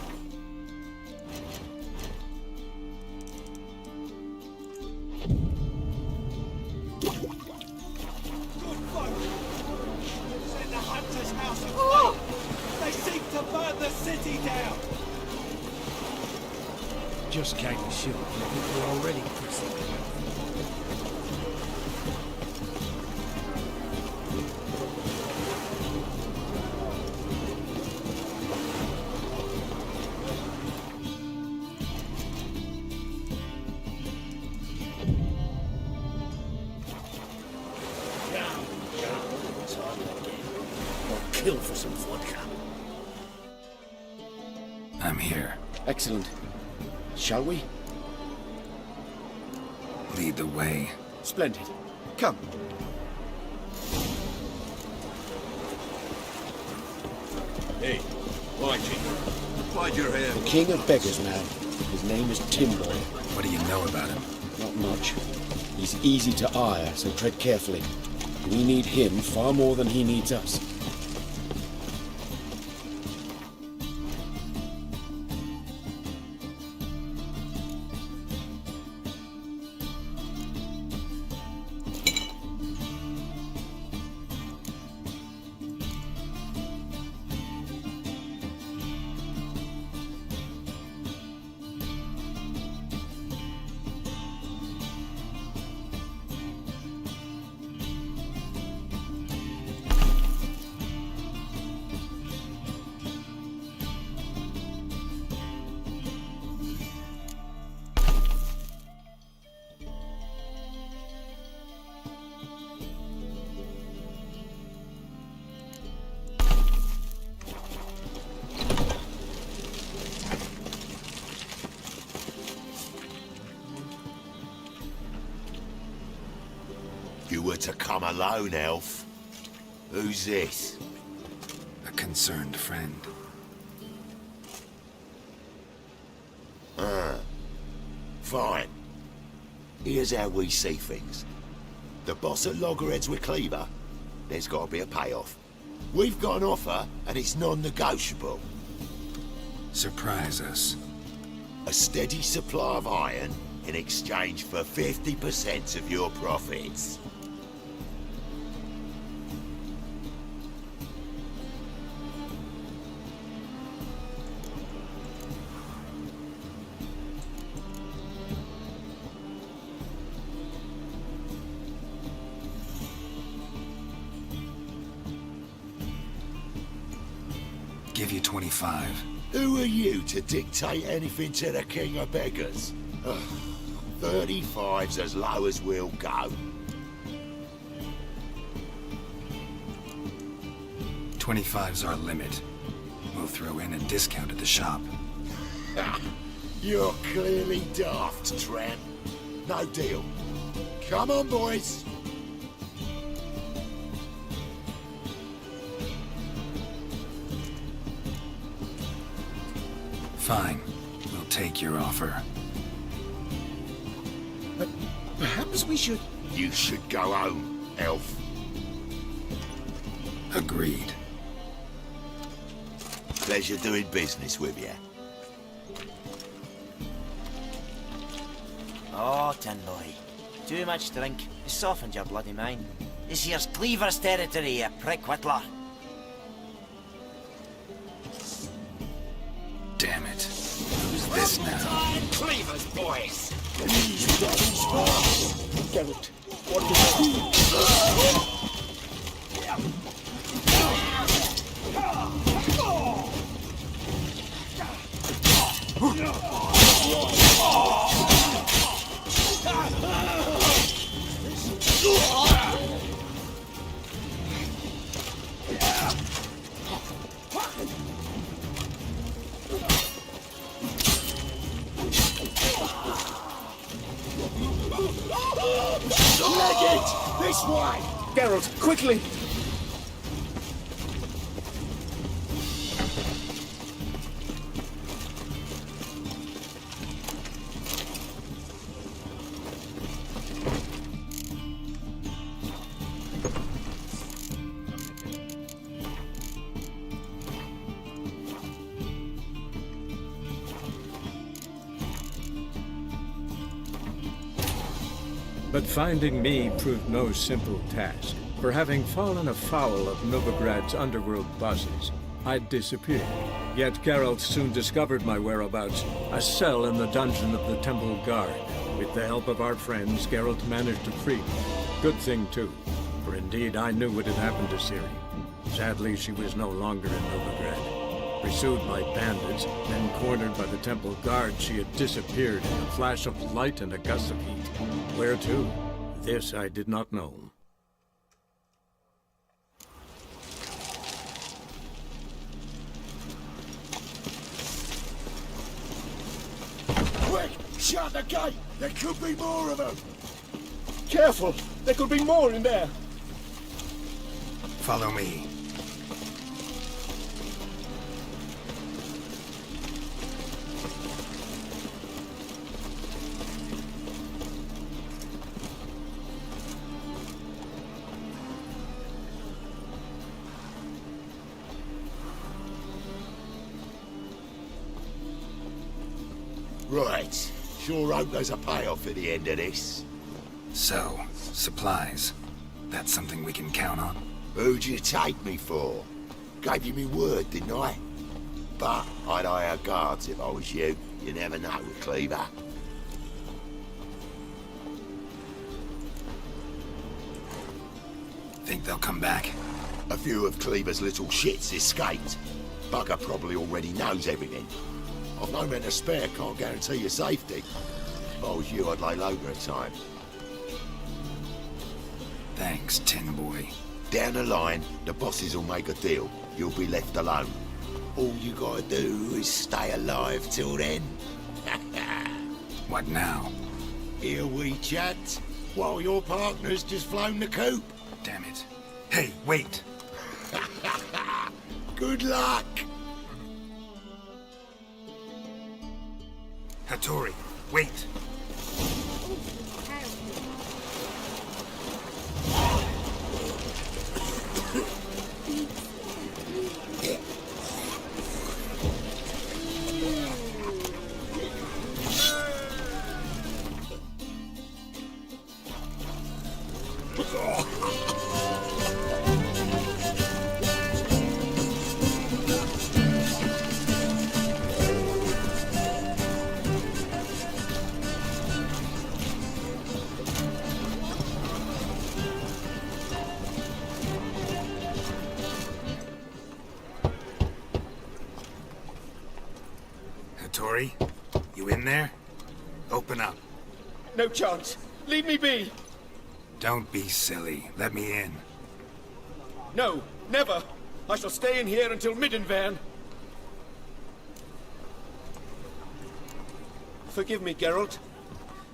Send the hunter's house aflame! They seek to burn the city down! Just came to shoot. We're already pressing. Kill for some vodka. I'm here. Excellent. Shall we? Lead the way. Splendid. Come. Hey, Archie. Why'd your hair? The king of beggars, man. His name is Timboy. What do you know about him? Not much. He's easy to ire, so tread carefully. We need him far more than he needs us. You were to come alone, elf. Who's this? A concerned friend. Fine. Here's how we see things. The boss at Loggerheads with Cleaver, there's got to be a payoff. We've got an offer, and it's non-negotiable. Surprise us. A steady supply of iron in exchange for 50% of your profits. Give you 25. Who are you to dictate anything to the king of beggars? 35's as low as we'll go. 25's our limit. We'll throw in a discount at the shop. You're clearly daft, Trent. No deal. Come on, boys. Fine. We'll take your offer. Perhaps we should... You should go home, elf. Agreed. Pleasure doing business with you. Oh, Tin Boy. Too much drink. You softened your bloody mind. This here's Cleaver's territory, you prick whittler. Damn it. Who's this now? Cleaver's boys! Geralt, what did you do? Leg it! This way! Geralt, quickly! But finding me proved no simple task. For having fallen afoul of Novigrad's underworld bosses, I'd disappeared. Yet Geralt soon discovered my whereabouts, a cell in the dungeon of the Temple Guard. With the help of our friends, Geralt managed to free me. Good thing, too, for indeed I knew what had happened to Ciri. Sadly, she was no longer in Novigrad. Pursued by bandits, then cornered by the Temple Guard, she had disappeared in a flash of light and a gust of heat. Where to? This I did not know. Quick! Shut the gate! There could be more of them! Careful! There could be more in there! Follow me. Right. Sure hope there's a payoff at the end of this. So, supplies. That's something we can count on? Who'd you take me for? Gave you me word, didn't I? But I'd hire guards if I was you. You never know with Cleaver. Think they'll come back? A few of Cleaver's little shits escaped. Bugger probably already knows everything. I've no men to spare, can't guarantee your safety. If I was you, I'd lay low for a time. Thanks, Tin Boy. Down the line, the bosses will make a deal. You'll be left alone. All you gotta do is stay alive till then. What now? Here we chat, while your partner's just flown the coop. Damn it. Hey, wait! Good luck! Hattori, wait! Hattori, you in there? Open up. No chance. Leave me be. Don't be silly. Let me in. No, never. I shall stay in here until Middenvern. Forgive me, Geralt.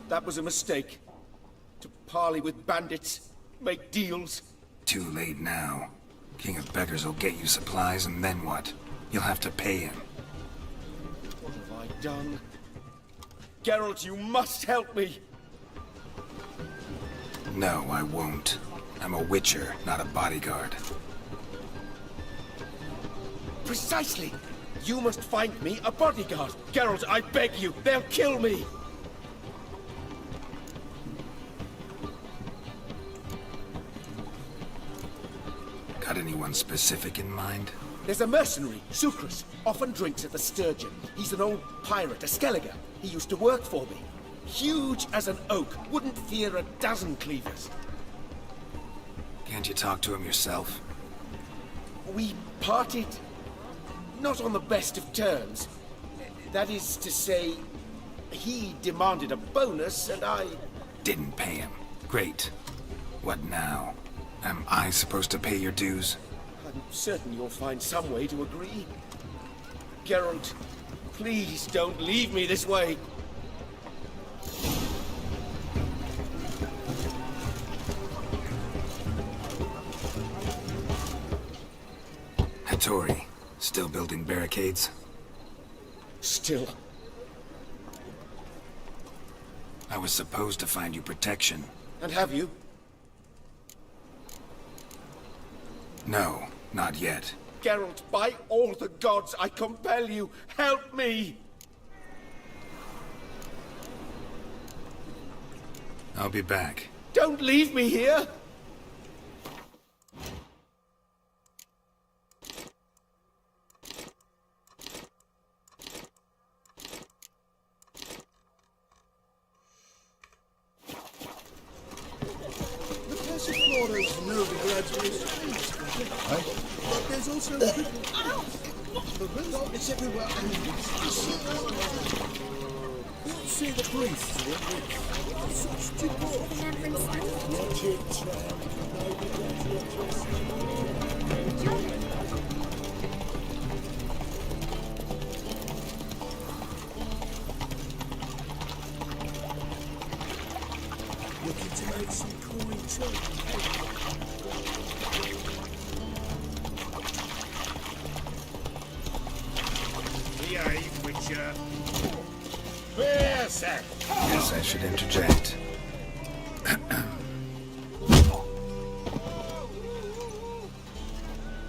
That was a mistake. To parley with bandits, make deals. Too late now. King of Beggars will get you supplies, and then what? You'll have to pay him. What have I done? Geralt, you must help me. No, I won't. I'm a witcher, not a bodyguard. Precisely! You must find me a bodyguard. Geralt, I beg you, they'll kill me! Got anyone specific in mind? There's a mercenary, Sucrus, often drinks at the Sturgeon. He's an old pirate, a Skelliger. He used to work for me. Huge as an oak, wouldn't fear a dozen cleavers. Can't you talk to him yourself? We parted not on the best of terms. That is to say, he demanded a bonus and I... Didn't pay him. Great. What now? Am I supposed to pay your dues? I'm certain you'll find some way to agree. Geralt, please don't leave me this way. Hattori, still building barricades? Still. I was supposed to find you protection. And have you? No, not yet. Geralt, by all the gods, I compel you, help me! I'll be back. Don't leave me here! The Passiflora's Nova graduation. But there's also the result is everywhere. What say the police? Such debauch. Let it looking to make some coin too. Witcher. Guess I should interject.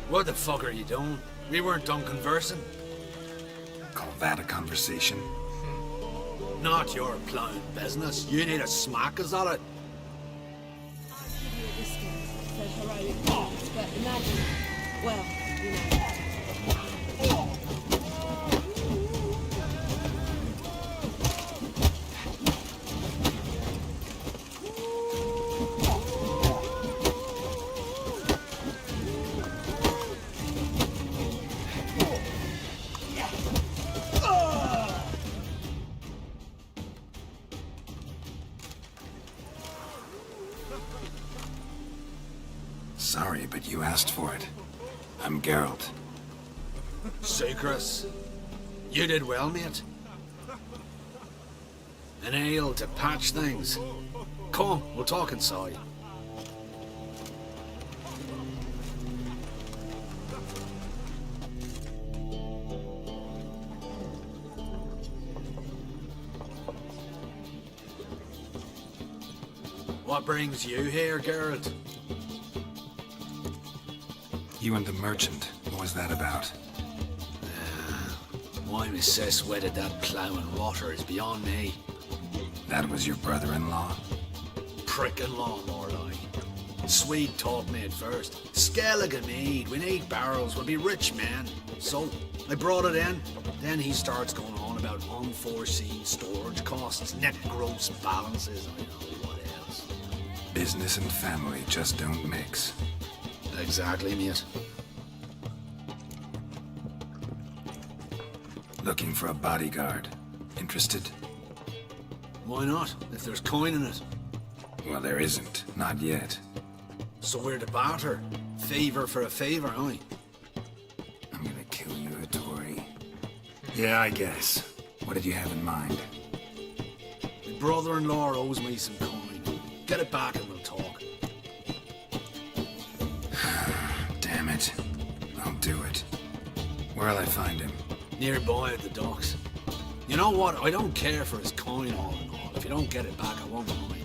What the fuck are you doing? We weren't done conversing. Call that a conversation? Not your plowing business. You need a smack us at it. For heroic acts, but imagine, well, you know. Sorry, but you asked for it. I'm Geralt. Sucrus, you did well, mate. An ale to patch things. Come, we'll talk inside. What brings you here, Geralt? You and the merchant. What was that about? Why my sis wedded that plough and water is beyond me. That was your brother-in-law? Prick-in-law, more like. Swede taught me at first. Skellige mead, we need barrels, we'll be rich men. So, I brought it in. Then he starts going on about unforeseen storage costs, net gross balances, I know what else. Business and family just don't mix. Exactly, mate. Looking for a bodyguard. Interested? Why not, if there's coin in it? Well, there isn't. Not yet. So we're to barter. Favor for a favor, aye? I'm gonna kill you, Hattori. Yeah, I guess. What did you have in mind? My brother-in-law owes me some coin. Get it back and we'll talk. Damn it. I'll do it. Where'll I find him? Nearby at the docks. You know what? I don't care for his coin all in all. If you don't get it back, I won't mind.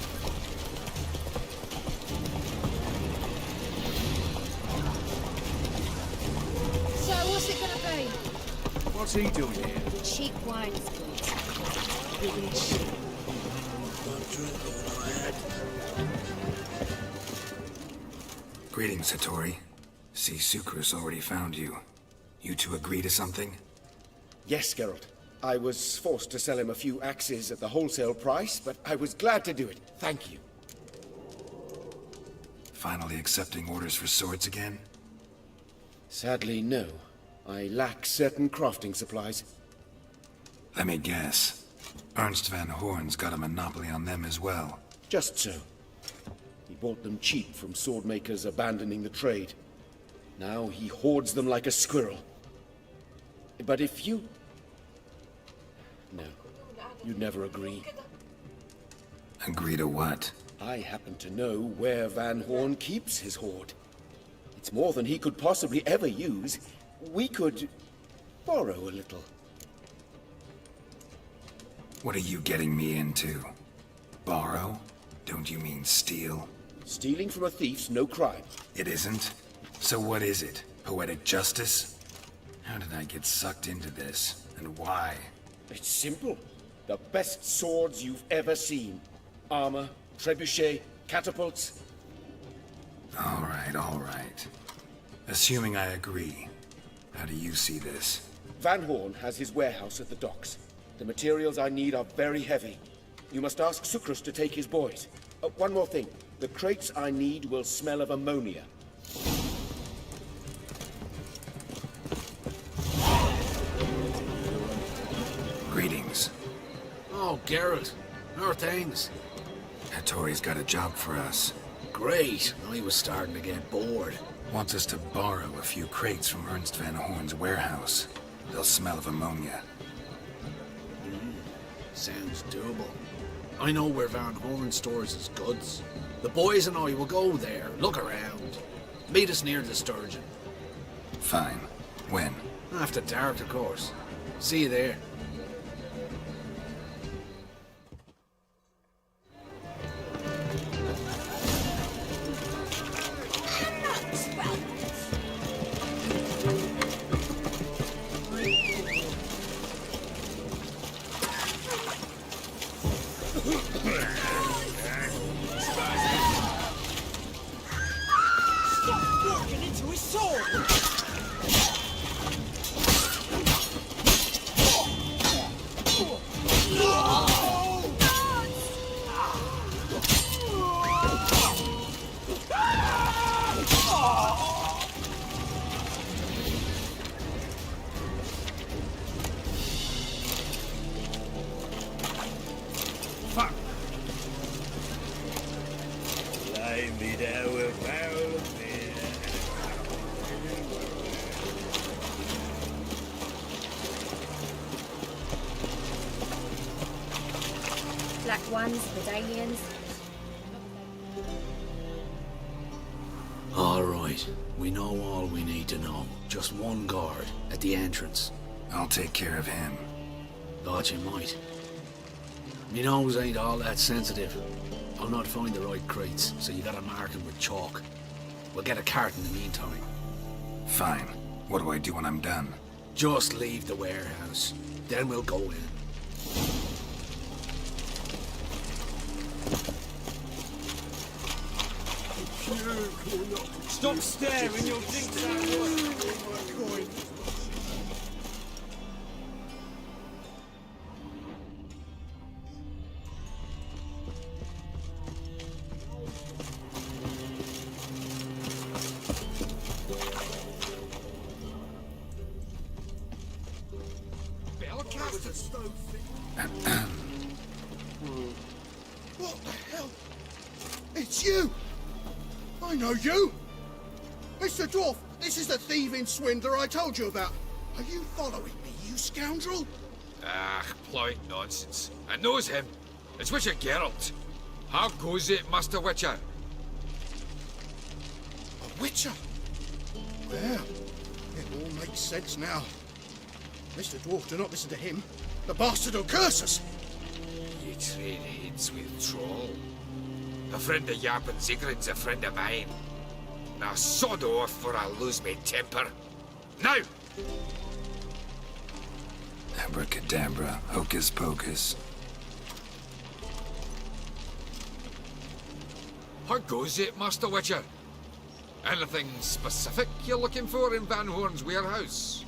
Aye. What's he doing here? Cheap wine is good. Really cheap. Greetings, Hattori. See, Sucrus already found you. You two agree to something? Yes, Geralt. I was forced to sell him a few axes at the wholesale price, but I was glad to do it. Thank you. Finally accepting orders for swords again? Sadly, no. I lack certain crafting supplies. Let me guess. Ernst van Horn's got a monopoly on them as well. Just so. He bought them cheap from sword makers abandoning the trade. Now he hoards them like a squirrel. But if you... No, you'd never agree. Agree to what? I happen to know where Van Horn keeps his hoard. It's more than he could possibly ever use. We could borrow a little. What are you getting me into? Borrow? Don't you mean steal? Stealing from a thief's no crime. It isn't? So what is it? Poetic justice? How did I get sucked into this? And why? It's simple. The best swords you've ever seen. Armor, trebuchet, catapults. All right. Assuming I agree, how do you see this? Van Horn has his warehouse at the docks. The materials I need are very heavy. You must ask Sucrus to take his boys. One more thing. The crates I need will smell of ammonia. Greetings. Oh, Geralt. How are things? Hattori's got a job for us. Great. I was starting to get bored. Wants us to borrow a few crates from Ernst van Horn's warehouse. They'll smell of ammonia. Sounds doable. I know where Van Horn stores his goods. The boys and I will go there, look around. Meet us near the Sturgeon. Fine. When? After dark, of course. See you there. Black ones, medallions. All right. We know all we need to know. Just one guard at the entrance. I'll take care of him. Thought you might. Me nose ain't all that sensitive. I'll not find the right crates, so you gotta mark them with chalk. We'll get a cart in the meantime. Fine. What do I do when I'm done? Just leave the warehouse. Then we'll go in. Stop staring, you'll think that. What the hell? It's you! I know you! Mr. Dwarf, this is the thieving swindler I told you about. Are you following me, you scoundrel? Ah, polite nonsense. I knows him. It's Witcher Geralt. How goes it, Master Witcher? A witcher? Well, it all makes sense now. Mr. Dwarf, do not listen to him. The bastard will curse us. You trade heads with Troll. A friend of Yappin Zigrin's a friend of mine. Now sod off for I lose my temper. Now! Abracadabra, hocus pocus. How goes it, Master Witcher? Anything specific you're looking for in Van Horn's warehouse?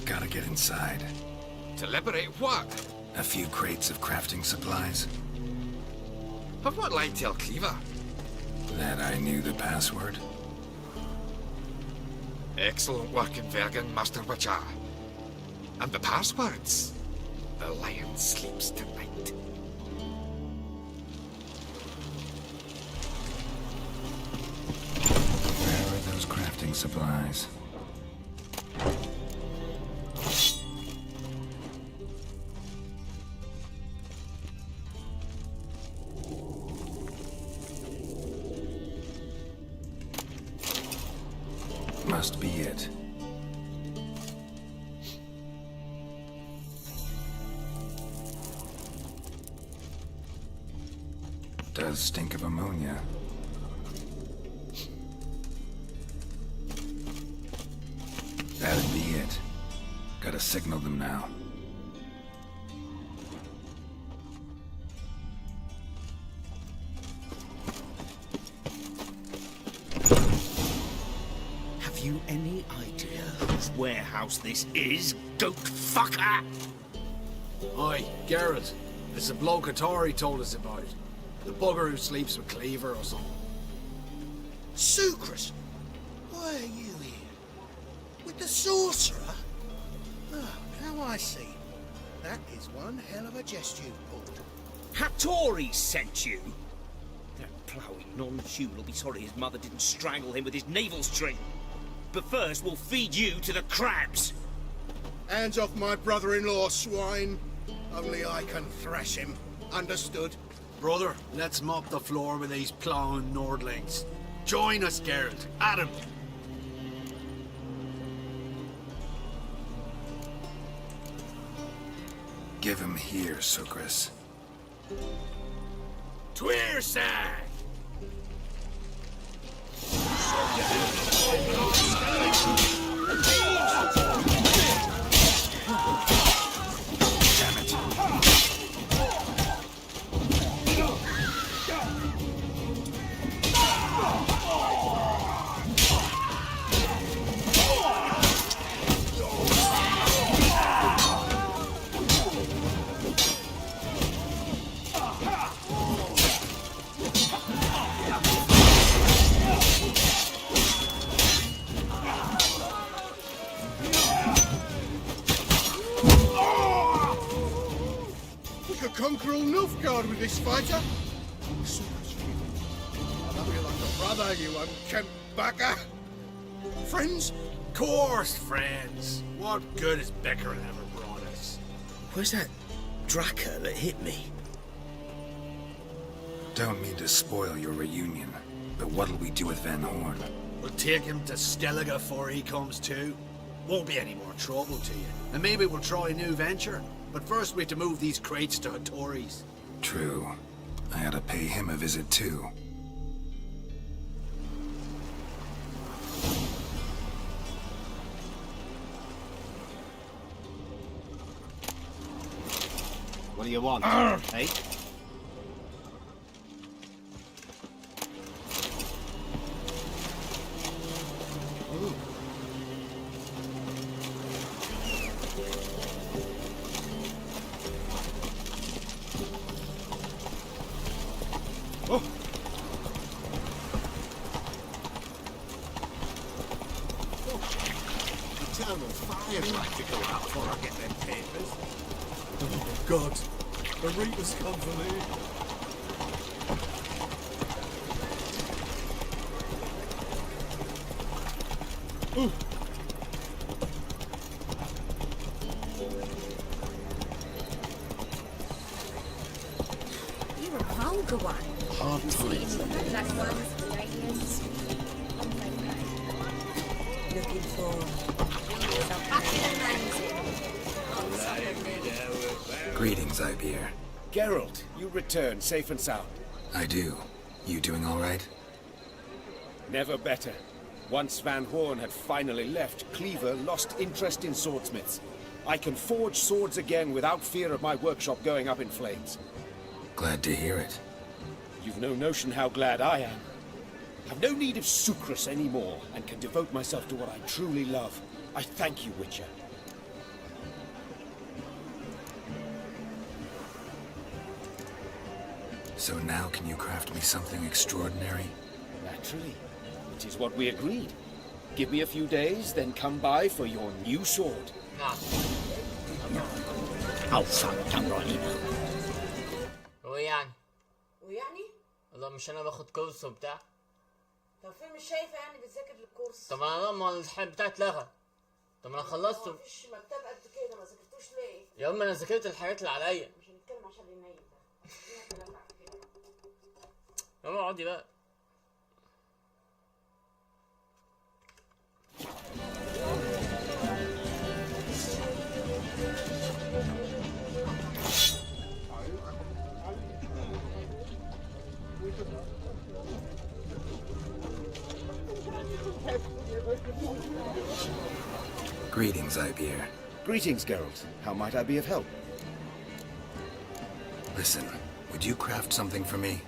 Gotta get inside. To liberate what? A few crates of crafting supplies. Of what like tell Cleaver? That I knew the password. Excellent work in Vergen, Master Witcher. And the passwords? The lion sleeps tonight. Where are those crafting supplies? Must be it. Does stink of ammonia. That'd be it. Gotta signal them now. Have you any idea whose warehouse this is, goat fucker? Oi, Geralt. It's a bloke Atari told us about. The bugger who sleeps with Cleaver or something. Sucrus, why are you here? With the sorcerer? Oh, now I see. That is one hell of a jest you pulled. Hattori sent you? That ploughing non-Jew will be sorry his mother didn't strangle him with his navel string. But first, we'll feed you to the crabs. Hands off my brother-in-law, swine. Only I can thrash him. Understood? Brother, let's mop the floor with these plowing Nordlings. Join us, Geralt. Adam. Give him here, Sucrus. Tweersag! Damn it. We could conquer all Nilfgaard with this fighter. I love you like a brother, you unkempt bagger. Friends? Course, friends. What good has Becker ever brought us? Where's that Draka that hit me? Don't mean to spoil your reunion, but what'll we do with Van Horn? We'll take him to Skellige before he comes to. Won't be any more trouble to you. And maybe we'll try a new venture. But first we have to move these crates to Hattori's. True. I ought to pay him a visit too. What do you want, hey? The town on fire like to go out before I get them papers. Oh, God. The Reapers come for me. Ooh. You're a vulgar one. Hard times. Black ones, Iranians. Looking for... Greetings, Ibeer. Geralt, you return safe and sound. I do. You doing all right? Never better. Once Van Horn had finally left, Cleaver lost interest in swordsmiths. I can forge swords again without fear of my workshop going up in flames. Glad to hear it. You've no notion how glad I am. I've no need of Sucrus anymore, and can devote myself to what I truly love. I thank you, Witcher. So now can you craft me something extraordinary? Naturally. It is what we agreed. Give me a few days, then come by for your new sword. ويعني ويعني؟ والله مش انا باخد كورس وبتاع. طب فين مش شايفه يعني بتذاكر الكورس؟ طب انا لما الامتحان بتاعي اتلغى. طب انا خلصته. مفيش مكتب قد كده ما ذاكرتوش ليه؟ يا اما انا ذاكرت الحاجات اللي عليا. مش هنتكلم عشان النايم ده. يا اما اقعدي بقى. Greetings, Ibeer. Greetings, Geralt. How might I be of help? Listen, would you craft something for me?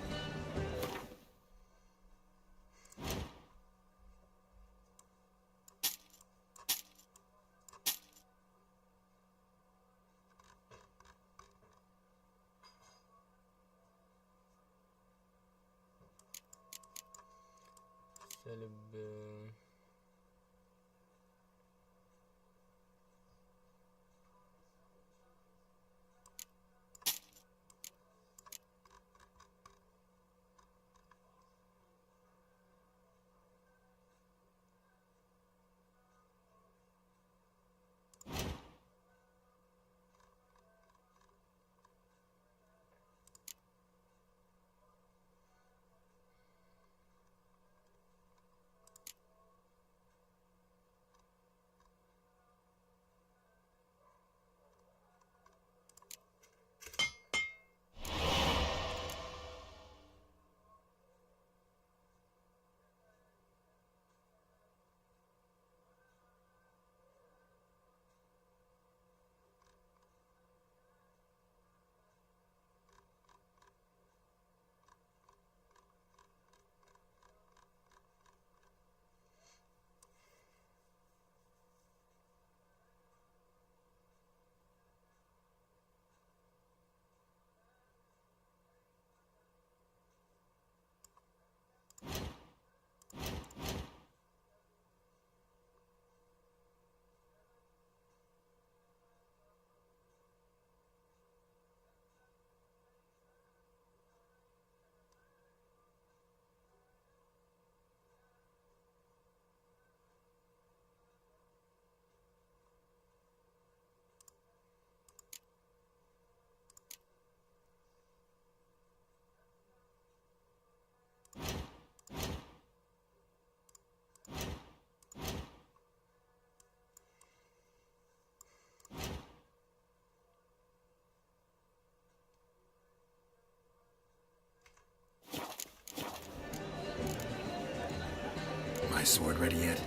My sword ready yet?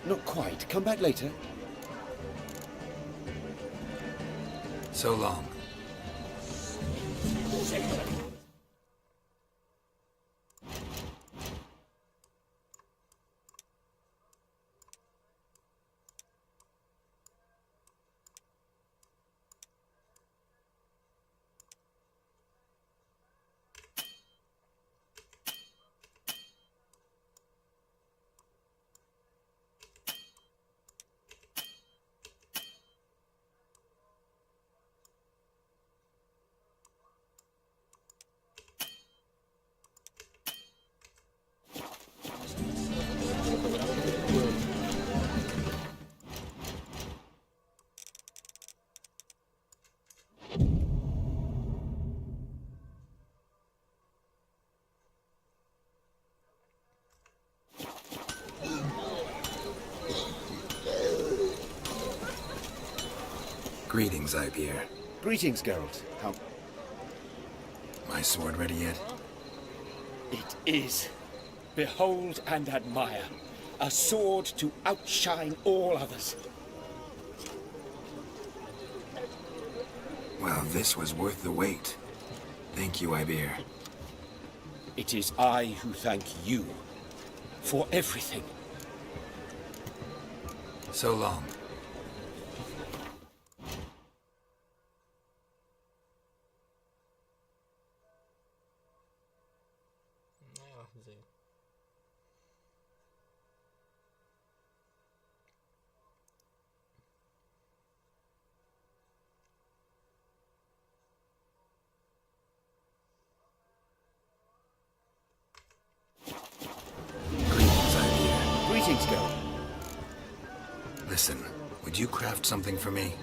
Not quite. Come back later. So long. Greetings, Ibeer. Greetings, Geralt. How... My sword ready yet? It is. Behold and admire. A sword to outshine all others. Well, this was worth the wait. Thank you, Ibir. It is I who thank you for everything. So long. Greetings, Go. Listen, would you craft something for me?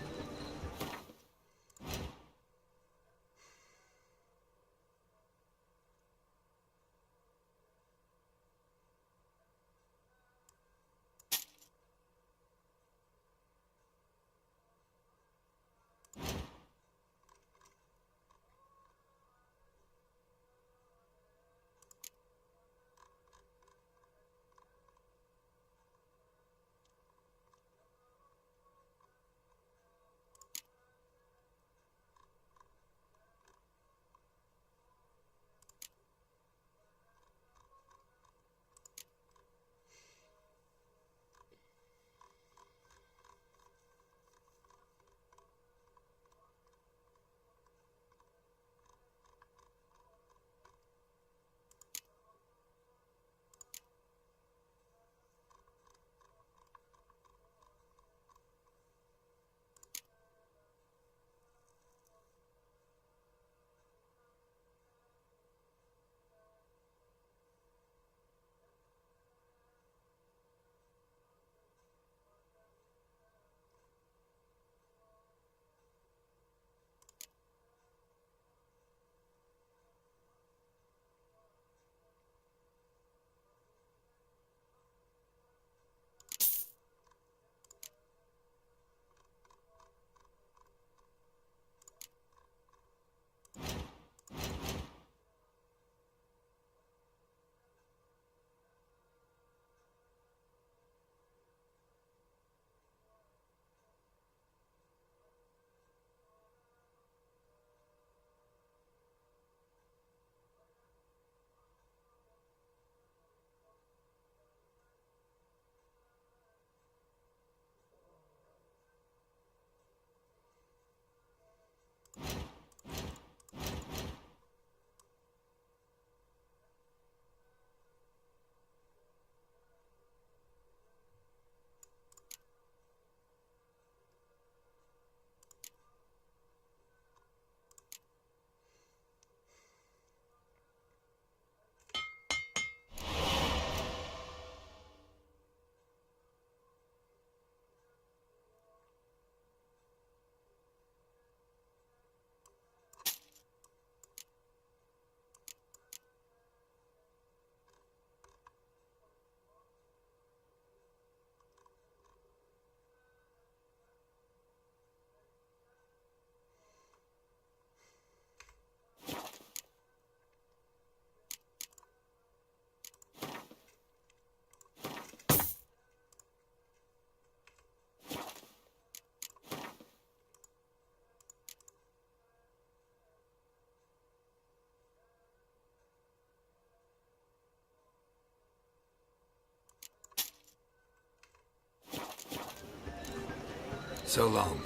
So long.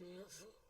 fearful.